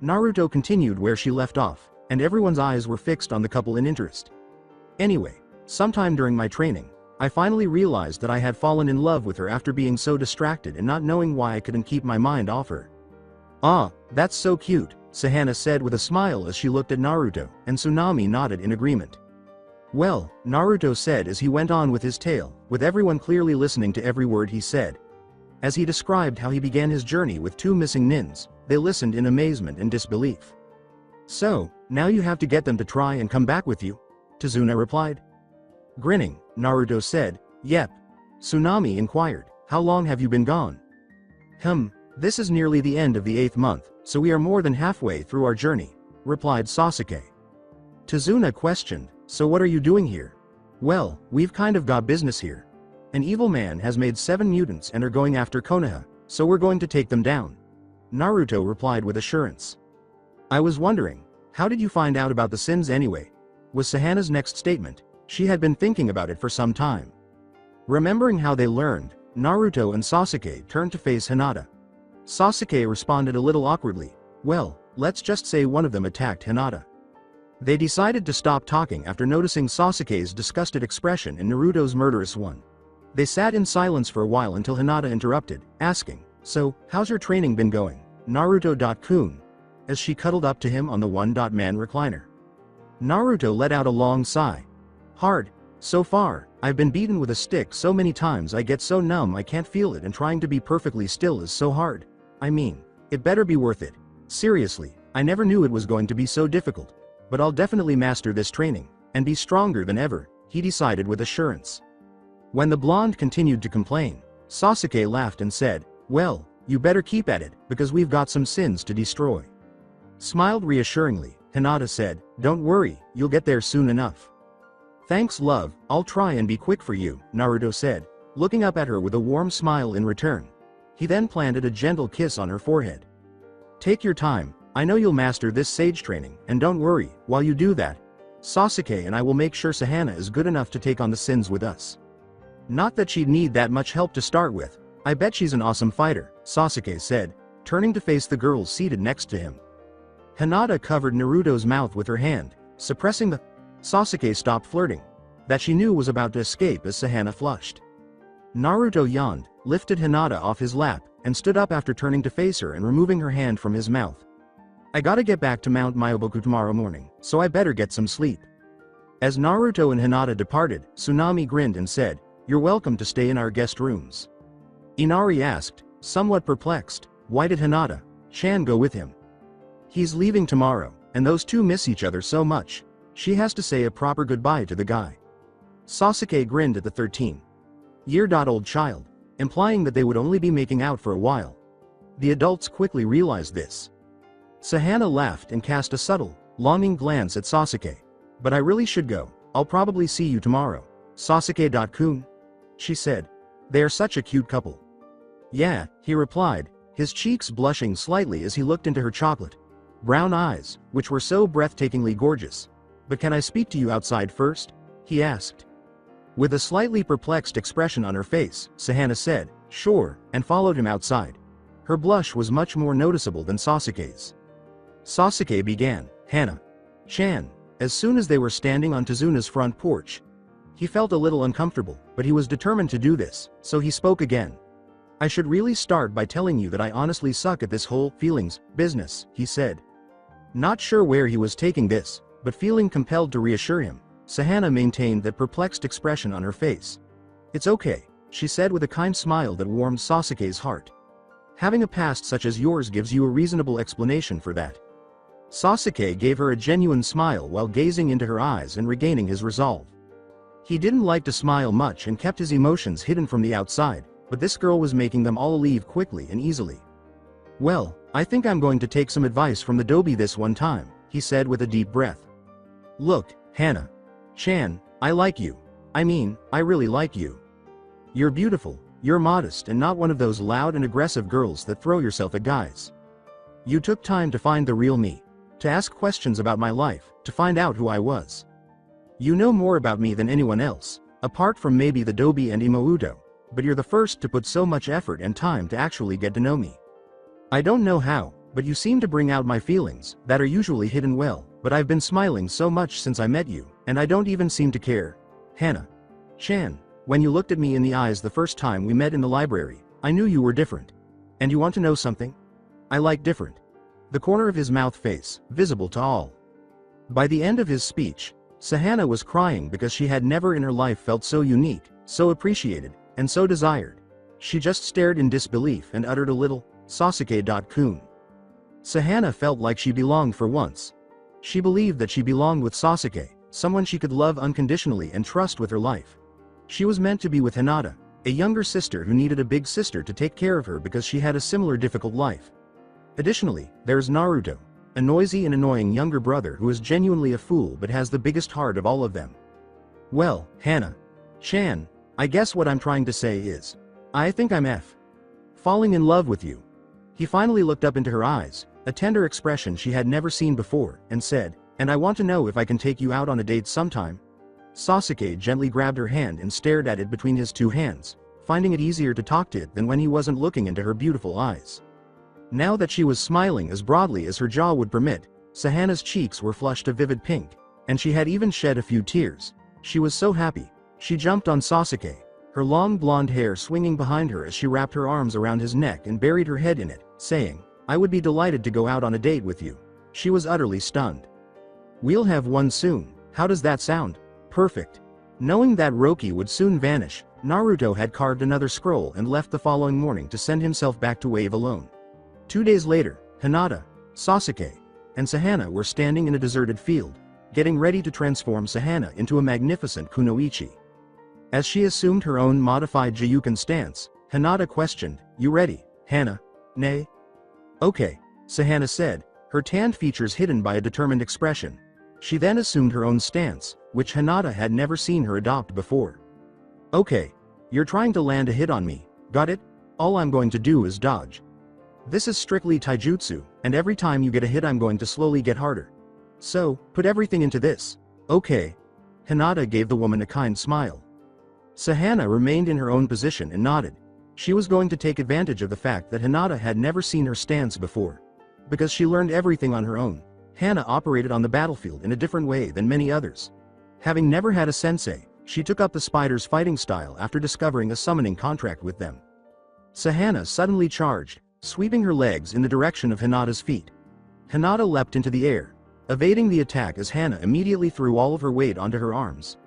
[SPEAKER 2] Naruto continued where she left off, and everyone's eyes were fixed on the couple in interest. Anyway, sometime during my training, I finally realized that I had fallen in love with her after being so distracted and not knowing why I couldn't keep my mind off her. Ah, that's so cute, Hannah said with a smile as she looked at Naruto, and Tsunami nodded in agreement. Well, Naruto said as he went on with his tale, with everyone clearly listening to every word he said. As he described how he began his journey with two missing nins, they listened in amazement and disbelief. So, now you have to get them to try and come back with you? Tezuna replied. Grinning, Naruto said, yep. Tsunami inquired, how long have you been gone? This is nearly the end of the 8th month, so we are more than halfway through our journey, replied Sasuke. Tezuna questioned, so what are you doing here? Well, we've kind of got business here. An evil man has made 7 mutants and are going after Konoha, so we're going to take them down. Naruto replied with assurance. I was wondering, how did you find out about the sins anyway? Was Hannah's next statement. She had been thinking about it for some time. Remembering how they learned, Naruto and Sasuke turned to face Hinata. Sasuke responded a little awkwardly, well, let's just say one of them attacked Hinata. They decided to stop talking after noticing Sasuke's disgusted expression in Naruto's murderous one. They sat in silence for a while until Hinata interrupted, asking, so, how's your training been going, Naruto-kun? As she cuddled up to him on the one-man recliner. Naruto let out a long sigh. Hard. So far, I've been beaten with a stick so many times I get so numb I can't feel it, and trying to be perfectly still is so hard. I mean, it better be worth it. Seriously, I never knew it was going to be so difficult. But I'll definitely master this training, and be stronger than ever, he decided with assurance. When the blonde continued to complain, Sasuke laughed and said, well, you better keep at it, because we've got some sins to destroy. Smiled reassuringly, Hinata said, don't worry, you'll get there soon enough. Thanks love, I'll try and be quick for you, Naruto said, looking up at her with a warm smile in return. He then planted a gentle kiss on her forehead. Take your time, I know you'll master this sage training, and don't worry, while you do that, Sasuke and I will make sure Hannah is good enough to take on the sins with us. Not that she'd need that much help to start with, I bet she's an awesome fighter, Sasuke said, turning to face the girls seated next to him. Hinata covered Naruto's mouth with her hand, suppressing the Sasuke stopped flirting, that she knew was about to escape as Hannah flushed. Naruto yawned, lifted Hinata off his lap, and stood up after turning to face her and removing her hand from his mouth. I gotta get back to Mount Myoboku tomorrow morning, so I better get some sleep. As Naruto and Hinata departed, Tsunami grinned and said, "You're welcome to stay in our guest rooms." Inari asked, somewhat perplexed, why did Hinata-chan go with him? He's leaving tomorrow, and those two miss each other so much. She has to say a proper goodbye to the guy. Sasuke grinned at the 13-year-old child, implying that they would only be making out for a while. The adults quickly realized this. Hannah laughed and cast a subtle, longing glance at Sasuke. But I really should go, I'll probably see you tomorrow, Sasuke-kun, she said. They are such a cute couple. Yeah, he replied, his cheeks blushing slightly as he looked into her chocolate brown eyes, which were so breathtakingly gorgeous. But can I speak to you outside first? He asked. With a slightly perplexed expression on her face, Hannah said, sure, and followed him outside. Her blush was much more noticeable than Sasuke's. Sasuke began, Hannah-chan, as soon as they were standing on Tezuna's front porch. He felt a little uncomfortable, but he was determined to do this, so he spoke again. I should really start by telling you that I honestly suck at this whole feelings business, he said. Not sure where he was taking this, but feeling compelled to reassure him, Hannah maintained that perplexed expression on her face. It's okay, she said with a kind smile that warmed Sasuke's heart. Having a past such as yours gives you a reasonable explanation for that. Sasuke gave her a genuine smile while gazing into her eyes and regaining his resolve. He didn't like to smile much and kept his emotions hidden from the outside, but this girl was making them all leave quickly and easily. Well, I think I'm going to take some advice from the Dobi this one time, he said with a deep breath. Look, Hannah-chan, I like you. I mean, I really like you. You're beautiful, you're modest and not one of those loud and aggressive girls that throw yourself at guys. You took time to find the real me. To ask questions about my life, to find out who I was. You know more about me than anyone else, apart from maybe the Dobi and Imouto, but you're the first to put so much effort and time to actually get to know me. I don't know how, but you seem to bring out my feelings, that are usually hidden well, but I've been smiling so much since I met you, and I don't even seem to care. Hannah-chan, when you looked at me in the eyes the first time we met in the library, I knew you were different. And you want to know something? I like different. The corner of his mouth face, visible to all. By the end of his speech, Hannah was crying because she had never in her life felt so unique, so appreciated, and so desired. She just stared in disbelief and uttered a little, Sasuke-kun. Hannah felt like she belonged for once. She believed that she belonged with Sasuke, someone she could love unconditionally and trust with her life. She was meant to be with Hinata, a younger sister who needed a big sister to take care of her because she had a similar difficult life. Additionally, there's Naruto, a noisy and annoying younger brother who is genuinely a fool but has the biggest heart of all of them. Well, Hannah-chan, I guess what I'm trying to say is, I think I'm falling in love with you. He finally looked up into her eyes, a tender expression she had never seen before, and said, and I want to know if I can take you out on a date sometime. Sasuke gently grabbed her hand and stared at it between his two hands, finding it easier to talk to it than when he wasn't looking into her beautiful eyes. Now that she was smiling as broadly as her jaw would permit, Hannah's cheeks were flushed a vivid pink, and she had even shed a few tears. She was so happy. She jumped on Sasuke, her long blonde hair swinging behind her as she wrapped her arms around his neck and buried her head in it, saying, I would be delighted to go out on a date with you. She was utterly stunned. We'll have one soon, how does that sound? Perfect. Knowing that Roki would soon vanish, Naruto had carved another scroll and left the following morning to send himself back to Wave alone. 2 days later, Hinata, Sasuke, and Hannah were standing in a deserted field, getting ready to transform Hannah into a magnificent kunoichi. As she assumed her own modified Jiyuken stance, Hinata questioned, You ready, Hannah? Nay? Okay, Hannah said, her tanned features hidden by a determined expression. She then assumed her own stance, which Hinata had never seen her adopt before. Okay, you're trying to land a hit on me, got it? All I'm going to do is dodge. This is strictly taijutsu, and every time you get a hit I'm going to slowly get harder. So, put everything into this. Okay. Hinata gave the woman a kind smile. Hannah remained in her own position and nodded. She was going to take advantage of the fact that Hinata had never seen her stance before. Because she learned everything on her own, Hannah operated on the battlefield in a different way than many others. Having never had a sensei, she took up the spider's fighting style after discovering a summoning contract with them. Hannah suddenly charged, sweeping her legs in the direction of Hinata's feet. Hinata leapt into the air, evading the attack as Hannah immediately threw all of her weight onto her arms.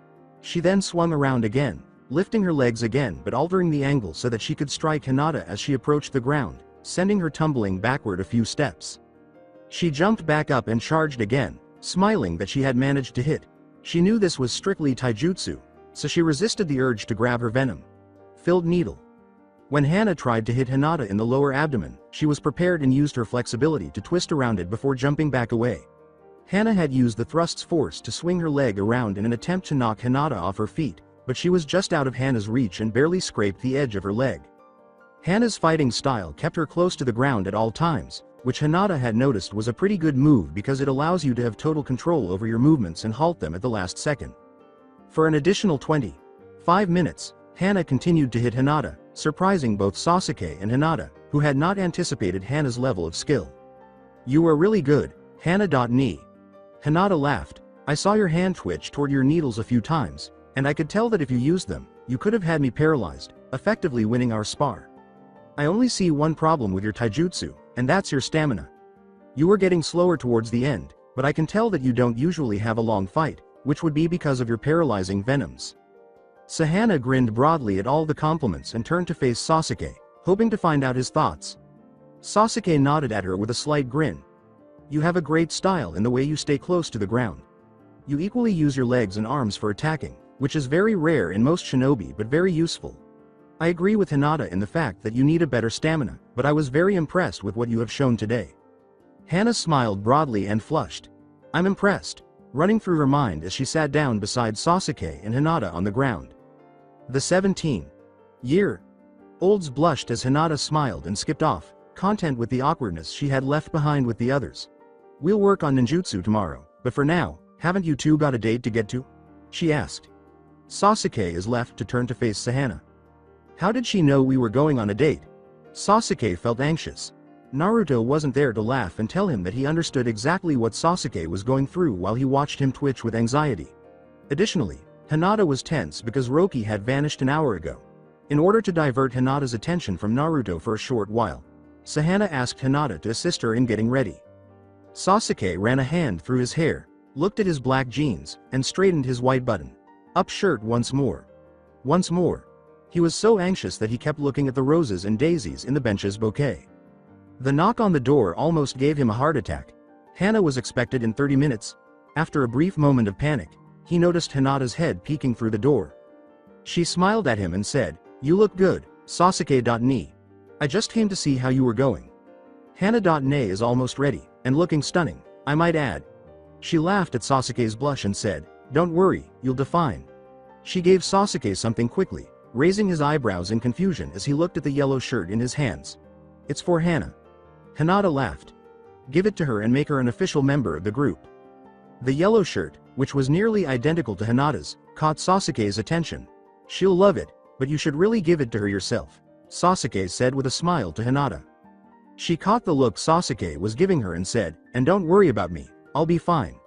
[SPEAKER 2] She then swung around again, lifting her legs again but altering the angle so that she could strike Hinata as she approached the ground, sending her tumbling backward a few steps. She jumped back up and charged again, smiling that she had managed to hit. She knew this was strictly taijutsu, so she resisted the urge to grab her venom-filled needle. When Hannah tried to hit Hinata in the lower abdomen, she was prepared and used her flexibility to twist around it before jumping back away. Hannah had used the thrust's force to swing her leg around in an attempt to knock Hinata off her feet, but she was just out of Hannah's reach and barely scraped the edge of her leg. Hannah's fighting style kept her close to the ground at all times, which Hinata had noticed was a pretty good move because it allows you to have total control over your movements and halt them at the last second. For an additional 25 minutes, Hannah continued to hit Hinata, surprising both Sasuke and Hinata, who had not anticipated Hannah's level of skill. "You were really good, Hannah." Hinata laughed. "I saw your hand twitch toward your needles a few times, and I could tell that if you used them, you could have had me paralyzed, effectively winning our spar. I only see one problem with your taijutsu, and that's your stamina. You were getting slower towards the end, but I can tell that you don't usually have a long fight, which would be because of your paralyzing venoms." Hannah grinned broadly at all the compliments and turned to face Sasuke, hoping to find out his thoughts. Sasuke nodded at her with a slight grin. "You have a great style in the way you stay close to the ground. You equally use your legs and arms for attacking, which is very rare in most shinobi but very useful. I agree with Hinata in the fact that you need a better stamina, but I was very impressed with what you have shown today." Hannah smiled broadly and flushed. "I'm impressed," running through her mind as she sat down beside Sasuke and Hinata on the ground. The 17-year-olds blushed as Hinata smiled and skipped off, content with the awkwardness she had left behind with the others. "We'll work on ninjutsu tomorrow, but for now, haven't you two got a date to get to?" she asked. Sasuke is left to turn to face Hannah. How did she know we were going on a date? Sasuke felt anxious. Naruto wasn't there to laugh and tell him that he understood exactly what Sasuke was going through while he watched him twitch with anxiety. Additionally, Hinata was tense because Roki had vanished an hour ago. In order to divert Hinata's attention from Naruto for a short while, Hannah asked Hinata to assist her in getting ready. Sasuke ran a hand through his hair, looked at his black jeans, and straightened his white button-up shirt once more. Once more. He was so anxious that he kept looking at the roses and daisies in the bench's bouquet. The knock on the door almost gave him a heart attack. Hannah was expected in 30 minutes. After a brief moment of panic, he noticed Hinata's head peeking through the door. She smiled at him and said, "You look good, Sasuke.ne. I just came to see how you were going. Hannah.ne is almost ready, and looking stunning, I might add." She laughed at Sasuke's blush and said, "Don't worry, you'll define." She gave Sasuke something quickly, raising his eyebrows in confusion as he looked at the yellow shirt in his hands. "It's for Hannah." Hinata laughed. "Give it to her and make her an official member of the group." The yellow shirt, which was nearly identical to Hinata's, caught Sasuke's attention. "She'll love it, but you should really give it to her yourself," Sasuke said with a smile to Hinata. She caught the look Sasuke was giving her and said, "And don't worry about me, I'll be fine.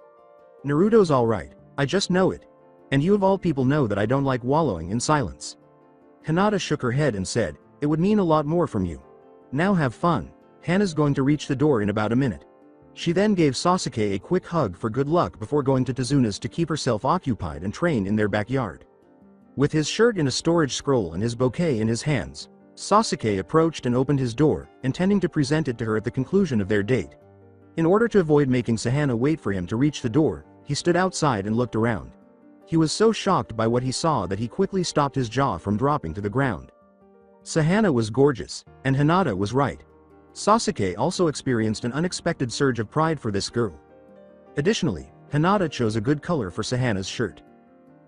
[SPEAKER 2] Naruto's alright, I just know it. And you of all people know that I don't like wallowing in silence." Hinata shook her head and said, "It would mean a lot more from you. Now have fun, Hannah's going to reach the door in about a minute." She then gave Sasuke a quick hug for good luck before going to Tazuna's to keep herself occupied and train in their backyard. With his shirt in a storage scroll and his bouquet in his hands, Sasuke approached and opened his door, intending to present it to her at the conclusion of their date. In order to avoid making Hannah wait for him to reach the door, he stood outside and looked around. He was so shocked by what he saw that he quickly stopped his jaw from dropping to the ground. Hannah was gorgeous, and Hinata was right. Sasuke also experienced an unexpected surge of pride for this girl. Additionally, Hinata chose a good color for Hannah's shirt.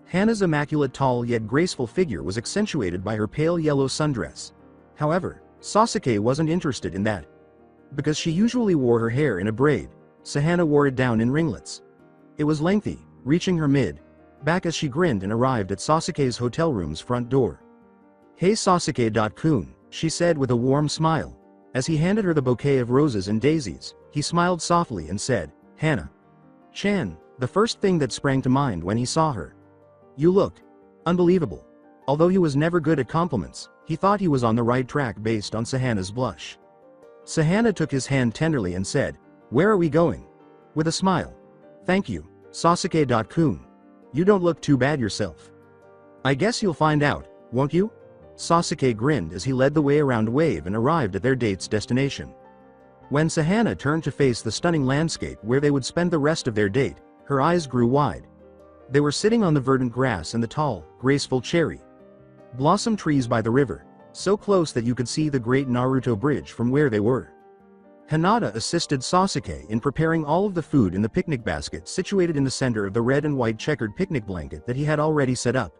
[SPEAKER 2] Hannah's immaculate tall yet graceful figure was accentuated by her pale yellow sundress. However, Sasuke wasn't interested in that. Because she usually wore her hair in a braid, Hannah wore it down in ringlets. It was lengthy, reaching her mid-back as she grinned and arrived at Sasuke's hotel room's front door. "Hey Sasuke-kun," she said with a warm smile. As he handed her the bouquet of roses and daisies, he smiled softly and said, "Hannah-chan," the first thing that sprang to mind when he saw her. "You look unbelievable." Although he was never good at compliments, he thought he was on the right track based on Hannah's blush. Hannah took his hand tenderly and said, "Where are we going?" With a smile. "Thank you, Sasuke-kun. You don't look too bad yourself." "I guess you'll find out, won't you?" Sasuke grinned as he led the way around a wave and arrived at their date's destination. When Hannah turned to face the stunning landscape where they would spend the rest of their date, her eyes grew wide. They were sitting on the verdant grass and the tall, graceful cherry blossom trees by the river, so close that you could see the great Naruto bridge from where they were. Hinata assisted Sasuke in preparing all of the food in the picnic basket situated in the center of the red and white checkered picnic blanket that he had already set up.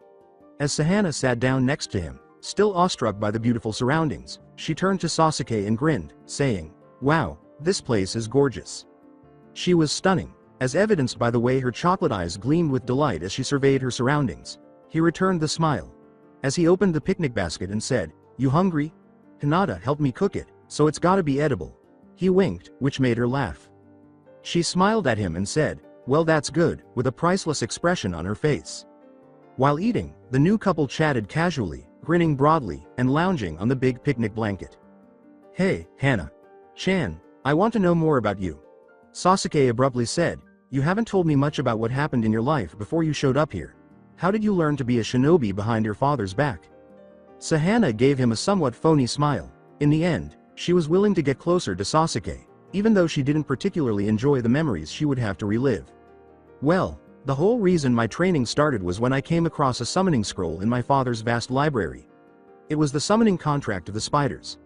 [SPEAKER 2] As Hannah sat down next to him, still awestruck by the beautiful surroundings, she turned to Sasuke and grinned, saying, "Wow, this place is gorgeous." She was stunning, as evidenced by the way her chocolate eyes gleamed with delight as she surveyed her surroundings. He returned the smile. As he opened the picnic basket and said, "You hungry?" "Hinata helped me cook it, so it's gotta be edible." He winked, which made her laugh. She smiled at him and said, "Well, that's good," with a priceless expression on her face. While eating, the new couple chatted casually, grinning broadly, and lounging on the big picnic blanket. "Hey, Hannah-chan, I want to know more about you," Sasuke abruptly said. "You haven't told me much about what happened in your life before you showed up here. How did you learn to be a shinobi behind your father's back?" Hannah gave him a somewhat phony smile. In the end, she was willing to get closer to Sasuke, even though she didn't particularly enjoy the memories she would have to relive. "Well, the whole reason my training started was when I came across a summoning scroll in my father's vast library. It was the summoning contract of the spiders.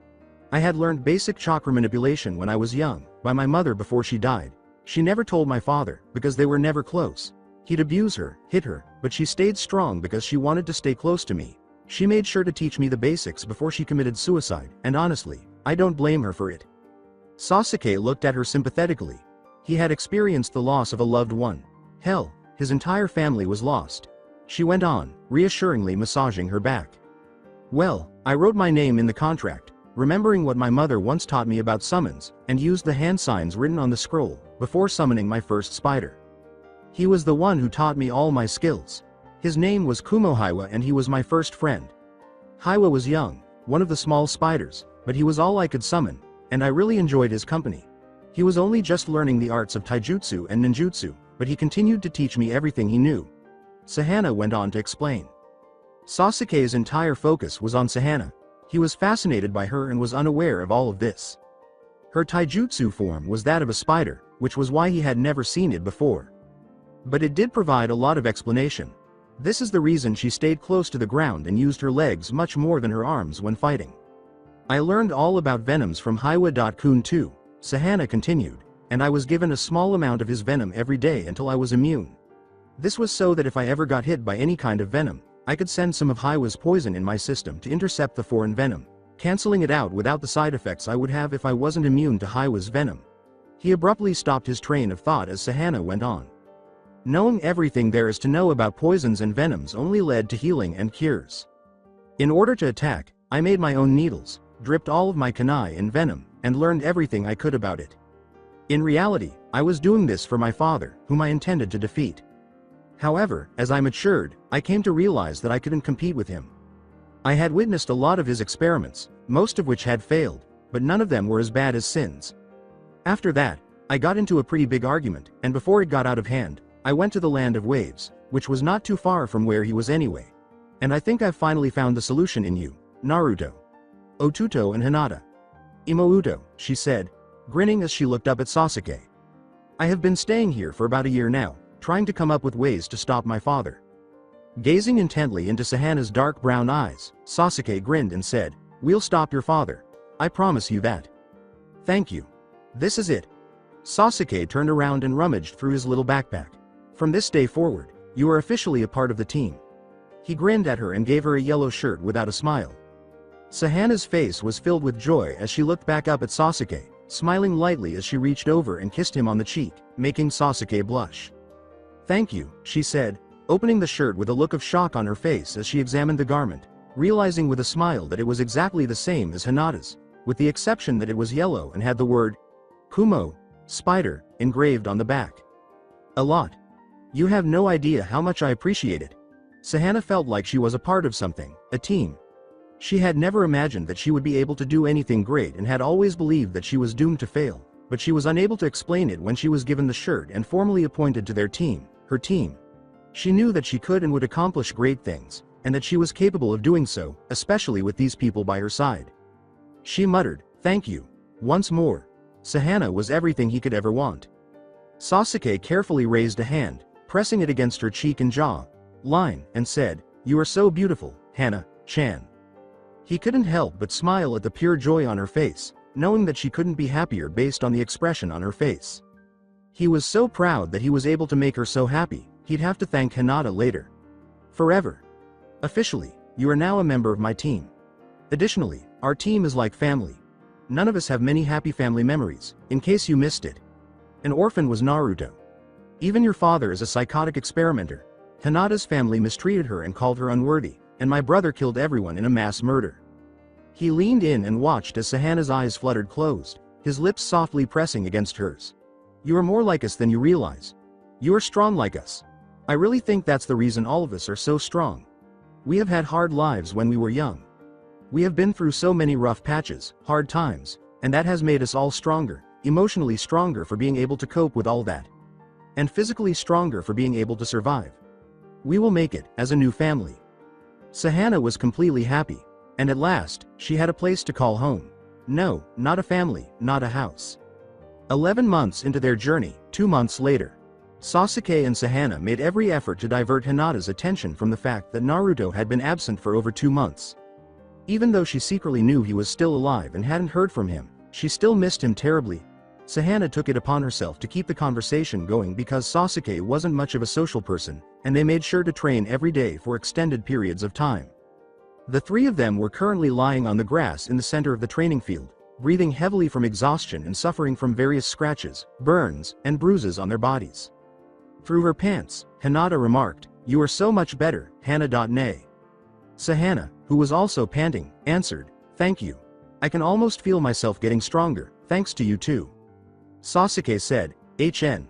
[SPEAKER 2] I had learned basic chakra manipulation when I was young, by my mother before she died. She never told my father, because they were never close. He'd abuse her, hit her, but she stayed strong because she wanted to stay close to me. She made sure to teach me the basics before she committed suicide, and honestly, I don't blame her for it." Sasuke looked at her sympathetically. He had experienced the loss of a loved one. Hell, his entire family was lost. She went on, reassuringly massaging her back. "Well, I wrote my name in the contract, remembering what my mother once taught me about summons, and used the hand signs written on the scroll, before summoning my first spider. He was the one who taught me all my skills. His name was Kumohaiwa and he was my first friend. Haiwa was young, one of the small spiders, but he was all I could summon, and I really enjoyed his company. He was only just learning the arts of taijutsu and ninjutsu, but he continued to teach me everything he knew." Hannah went on to explain. Sasuke's entire focus was on Hannah. He was fascinated by her and was unaware of all of this. Her taijutsu form was that of a spider, which was why he had never seen it before. But it did provide a lot of explanation. This is the reason she stayed close to the ground and used her legs much more than her arms when fighting. "I learned all about venoms from Haiwa-kun too," Hannah continued, "and I was given a small amount of his venom every day until I was immune. This was so that if I ever got hit by any kind of venom, I could send some of Haiwa's poison in my system to intercept the foreign venom, canceling it out without the side effects I would have if I wasn't immune to Haiwa's venom." He abruptly stopped his train of thought as Hannah went on. "Knowing everything there is to know about poisons and venoms only led to healing and cures. In order to attack, I made my own needles, dripped all of my kunai in venom, and learned everything I could about it. In reality, I was doing this for my father, whom I intended to defeat. However, as I matured, I came to realize that I couldn't compete with him. I had witnessed a lot of his experiments, most of which had failed, but none of them were as bad as sins. After that, I got into a pretty big argument, and before it got out of hand, I went to the land of waves, which was not too far from where he was anyway. And I think I've finally found the solution in you, Naruto. Otuto and Hinata." "Imouto," she said, grinning as she looked up at Sasuke. "I have been staying here for about a year now, trying to come up with ways to stop my father." Gazing intently into Hannah's dark brown eyes, Sasuke grinned and said, "We'll stop your father. I promise you that." "Thank you. This is it." Sasuke turned around and rummaged through his little backpack. "From this day forward, you are officially a part of the team." He grinned at her and gave her a yellow shirt without a smile. Hannah's face was filled with joy as she looked back up at Sasuke, smiling lightly as she reached over and kissed him on the cheek, making Sasuke blush. "Thank you," she said, opening the shirt with a look of shock on her face as she examined the garment, realizing with a smile that it was exactly the same as Hinata's, with the exception that it was yellow and had the word Kumo, spider, engraved on the back. "A lot. You have no idea how much I appreciate it." Hannah felt like she was a part of something, a team. She had never imagined that she would be able to do anything great and had always believed that she was doomed to fail, but she was unable to explain it when she was given the shirt and formally appointed to their team, her team. She knew that she could and would accomplish great things, and that she was capable of doing so, especially with these people by her side. She muttered, "Thank you." Once more. Hannah was everything he could ever want. Sasuke carefully raised a hand, pressing it against her cheek and jaw line, and said, "You are so beautiful, Hannah-chan." He couldn't help but smile at the pure joy on her face, knowing that she couldn't be happier based on the expression on her face. He was so proud that he was able to make her so happy, he'd have to thank Hinata later. "Forever. Officially, you are now a member of my team. Additionally, our team is like family. None of us have many happy family memories, in case you missed it. An orphan was Naruto. Even your father is a psychotic experimenter. Hinata's family mistreated her and called her unworthy, and my brother killed everyone in a mass murder." He leaned in and watched as Hannah's eyes fluttered closed, his lips softly pressing against hers. "You are more like us than you realize. You are strong like us. I really think that's the reason all of us are so strong. We have had hard lives when we were young. We have been through so many rough patches, hard times, and that has made us all stronger, emotionally stronger for being able to cope with all that. And physically stronger for being able to survive. We will make it, as a new family." Hannah was completely happy, and at last, she had a place to call home. No, not a family, not a house. 11 months into their journey, 2 months later, Sasuke and Hannah made every effort to divert Hinata's attention from the fact that Naruto had been absent for over 2 months. Even though she secretly knew he was still alive and hadn't heard from him, she still missed him terribly. Hannah took it upon herself to keep the conversation going because Sasuke wasn't much of a social person, and they made sure to train every day for extended periods of time. The three of them were currently lying on the grass in the center of the training field, breathing heavily from exhaustion and suffering from various scratches, burns, and bruises on their bodies. Through her pants, Hinata remarked, "You are so much better, Hannah." Hannah, who was also panting, answered, "Thank you. I can almost feel myself getting stronger, thanks to you too." Sasuke said, "HN."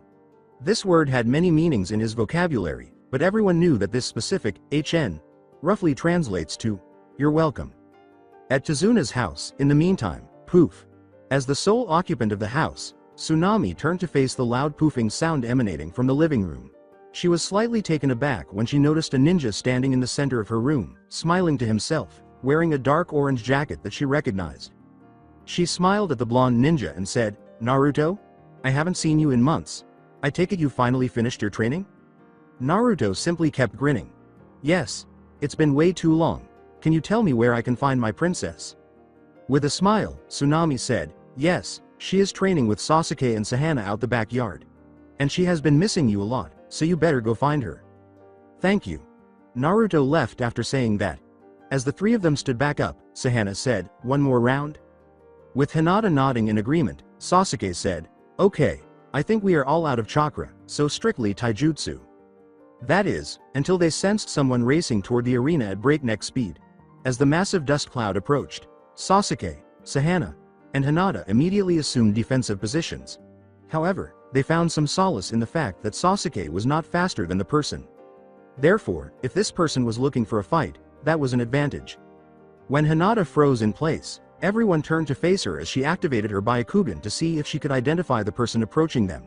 [SPEAKER 2] This word had many meanings in his vocabulary, but everyone knew that this specific HN roughly translates to, "You're welcome." At Tazuna's house, in the meantime, poof. As the sole occupant of the house, Tsunami turned to face the loud poofing sound emanating from the living room. She was slightly taken aback when she noticed a ninja standing in the center of her room, smiling to himself, wearing a dark orange jacket that she recognized. She smiled at the blonde ninja and said, "Naruto? I haven't seen you in months. I take it you finally finished your training?" Naruto simply kept grinning. "Yes. It's been way too long. Can you tell me where I can find my princess?" With a smile, Tsunami said, "Yes, she is training with Sasuke and Hannah out the backyard. And she has been missing you a lot, so you better go find her." "Thank you." Naruto left after saying that. As the three of them stood back up, Hannah said, "One more round?" With Hinata nodding in agreement, Sasuke said, "Okay, I think we are all out of chakra, so strictly taijutsu." That is, until they sensed someone racing toward the arena at breakneck speed. As the massive dust cloud approached, Sasuke, Hannah, and Hinata immediately assumed defensive positions. However, they found some solace in the fact that Sasuke was not faster than the person. Therefore, if this person was looking for a fight, that was an advantage. When Hinata froze in place, everyone turned to face her as she activated her Byakugan to see if she could identify the person approaching them.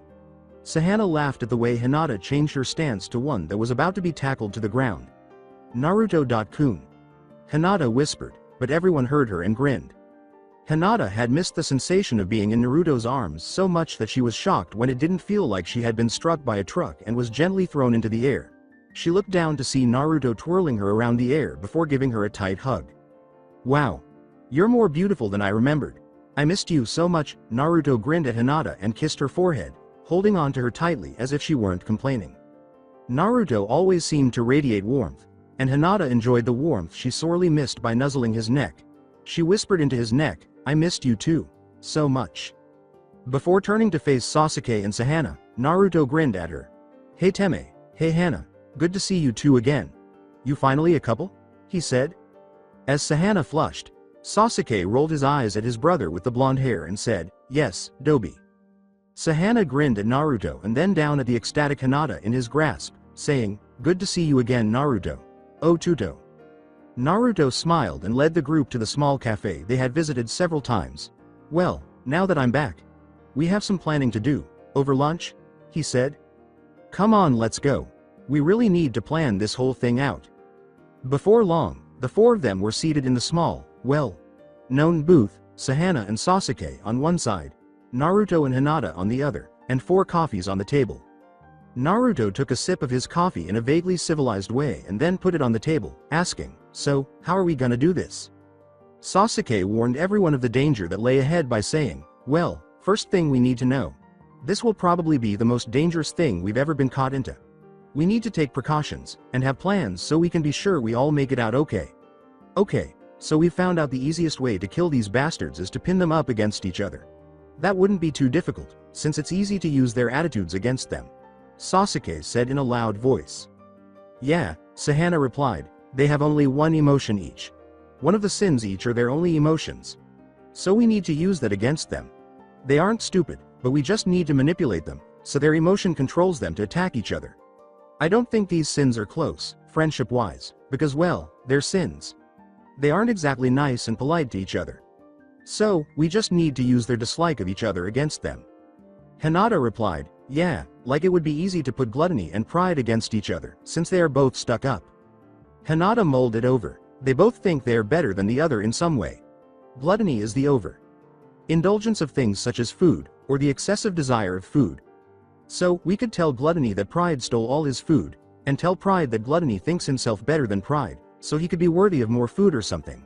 [SPEAKER 2] Hannah laughed at the way Hinata changed her stance to one that was about to be tackled to the ground. "Naruto-kun." Hinata whispered, but everyone heard her and grinned. Hinata had missed the sensation of being in Naruto's arms so much that she was shocked when it didn't feel like she had been struck by a truck and was gently thrown into the air. She looked down to see Naruto twirling her around the air before giving her a tight hug. "Wow. You're more beautiful than I remembered. I missed you so much." Naruto grinned at Hinata and kissed her forehead, holding on to her tightly as if she weren't complaining. Naruto always seemed to radiate warmth, and Hinata enjoyed the warmth she sorely missed by nuzzling his neck. She whispered into his neck, "I missed you too. So much." Before turning to face Sasuke and Hannah, Naruto grinned at her. Hey Teme, hey Hannah, good to see you two again. You finally a couple? He said. As Hannah flushed, Sasuke rolled his eyes at his brother with the blonde hair and said, yes, Dobi. Hannah grinned at Naruto and then down at the ecstatic Hinata in his grasp, saying, good to see you again Naruto. Oh Tuto. Naruto smiled and led the group to the small cafe they had visited several times. Well, now that I'm back, we have some planning to do. Over lunch? He said. Come on, let's go. We really need to plan this whole thing out. Before long, the four of them were seated in the small, well-known booth, Hannah and Sasuke on one side, Naruto and Hinata on the other, and 4 coffees on the table. Naruto took a sip of his coffee in a vaguely civilized way and then put it on the table, asking, so, how are we gonna do this? Sasuke warned everyone of the danger that lay ahead by saying, well, first thing we need to know. This will probably be the most dangerous thing we've ever been caught into. We need to take precautions, and have plans so we can be sure we all make it out okay. Okay, so we found out the easiest way to kill these bastards is to pin them up against each other. That wouldn't be too difficult, since it's easy to use their attitudes against them. Sasuke said in a loud voice. Yeah, Hannah replied, they have only one emotion each. One of the sins each are their only emotions. So we need to use that against them. They aren't stupid, but we just need to manipulate them, so their emotion controls them to attack each other. I don't think these sins are close, friendship-wise, because well, they're sins. They aren't exactly nice and polite to each other. So, we just need to use their dislike of each other against them. Hinata replied, yeah, like it would be easy to put gluttony and pride against each other, since they are both stuck up. Hinata mulled it over. They both think they are better than the other in some way. Gluttony is the indulgence of things such as food, or the excessive desire of food. So, we could tell gluttony that pride stole all his food, and tell pride that gluttony thinks himself better than pride, so he could be worthy of more food or something.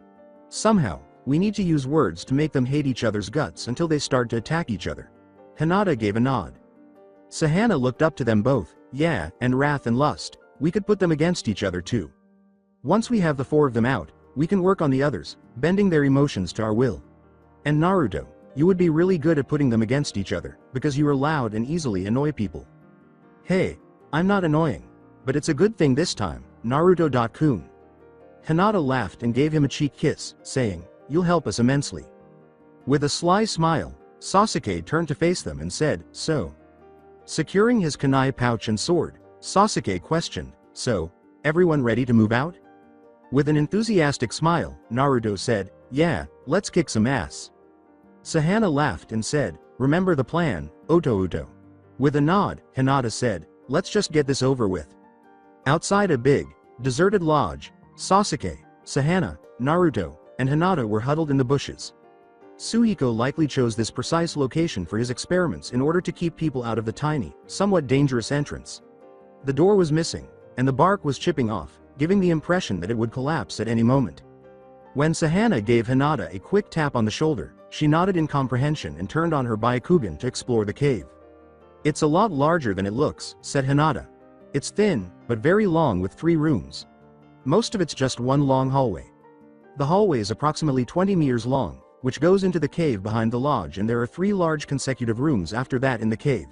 [SPEAKER 2] Somehow, we need to use words to make them hate each other's guts until they start to attack each other. Hinata gave a nod. Hannah looked up to them both, yeah, and wrath and lust, we could put them against each other too. Once we have the 4 of them out, we can work on the others, bending their emotions to our will. And Naruto, you would be really good at putting them against each other, because you are loud and easily annoy people. Hey, I'm not annoying. But it's a good thing this time, Naruto-kun. Hinata laughed and gave him a cheek kiss, saying, you'll help us immensely. With a sly smile, Sasuke turned to face them and said, so. Securing his kunai pouch and sword, Sasuke questioned, so, everyone ready to move out? With an enthusiastic smile, Naruto said, yeah, let's kick some ass. Hannah laughed and said, remember the plan, Oto. With a nod, Hinata said, let's just get this over with. Outside a big, deserted lodge, Sasuke, Hannah, Naruto, and Hinata were huddled in the bushes. Suhiko likely chose this precise location for his experiments in order to keep people out of the tiny, somewhat dangerous entrance. The door was missing, and the bark was chipping off, giving the impression that it would collapse at any moment. When Hannah gave Hinata a quick tap on the shoulder, she nodded in comprehension and turned on her Byakugan to explore the cave. It's a lot larger than it looks, said Hinata. It's thin, but very long with 3 rooms. Most of it's just one long hallway. The hallway is approximately 20 meters long, which goes into the cave behind the lodge, and there are 3 large consecutive rooms after that in the cave.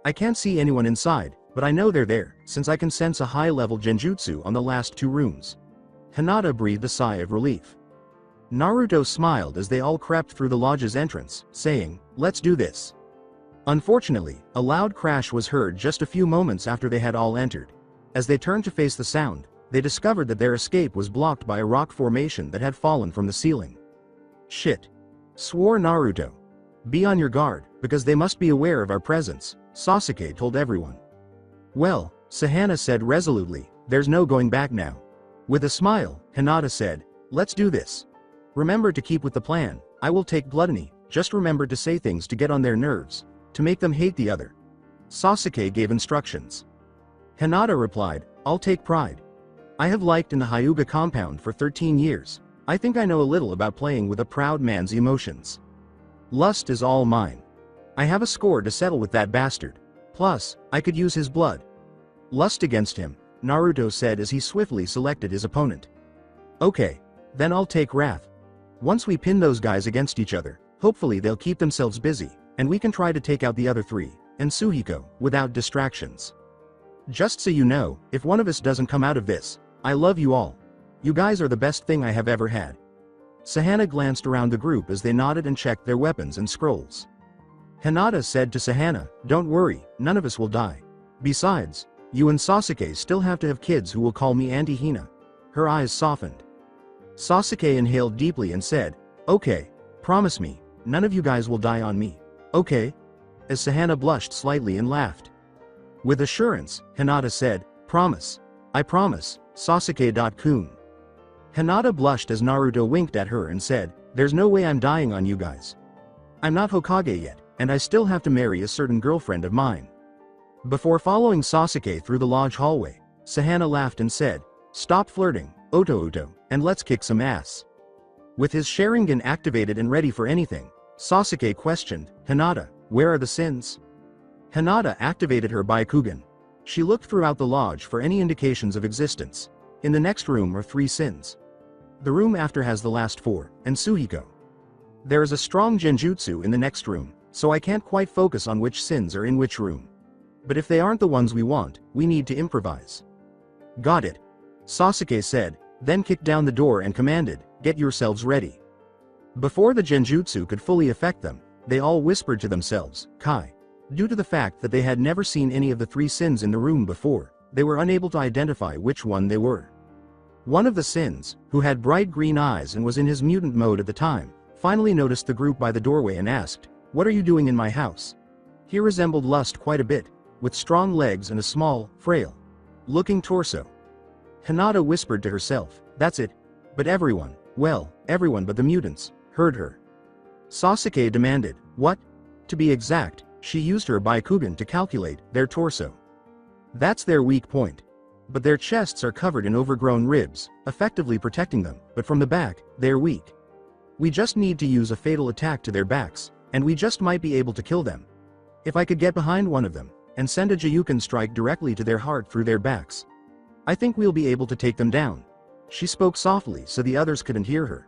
[SPEAKER 2] I can't see anyone inside, but I know they're there, since I can sense a high-level genjutsu on the last 2 rooms. Hinata breathed a sigh of relief. Naruto smiled as they all crept through the lodge's entrance, saying, let's do this. Unfortunately, a loud crash was heard just a few moments after they had all entered. As they turned to face the sound, they discovered that their escape was blocked by a rock formation that had fallen from the ceiling. Shit. Swore Naruto. Be on your guard, because they must be aware of our presence, Sasuke told everyone. Well, Hannah said resolutely, there's no going back now. With a smile, Hinata said, let's do this. Remember to keep with the plan, I will take gluttony, just remember to say things to get on their nerves, to make them hate the other. Sasuke gave instructions. Hinata replied, I'll take pride. I have liked in the Hyuga compound for 13 years. I think I know a little about playing with a proud man's emotions. Lust is all mine. I have a score to settle with that bastard. Plus, I could use his blood. Lust against him, Naruto said as he swiftly selected his opponent. Okay, then I'll take wrath. Once we pin those guys against each other, hopefully they'll keep themselves busy, and we can try to take out the other three, and Suhiko, without distractions. Just so you know, if one of us doesn't come out of this, I love you all. You guys are the best thing I have ever had. Sahana glanced around the group as they nodded and checked their weapons and scrolls. Hinata said to Sahana, don't worry, none of us will die. Besides, you and Sasuke still have to have kids who will call me Auntie Hina. Her eyes softened. Sasuke inhaled deeply and said, okay, promise me, none of you guys will die on me. Okay? As Sahana blushed slightly and laughed. With assurance, Hinata said, promise. I promise, Sasuke.kun. Hinata blushed as Naruto winked at her and said, there's no way I'm dying on you guys. I'm not Hokage yet, and I still have to marry a certain girlfriend of mine. Before following Sasuke through the lodge hallway, Sahana laughed and said, stop flirting, Oto, and let's kick some ass. With his Sharingan activated and ready for anything, Sasuke questioned, Hinata, where are the sins? Hinata activated her Byakugan. She looked throughout the lodge for any indications of existence. In the next room are 3 sins. The room after has the last 4, and Suhiko. There is a strong genjutsu in the next room, so I can't quite focus on which sins are in which room. But if they aren't the ones we want, we need to improvise. Got it. Sasuke said, then kicked down the door and commanded, get yourselves ready. Before the genjutsu could fully affect them, they all whispered to themselves, Kai. Due to the fact that they had never seen any of the 3 sins in the room before, they were unable to identify which one they were. One of the sins, who had bright green eyes and was in his mutant mode at the time, finally noticed the group by the doorway and asked, what are you doing in my house? He resembled Lust quite a bit, with strong legs and a small, frail looking torso. Hinata whispered to herself, that's it. But everyone, well, everyone but the mutants, heard her. Sasuke demanded, what? To be exact, she used her Byakugan to calculate their torso. That's their weak point. But their chests are covered in overgrown ribs, effectively protecting them, but from the back, they're weak. We just need to use a fatal attack to their backs, and we just might be able to kill them. If I could get behind one of them, and send a Jayuken strike directly to their heart through their backs, I think we'll be able to take them down. She spoke softly so the others couldn't hear her.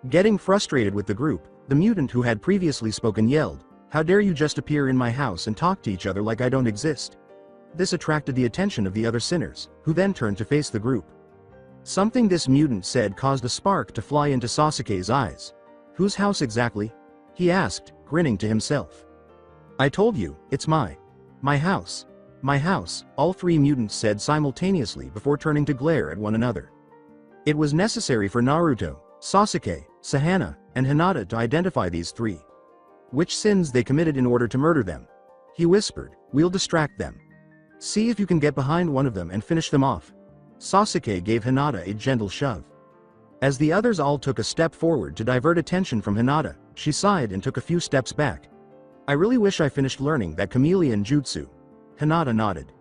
[SPEAKER 2] Getting frustrated with the group, the mutant who had previously spoken yelled, how dare you just appear in my house and talk to each other like I don't exist? This attracted the attention of the other sinners, who then turned to face the group. Something this mutant said caused a spark to fly into Sasuke's eyes. Whose house exactly? He asked, grinning to himself. I told you, it's my house. My house, all 3 mutants said simultaneously before turning to glare at one another. It was necessary for Naruto, Sasuke, Sahana, and Hinata to identify these 3. Which sins they committed in order to murder them. He whispered, we'll distract them. See if you can get behind one of them and finish them off. Sasuke gave Hinata a gentle shove. As the others all took a step forward to divert attention from Hinata, she sighed and took a few steps back. I really wish I finished learning that chameleon jutsu. Hinata nodded.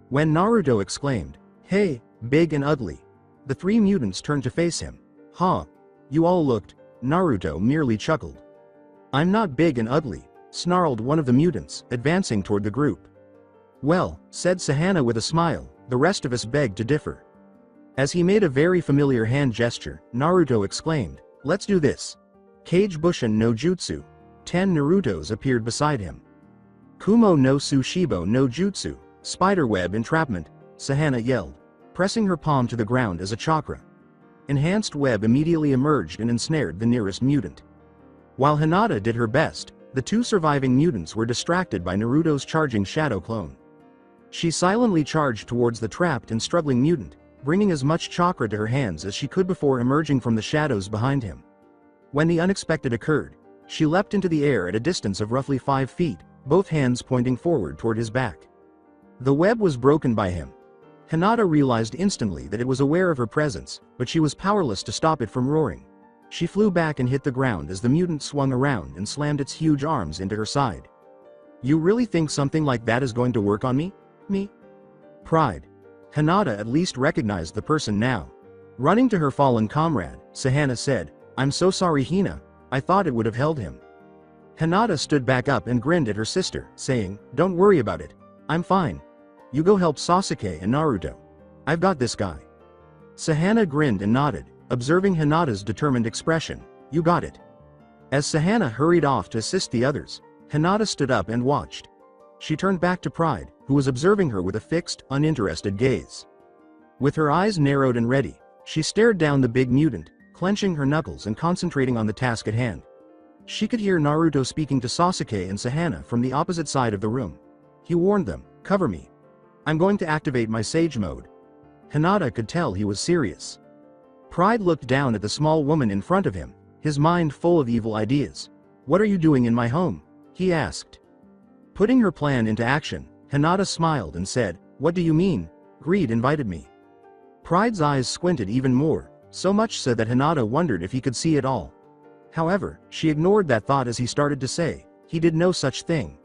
[SPEAKER 2] When Naruto exclaimed, hey, big and ugly, the 3 mutants turned to face him. Huh? You all looked. Naruto merely chuckled. I'm not big and ugly, snarled one of the mutants, advancing toward the group. Well, said Sahana with a smile, the rest of us beg to differ. As he made a very familiar hand gesture, Naruto exclaimed, let's do this. Kage Bushin no Jutsu. 10 Narutos appeared beside him. Kumo no Sushibo no Jutsu, spiderweb entrapment, Sahana yelled, pressing her palm to the ground as a chakra. Enhanced web immediately emerged and ensnared the nearest mutant. While Hinata did her best, the 2 surviving mutants were distracted by Naruto's charging shadow clone. She silently charged towards the trapped and struggling mutant, bringing as much chakra to her hands as she could before emerging from the shadows behind him. When the unexpected occurred, she leapt into the air at a distance of roughly 5 feet, both hands pointing forward toward his back. The web was broken by him. Hinata realized instantly that it was aware of her presence, but she was powerless to stop it from roaring. She flew back and hit the ground as the mutant swung around and slammed its huge arms into her side. You really think something like that is going to work on me? Me? Pride. Hinata at least recognized the person now. Running to her fallen comrade, Sahana said, I'm so sorry Hina, I thought it would have held him. Hinata stood back up and grinned at her sister, saying, don't worry about it. I'm fine. You go help Sasuke and Naruto. I've got this guy. Sahana grinned and nodded, observing Hinata's determined expression. You got it. As Sahana hurried off to assist the others, Hinata stood up and watched. She turned back to Pride, who was observing her with a fixed, uninterested gaze. With her eyes narrowed and ready, she stared down the big mutant, clenching her knuckles and concentrating on the task at hand. She could hear Naruto speaking to Sasuke and Hannah from the opposite side of the room. He warned them, "Cover me. I'm going to activate my Sage mode." Hinata could tell he was serious. Pride looked down at the small woman in front of him, his mind full of evil ideas. "What are you doing in my home?" he asked. Putting her plan into action, Hinata smiled and said, "What do you mean? Greed invited me." Pride's eyes squinted even more, so much so that Hinata wondered if he could see it all. However, she ignored that thought as he started to say, "He did no such thing.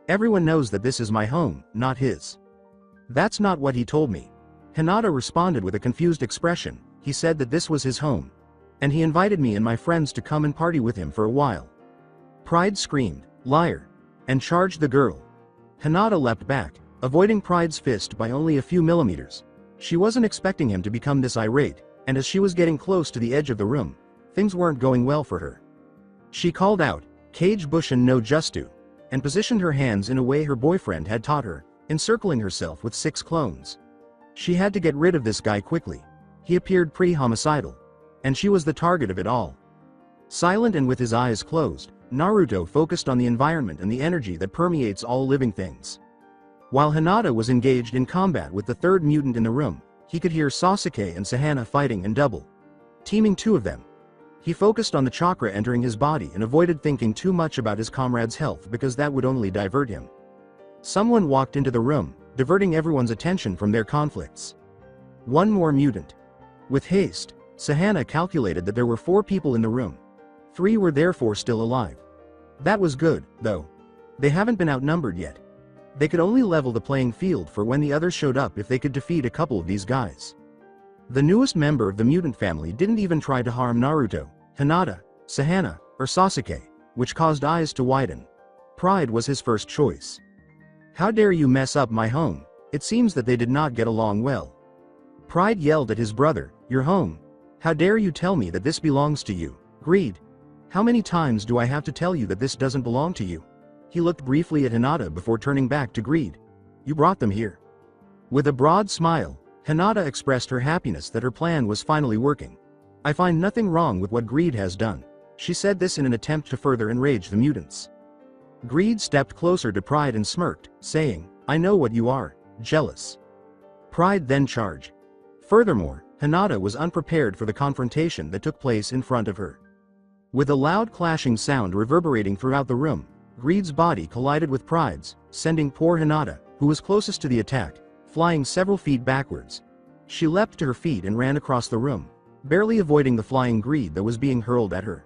[SPEAKER 2] Everyone knows that this is my home, not his." "That's not what he told me." Hinata responded with a confused expression. "He said that this was his home. And he invited me and my friends to come and party with him for a while." Pride screamed, "Liar!" and charged the girl. Hinata leapt back, avoiding Pride's fist by only a few millimeters. She wasn't expecting him to become this irate, and as she was getting close to the edge of the room, things weren't going well for her. She called out, "Kage Bushin no Justu," and positioned her hands in a way her boyfriend had taught her, encircling herself with 6 clones. She had to get rid of this guy quickly. He appeared pretty homicidal. And she was the target of it all. Silent and with his eyes closed, Naruto focused on the environment and the energy that permeates all living things. While Hinata was engaged in combat with the third mutant in the room, he could hear Sasuke and Hannah fighting in double. Teaming 2 of them. He focused on the chakra entering his body and avoided thinking too much about his comrade's health because that would only divert him. Someone walked into the room, diverting everyone's attention from their conflicts. One more mutant. With haste, Hannah calculated that there were 4 people in the room. 3 were therefore still alive. That was good, though. They haven't been outnumbered yet. They could only level the playing field for when the others showed up if they could defeat a couple of these guys. The newest member of the mutant family didn't even try to harm Naruto, Hinata, Hannah, or Sasuke, which caused eyes to widen. Pride was his first choice. "How dare you mess up my home?" It seems that they did not get along well. Pride yelled at his brother, "Your home? How dare you tell me that this belongs to you? Greed. How many times do I have to tell you that this doesn't belong to you?" He looked briefly at Hinata before turning back to Greed. "You brought them here." With a broad smile, Hinata expressed her happiness that her plan was finally working. "I find nothing wrong with what Greed has done." She said this in an attempt to further enrage the mutants. Greed stepped closer to Pride and smirked, saying, "I know what you are, jealous." Pride then charged. Furthermore, Hinata was unprepared for the confrontation that took place in front of her. With a loud clashing sound reverberating throughout the room, Greed's body collided with Pride's, sending poor Hinata, who was closest to the attack, flying several feet backwards. She leapt to her feet and ran across the room, barely avoiding the flying Greed that was being hurled at her.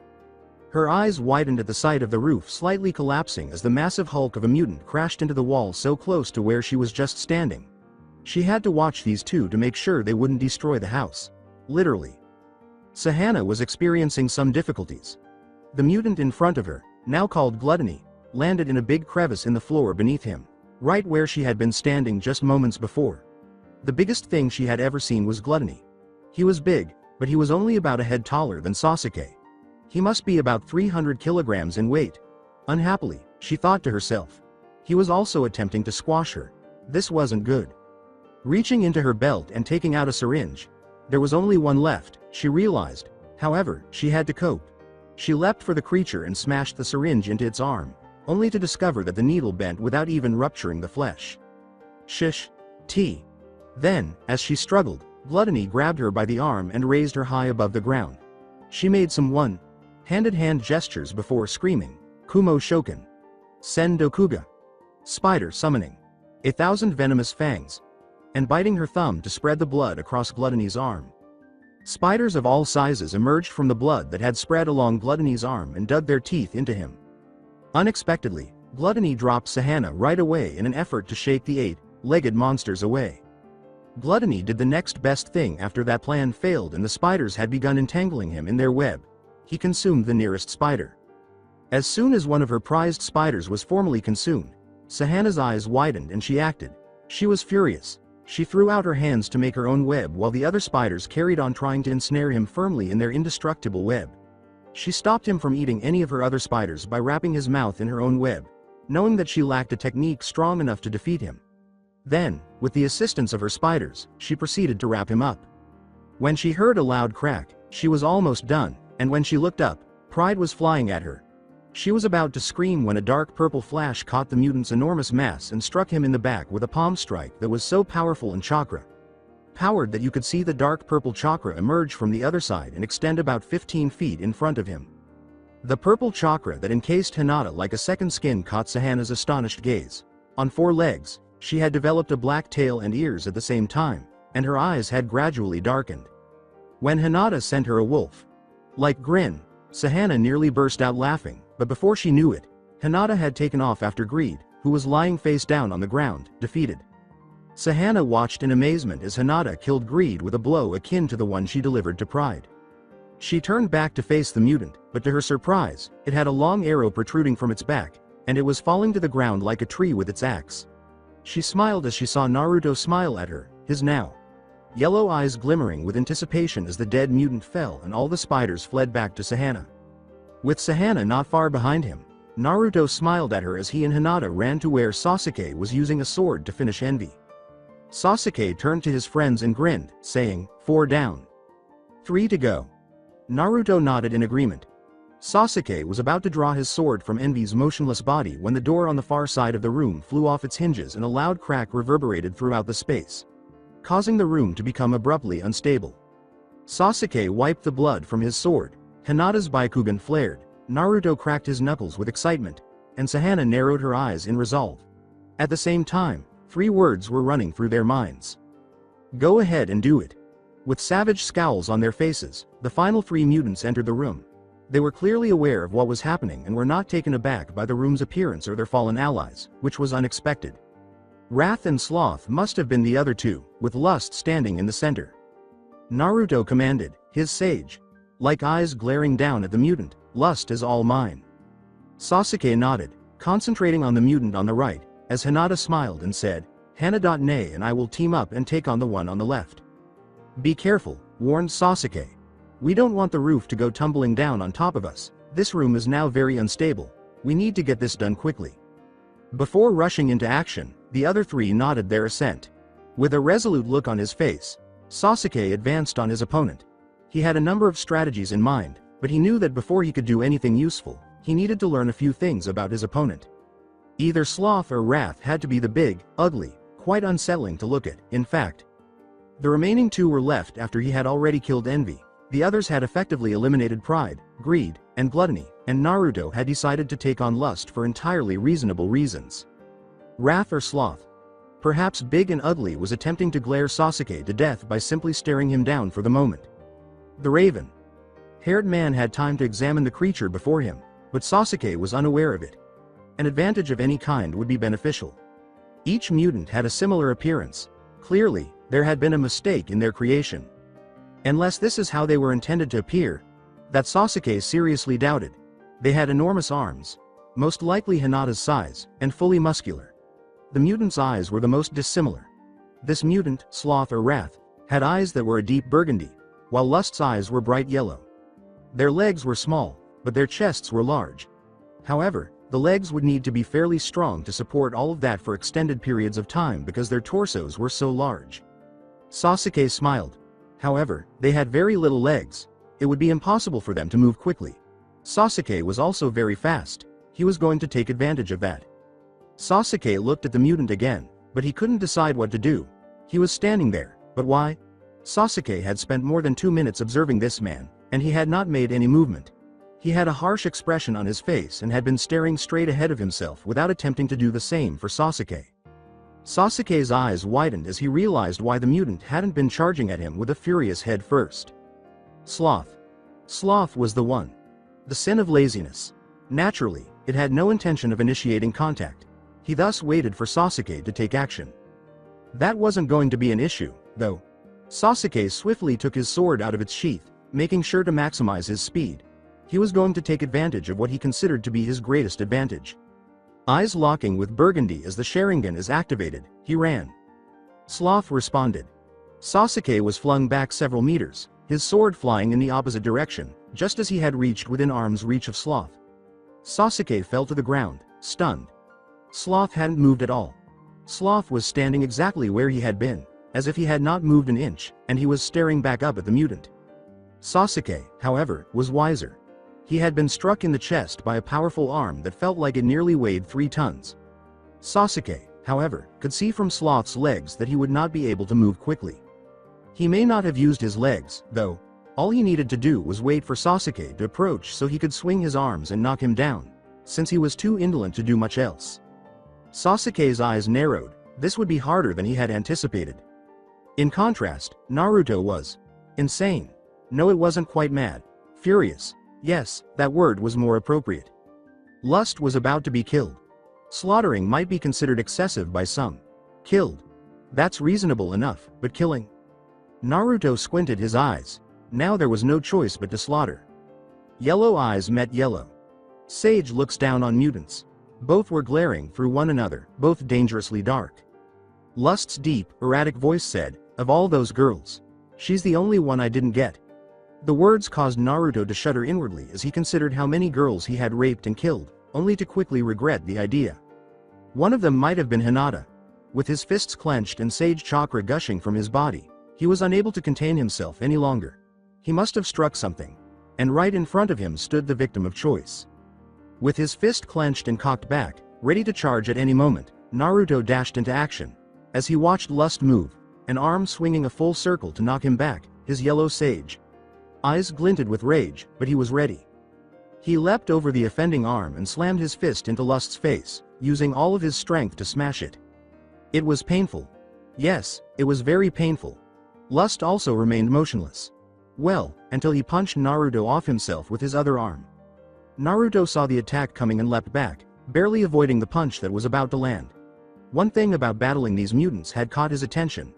[SPEAKER 2] Her eyes widened at the sight of the roof slightly collapsing as the massive hulk of a mutant crashed into the wall so close to where she was just standing. She had to watch these 2 to make sure they wouldn't destroy the house. Literally. Hannah was experiencing some difficulties. The mutant in front of her, now called Gluttony, landed in a big crevice in the floor beneath him, right where she had been standing just moments before. The biggest thing she had ever seen was Gluttony. He was big, but he was only about a head taller than Sasuke. He must be about 300 kilograms in weight. Unhappily, she thought to herself. He was also attempting to squash her. This wasn't good. Reaching into her belt and taking out a syringe. There was only one left, she realized. However, she had to cope. She leapt for the creature and smashed the syringe into its arm, only to discover that the needle bent without even rupturing the flesh. Shish. T. Then, as she struggled, Gluttony grabbed her by the arm and raised her high above the ground. She made some one-handed hand gestures before screaming, "Kumo Shoken. Sen Dokuga." Spider summoning. 1,000 venomous fangs. And biting her thumb to spread the blood across Gluttony's arm. Spiders of all sizes emerged from the blood that had spread along Gluttony's arm and dug their teeth into him. Unexpectedly, Gluttony dropped Hannah right away in an effort to shake the 8-legged monsters away. Gluttony did the next best thing after that plan failed and the spiders had begun entangling him in their web. He consumed the nearest spider. As soon as one of her prized spiders was formally consumed, Hannah's eyes widened and she acted. She was furious. She threw out her hands to make her own web while the other spiders carried on trying to ensnare him firmly in their indestructible web. She stopped him from eating any of her other spiders by wrapping his mouth in her own web, knowing that she lacked a technique strong enough to defeat him. Then, with the assistance of her spiders, she proceeded to wrap him up. When she heard a loud crack, she was almost done, and when she looked up, pride was flying at her. She was about to scream when a dark purple flash caught the mutant's enormous mass and struck him in the back with a palm strike that was so powerful and chakra powered that you could see the dark purple chakra emerge from the other side and extend about 15 feet in front of him. The purple chakra that encased Hinata like a second skin caught Sahana's astonished gaze. On 4 legs, she had developed a black tail and ears at the same time, and her eyes had gradually darkened. When Hinata sent her a wolf-like grin, Sahana nearly burst out laughing, but before she knew it, Hinata had taken off after Greed, who was lying face down on the ground, defeated. Sahana watched in amazement as Hinata killed Greed with a blow akin to the one she delivered to Pride. She turned back to face the mutant, but to her surprise, it had a long arrow protruding from its back, and it was falling to the ground like a tree with its axe. She smiled as she saw Naruto smile at her, his now yellow eyes glimmering with anticipation as the dead mutant fell and all the spiders fled back to Sahana. With Sahana not far behind him, Naruto smiled at her as he and Hinata ran to where Sasuke was using a sword to finish Envy. Sasuke turned to his friends and grinned, saying, 4 down. 3 to go. Naruto nodded in agreement. Sasuke was about to draw his sword from Envy's motionless body when the door on the far side of the room flew off its hinges and a loud crack reverberated throughout the space, causing the room to become abruptly unstable. Sasuke wiped the blood from his sword, Hinata's Byakugan flared, Naruto cracked his knuckles with excitement, and Sahana narrowed her eyes in resolve. At the same time, 3 words were running through their minds. Go ahead and do it. With savage scowls on their faces, the final 3 mutants entered the room. They were clearly aware of what was happening and were not taken aback by the room's appearance or their fallen allies, which was unexpected. Wrath and Sloth must have been the other 2, with Lust standing in the center. Naruto commanded, his sage-like eyes glaring down at the mutant, Lust is all mine. Sasuke nodded, concentrating on the mutant on the right, as Hinata smiled and said, Hannah.Nay and I will team up and take on the one on the left. Be careful, warned Sasuke. We don't want the roof to go tumbling down on top of us. This room is now very unstable. We need to get this done quickly. Before rushing into action, the other 3 nodded their assent. With a resolute look on his face, Sasuke advanced on his opponent. He had a number of strategies in mind, but he knew that before he could do anything useful, he needed to learn a few things about his opponent. Either Sloth or Wrath had to be the big, ugly, quite unsettling to look at. In fact, the remaining 2 were left after he had already killed Envy. The others had effectively eliminated Pride, Greed, and Gluttony, and Naruto had decided to take on Lust for entirely reasonable reasons. Wrath or Sloth? Perhaps Big and Ugly was attempting to glare Sasuke to death by simply staring him down for the moment. The raven-haired man had time to examine the creature before him, but Sasuke was unaware of it. An advantage of any kind would be beneficial. Each mutant had a similar appearance. Clearly, there had been a mistake in their creation. Unless this is how they were intended to appear, that Sasuke seriously doubted. They had enormous arms, most likely Hinata's size, and fully muscular. The mutant's eyes were the most dissimilar. This mutant, Sloth or Wrath, had eyes that were a deep burgundy, while Lust's eyes were bright yellow. Their legs were small, but their chests were large. However, the legs would need to be fairly strong to support all of that for extended periods of time because their torsos were so large. Sasuke smiled. However, they had very little legs. It would be impossible for them to move quickly. Sasuke was also very fast. He was going to take advantage of that. Sasuke looked at the mutant again, but he couldn't decide what to do. He was standing there, but why? Sasuke had spent more than 2 minutes observing this man, and he had not made any movement. He had a harsh expression on his face and had been staring straight ahead of himself without attempting to do the same for Sasuke. Sasuke's eyes widened as he realized why the mutant hadn't been charging at him with a furious head first. Sloth. Sloth was the one. The sin of laziness. Naturally, it had no intention of initiating contact. He thus waited for Sasuke to take action. That wasn't going to be an issue, though. Sasuke swiftly took his sword out of its sheath, making sure to maximize his speed. He was going to take advantage of what he considered to be his greatest advantage. Eyes locking with Burgundy as the Sharingan is activated, he ran. Sloth responded. Sasuke was flung back several meters, his sword flying in the opposite direction, just as he had reached within arm's reach of Sloth. Sasuke fell to the ground, stunned. Sloth hadn't moved at all. Sloth was standing exactly where he had been, as if he had not moved an inch, and he was staring back up at the mutant. Sasuke, however, was wiser. He had been struck in the chest by a powerful arm that felt like it nearly weighed 3 tons. Sasuke, however, could see from Sloth's legs that he would not be able to move quickly. He may not have used his legs, though. All he needed to do was wait for Sasuke to approach so he could swing his arms and knock him down, since he was too indolent to do much else. Sasuke's eyes narrowed. This would be harder than he had anticipated. In contrast, Naruto was insane. No, it wasn't quite mad. Furious. Yes, that word was more appropriate. Lust was about to be killed. Slaughtering might be considered excessive by some. Killed. That's reasonable enough, but killing? Naruto squinted his eyes. Now there was no choice but to slaughter. Yellow eyes met yellow. Sage looks down on mutants. Both were glaring through one another, both dangerously dark. Lust's deep, erratic voice said, "Of all those girls, she's the only one I didn't get." The words caused Naruto to shudder inwardly as he considered how many girls he had raped and killed, only to quickly regret the idea. One of them might have been Hinata. With his fists clenched and sage chakra gushing from his body, he was unable to contain himself any longer. He must have struck something. And right in front of him stood the victim of choice. With his fist clenched and cocked back, ready to charge at any moment, Naruto dashed into action. As he watched Lust move, an arm swinging a full circle to knock him back, his yellow sage eyes glinted with rage, but he was ready. He leapt over the offending arm and slammed his fist into Lust's face, using all of his strength to smash it. It was painful. Yes, it was very painful. Lust also remained motionless. Well, until he punched Naruto off himself with his other arm. Naruto saw the attack coming and leapt back, barely avoiding the punch that was about to land. One thing about battling these mutants had caught his attention.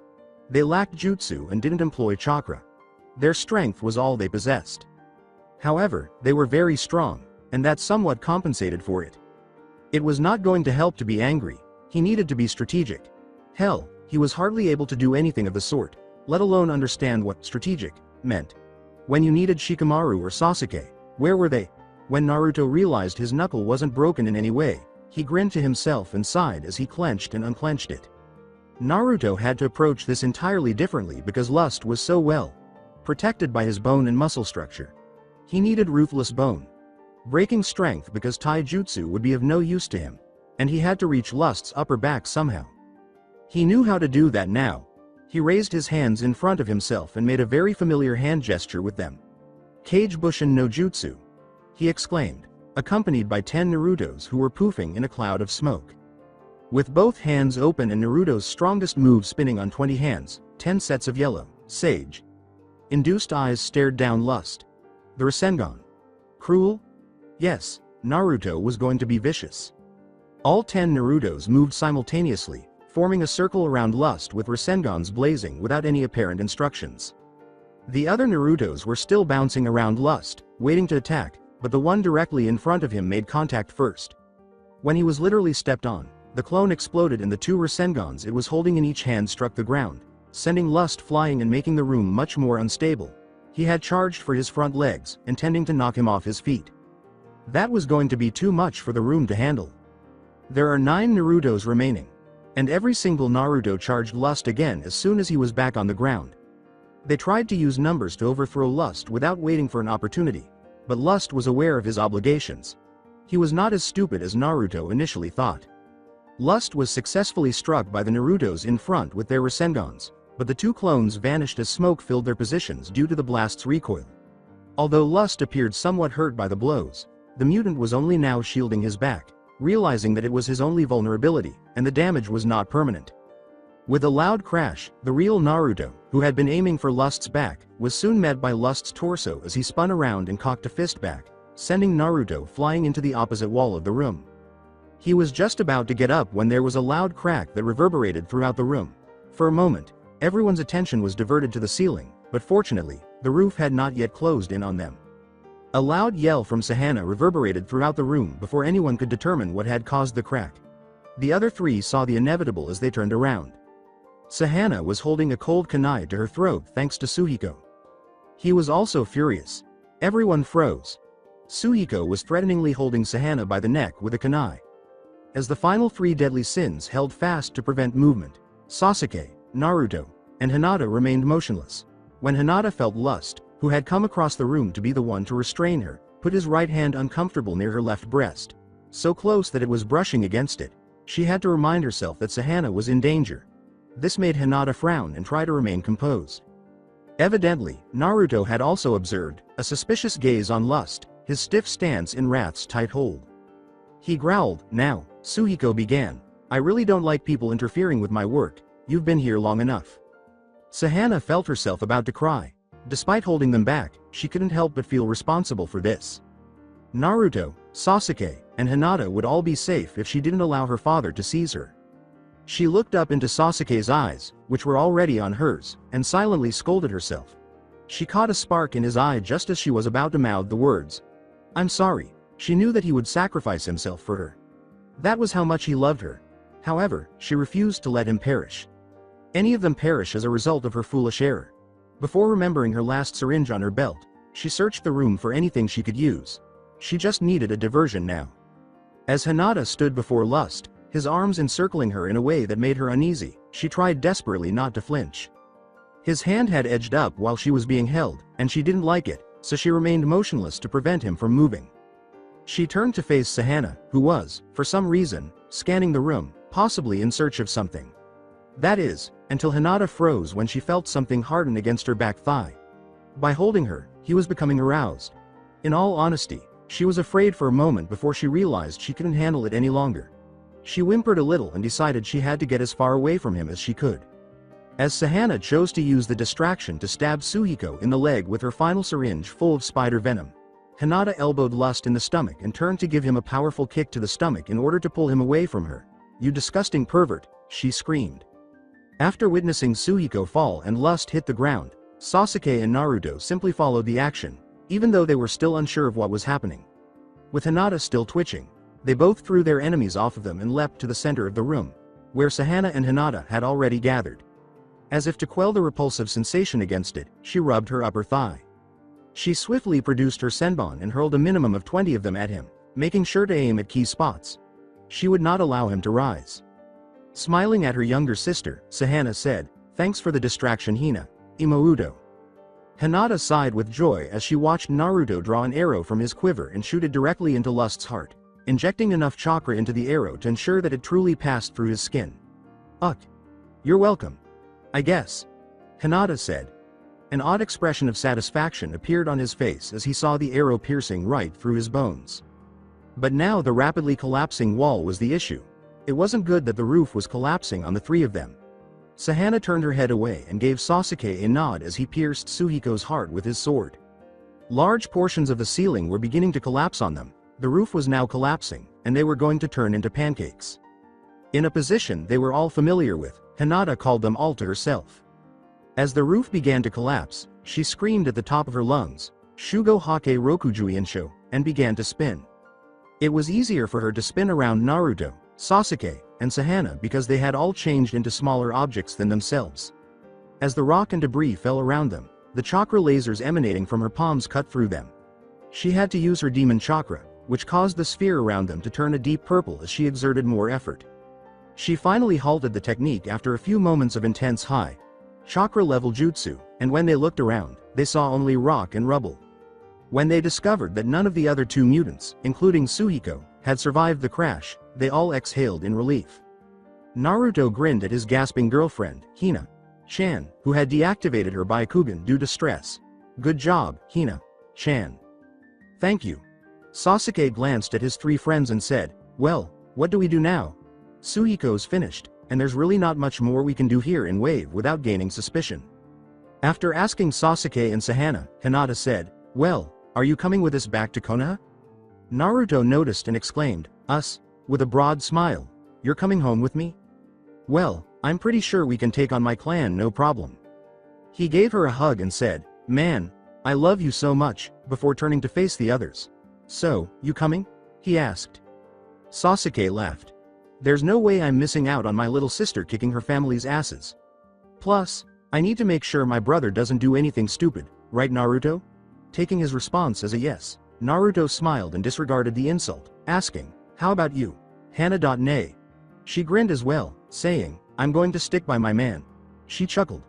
[SPEAKER 2] They lacked jutsu and didn't employ chakra. Their strength was all they possessed. However, they were very strong, and that somewhat compensated for it. It was not going to help to be angry. He needed to be strategic. Hell, he was hardly able to do anything of the sort, let alone understand what strategic meant. When you needed Shikamaru or Sasuke, where were they? When Naruto realized his knuckle wasn't broken in any way, he grinned to himself and sighed as he clenched and unclenched it. Naruto had to approach this entirely differently because Lust was so well protected by his bone and muscle structure. He needed ruthless bone. Breaking strength because taijutsu would be of no use to him, and he had to reach Lust's upper back somehow. He knew how to do that now. He raised his hands in front of himself and made a very familiar hand gesture with them. "Kage Bushin no Jutsu," he exclaimed, accompanied by 10 Narutos who were poofing in a cloud of smoke. With both hands open and Naruto's strongest move spinning on 20 hands, 10 sets of yellow, sage induced eyes stared down Lust. The Rasengan. Cruel? Yes, Naruto was going to be vicious. All 10 Narutos moved simultaneously, forming a circle around Lust with Rasengans blazing without any apparent instructions. The other Narutos were still bouncing around Lust, waiting to attack, but the one directly in front of him made contact first. When he was literally stepped on, the clone exploded and the 2 Rasengans it was holding in each hand struck the ground, sending Lust flying and making the room much more unstable. He had charged for his front legs, intending to knock him off his feet. That was going to be too much for the room to handle. There are 9 Narutos remaining. And every single Naruto charged Lust again as soon as he was back on the ground. They tried to use numbers to overthrow Lust without waiting for an opportunity, but Lust was aware of his obligations. He was not as stupid as Naruto initially thought. Lust was successfully struck by the Narutos in front with their Rasengans, but the 2 clones vanished as smoke filled their positions due to the blast's recoil. Although Lust appeared somewhat hurt by the blows, the mutant was only now shielding his back, realizing that it was his only vulnerability, and the damage was not permanent. With a loud crash, the real Naruto, who had been aiming for Lust's back, was soon met by Lust's torso as he spun around and cocked a fist back, sending Naruto flying into the opposite wall of the room. He was just about to get up when there was a loud crack that reverberated throughout the room. For a moment, everyone's attention was diverted to the ceiling, but fortunately, the roof had not yet closed in on them. A loud yell from Hannah reverberated throughout the room before anyone could determine what had caused the crack. The other 3 saw the inevitable as they turned around. Hannah was holding a cold kunai to her throat thanks to Suhiko. He was also furious. Everyone froze. Suhiko was threateningly holding Hannah by the neck with a kunai. As the final 3 deadly sins held fast to prevent movement, Sasuke, Naruto, and Hinata remained motionless. When Hinata felt lust, who had come across the room to be the one to restrain her, put his right hand uncomfortable near her left breast. So close that it was brushing against it. She had to remind herself that Hannah was in danger. This made Hinata frown and try to remain composed. Evidently, Naruto had also observed a suspicious gaze on Lust, his stiff stance in Wrath's tight hold. He growled, "Now," Suhiko began. "I really don't like people interfering with my work. You've been here long enough." Hannah felt herself about to cry. Despite holding them back, she couldn't help but feel responsible for this. Naruto, Sasuke, and Hinata would all be safe if she didn't allow her father to seize her. She looked up into Sasuke's eyes, which were already on hers, and silently scolded herself. She caught a spark in his eye just as she was about to mouth the words, "I'm sorry." She knew that he would sacrifice himself for her. That was how much he loved her. However, she refused to let him perish. Any of them perish as a result of her foolish error. Before remembering her last syringe on her belt, she searched the room for anything she could use. She just needed a diversion now. As Hinata stood before Lust, his arms encircling her in a way that made her uneasy, she tried desperately not to flinch. His hand had edged up while she was being held, and she didn't like it, so she remained motionless to prevent him from moving. She turned to face Hannah, who was, for some reason, scanning the room, possibly in search of something. That is, until Hinata froze when she felt something harden against her back thigh. By holding her, he was becoming aroused. In all honesty, she was afraid for a moment before she realized she couldn't handle it any longer. She whimpered a little and decided she had to get as far away from him as she could. As Hannah chose to use the distraction to stab Suhiko in the leg with her final syringe full of spider venom, Hinata elbowed Lust in the stomach and turned to give him a powerful kick to the stomach in order to pull him away from her. "You disgusting pervert," she screamed. After witnessing Suhiko fall and Lust hit the ground, Sasuke and Naruto simply followed the action, even though they were still unsure of what was happening. With Hinata still twitching, they both threw their enemies off of them and leapt to the center of the room, where Hannah and Hinata had already gathered. As if to quell the repulsive sensation against it, she rubbed her upper thigh. She swiftly produced her senbon and hurled a minimum of 20 of them at him, making sure to aim at key spots. She would not allow him to rise. Smiling at her younger sister, Hannah said, "Thanks for the distraction, Hina. Imoudo." Hinata sighed with joy as she watched Naruto draw an arrow from his quiver and shoot it directly into Lust's heart, injecting enough chakra into the arrow to ensure that it truly passed through his skin. "Ugh. You're welcome. I guess," Hinata said. An odd expression of satisfaction appeared on his face as he saw the arrow piercing right through his bones. But now the rapidly collapsing wall was the issue. It wasn't good that the roof was collapsing on the 3 of them. Hannah turned her head away and gave Sasuke a nod as he pierced Suhiko's heart with his sword. Large portions of the ceiling were beginning to collapse on them. The roof was now collapsing, and they were going to turn into pancakes. In a position they were all familiar with, Hinata called them all to herself. As the roof began to collapse, she screamed at the top of her lungs, "Shugo Hake Rokujuiensho," and began to spin. It was easier for her to spin around Naruto, Sasuke, and Hannah because they had all changed into smaller objects than themselves. As the rock and debris fell around them, the chakra lasers emanating from her palms cut through them. She had to use her demon chakra, which caused the sphere around them to turn a deep purple as she exerted more effort. She finally halted the technique after a few moments of intense high chakra level jutsu, and when they looked around, they saw only rock and rubble. When they discovered that none of the other 2 mutants, including Suhiko, had survived the crash, they all exhaled in relief. Naruto grinned at his gasping girlfriend, Hina-chan, who had deactivated her Byakugan due to stress. "Good job, Hina-chan." "Thank you." Sasuke glanced at his 3 friends and said, "Well, what do we do now? Suhiko's finished, and there's really not much more we can do here in Wave without gaining suspicion." After asking Sasuke and Hannah, Hinata said, "Well, are you coming with us back to Konoha?" Naruto noticed and exclaimed, "Us?" with a broad smile. "You're coming home with me?" "Well, I'm pretty sure we can take on my clan no problem." He gave her a hug and said, "Man, I love you so much," before turning to face the others. "So, you coming?" he asked. Sasuke laughed. "There's no way I'm missing out on my little sister kicking her family's asses. Plus, I need to make sure my brother doesn't do anything stupid, right Naruto?" Taking his response as a yes, Naruto smiled and disregarded the insult, asking, "How about you? Hannah. Nay. She grinned as well, saying, I'm going to stick by my man. She chuckled.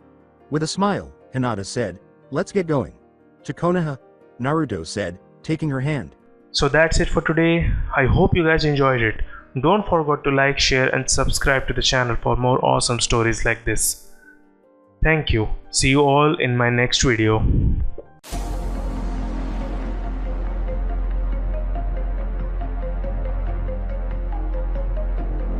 [SPEAKER 2] With a smile, Hinata said, let's get going. To Konoha, Naruto said, taking her hand.
[SPEAKER 1] So that's it for today. I hope you guys enjoyed it. Don't forget to like, share and subscribe to the channel for more awesome stories like this. Thank you. See you all in my next video.